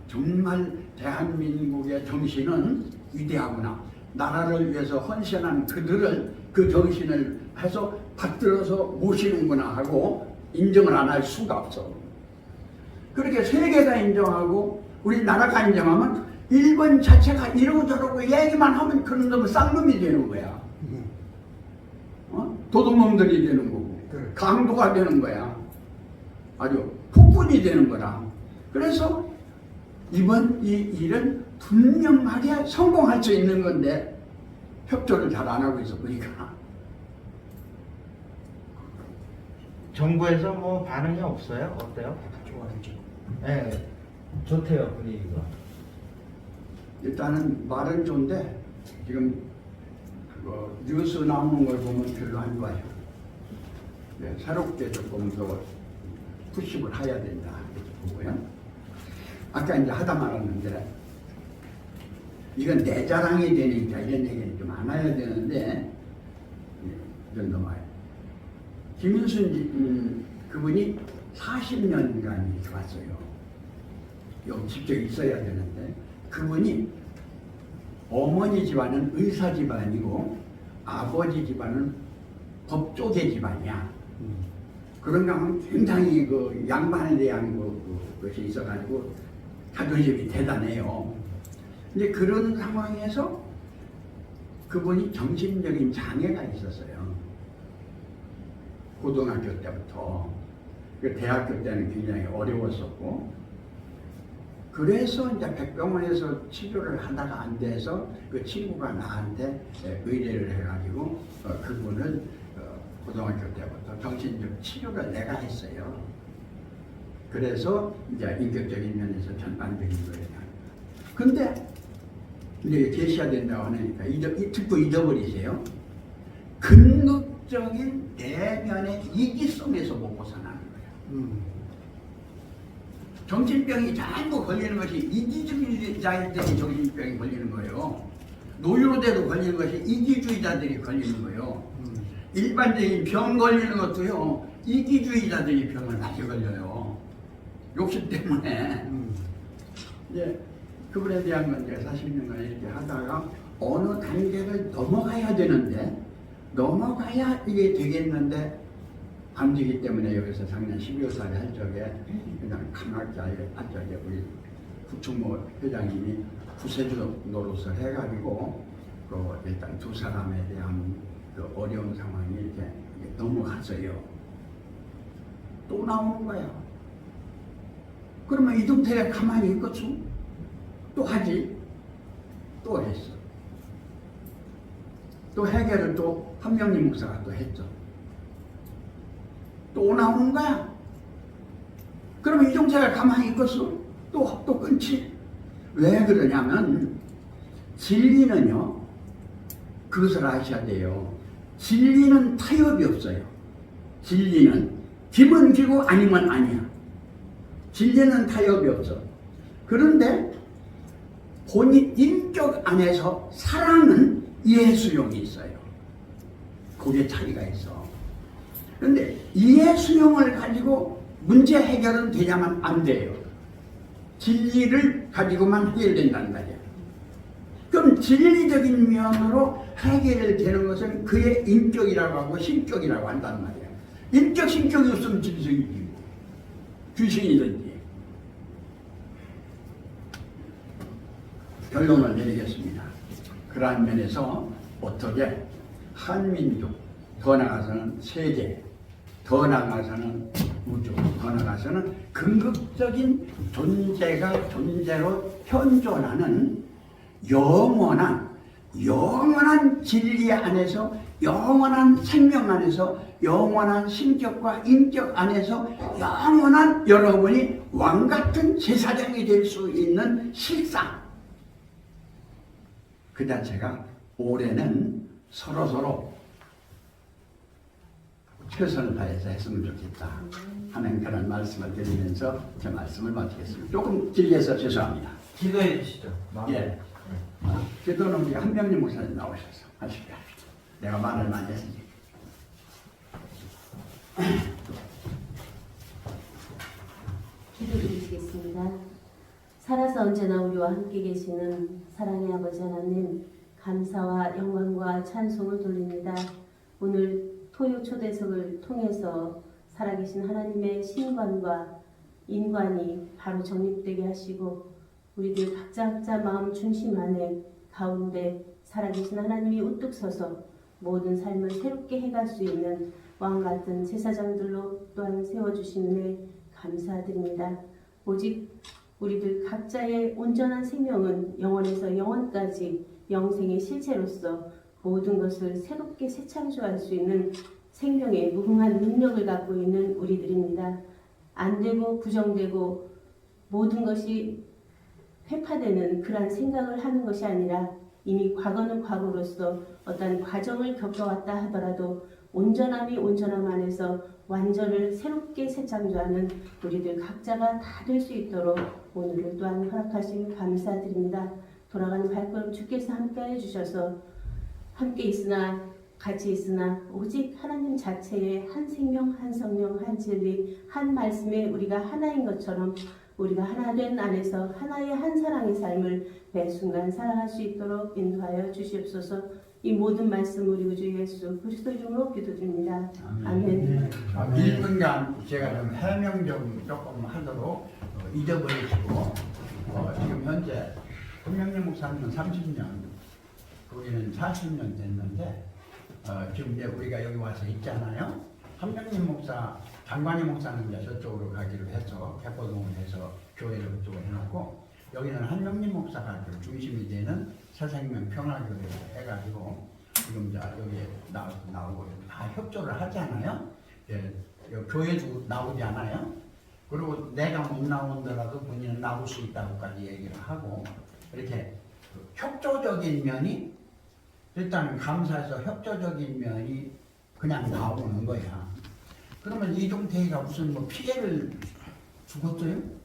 Speaker 1: 정말 대한민국의 정신은 위대하구나. 나라를 위해서 헌신한 그들을 그 정신을 해서 받들어서 모시는구나 하고 인정을 안 할 수가 없어. 그렇게 세계가 인정하고 우리나라가 인정하면 일본 자체가 이러고 저러고 얘기만 하면 그런 놈은 쌍놈이 되는 거야. 도둑놈들이 되는 거고 강도가 되는 거야. 아주 폭군이 되는 거라. 그래서 이번 이 일은 분명하게 성공할 수 있는 건데 협조를 잘 안 하고 있어 보니까.
Speaker 5: 정부에서 뭐 반응이 없어요? 어때요?
Speaker 6: 좋아하죠.
Speaker 5: 네, 좋대요 분위기가.
Speaker 1: 일단은 말은 좋은데 지금 뉴스 나오는 걸 보면 별로 안 좋아요. 네, 새롭게 조금 더 푸시를 해야 된다 이렇게 보고요. 아까 이제 하다 말았는데 이건 내 자랑이 되니까 이런 얘기는 좀 안 해야 되는데 이런 넘어요. 김윤순 그분이 40년간 좋았어요. 여기 직접 있어야 되는데 그분이 어머니 집안은 의사 집안이고 아버지 집안은 법조계 집안이야. 그런가 하면 굉장히 그 양반에 대한 것이 있어가지고 자존심이 대단해요. 근데 그런 상황에서 그분이 정신적인 장애가 있었어요. 고등학교 때부터. 대학교 때는 굉장히 어려웠었고, 그래서 이제 백병원에서 치료를 하다가 안 돼서 그 친구가 나한테 의뢰를 해가지고 그분을 고등학교 때부터 정신적 치료를 내가 했어요. 그래서 이제 인격적인 면에서 전반적인 거예요. 근데 이제 제시가 된다고 하니까 듣고 잊어버리세요. 근극적인 내면의 이기성에서 못 벗어나는 거예요. 정신병이 전부 걸리는 것이 이기주의자들이 정신병이 걸리는 거예요. 노유로대로 걸리는 것이 이기주의자들이 걸리는 거예요. 일반적인 병 걸리는 것도요, 이기주의자들이 병을 많이 걸려요. 욕심 때문에. 이제 그분에 대한 건 이제 40년간 이렇게 하다가 어느 단계를 넘어가야 되는데, 넘어가야 이게 되겠는데, 안 되기 때문에 여기서 작년 12월달에 할 적에 그냥 강하게 할 적에 우리 구충모 회장님이 구세주 노릇을 해가지고 일단 두 사람에 대한 그 어려운 상황이 이렇게 넘어갔어요. 또 나오는 거야. 그러면 이동태가 가만히 있겠죠? 또 하지. 또 했어. 또 해결을 또 한명림 목사가 또 했죠. 또 나오는 거야. 그러면 이종태가 가만히 있겠어? 또 끊지. 왜 그러냐면 진리는요, 그것을 아셔야 돼요. 진리는 타협이 없어요. 진리는 기면 기고 아니면 아니야. 진리는 타협이 없어. 그런데 본인 인격 안에서 사랑은 이해수용이 있어요. 그게 차이가 있어. 그런데 이해수용을 가지고 문제 해결은 되냐면 안 돼요. 진리를 가지고만 해결된다는 말이야. 그럼 진리적인 면으로 해결되는 것은 그의 인격이라고 하고 신격이라고 한단 말이야. 인격, 신격이 없으면 진성이지. 귀신이든지. 결론을 내리겠습니다. 그러한 면에서 어떻게 한민족, 더 나아가서는 세계, 더 나아가서는 우주, 더 나아가서는 궁극적인 존재가 존재로 현존하는 영원한 진리 안에서, 영원한 생명 안에서, 영원한 신격과 인격 안에서 영원한 여러분이 왕같은 제사장이 될 수 있는 실상, 그 자체가 올해는 서로서로 최선을 다해서 했으면 좋겠다 하는 그런 말씀을 드리면서 제 말씀을 마치겠습니다. 조금 길게서 죄송합니다.
Speaker 5: 기도해 주시죠.
Speaker 1: 예. 기도는 우리 한명림 목사님 나오셔서 하십시오. 내가 말을 많이 했으니.
Speaker 4: 기도드리시겠습니다. 살아서 언제나 우리와 함께 계시는 사랑의 아버지 하나님, 감사와 영광과 찬송을 돌립니다. 오늘 토요 초대석을 통해서 살아계신 하나님의 신관과 인관이 바로 정립되게 하시고, 우리들 각자 마음 중심 안에 가운데 살아계신 하나님이 우뚝 서서 모든 삶을 새롭게 해갈 수 있는 왕같은 제사장들로 또한 세워주신 은혜 감사드립니다. 오직 우리들 각자의 온전한 생명은 영원에서 영원까지 영생의 실체로서 모든 것을 새롭게 새창조할 수 있는 생명의 무궁한 능력을 갖고 있는 우리들입니다. 안 되고 부정되고 모든 것이 회파되는 그러한 생각을 하는 것이 아니라 이미 과거는 과거로서 어떤 과정을 겪어왔다 하더라도 온전함이 온전함 안에서 완전을 새롭게 새창조하는 우리들 각자가 다 될 수 있도록 오늘을 또한 허락하심 감사드립니다. 돌아가는 발걸음 주께서 함께해 주셔서 함께 있으나 같이 있으나 오직 하나님 자체의 한 생명, 한 성령, 한 진리, 한 말씀에 우리가 하나인 것처럼 우리가 하나 된 안에서 하나의 한 사랑의 삶을 매 순간 살아갈 수 있도록 인도하여 주시옵소서. 이 모든 말씀 우리 구주 예수 그리스도 이름으로 기도드립니다. 아멘.
Speaker 1: 1분간 제가 좀 해명 좀 조금 하도록 잊어버리시고, 지금 현재 한명림 목사님은 30년, 우리는 40년 됐는데, 지금 이제 우리가 여기 와서 있잖아요. 한명림 목사, 장관희 목사는 이제 저쪽으로 가기로 해서 개포동을 해서 교회를 그쪽으로 해놓고, 여기는 한명림 목사가 좀 중심이 되는 새생명 평화교회를 해가지고 지금 이제 여기에 나오고 다 협조를 하잖아요. 예, 교회도 나오지 않아요. 그리고 내가 못 나오더라도 본인은 나올 수 있다고까지 얘기를 하고, 이렇게 협조적인 면이, 일단은 감사해서 협조적인 면이 그냥 나오는 거야. 그러면 이종태가 무슨 뭐 피해를 주겠어요?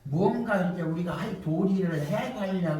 Speaker 1: 무언가 이제 우리가 할 도리를 해가려고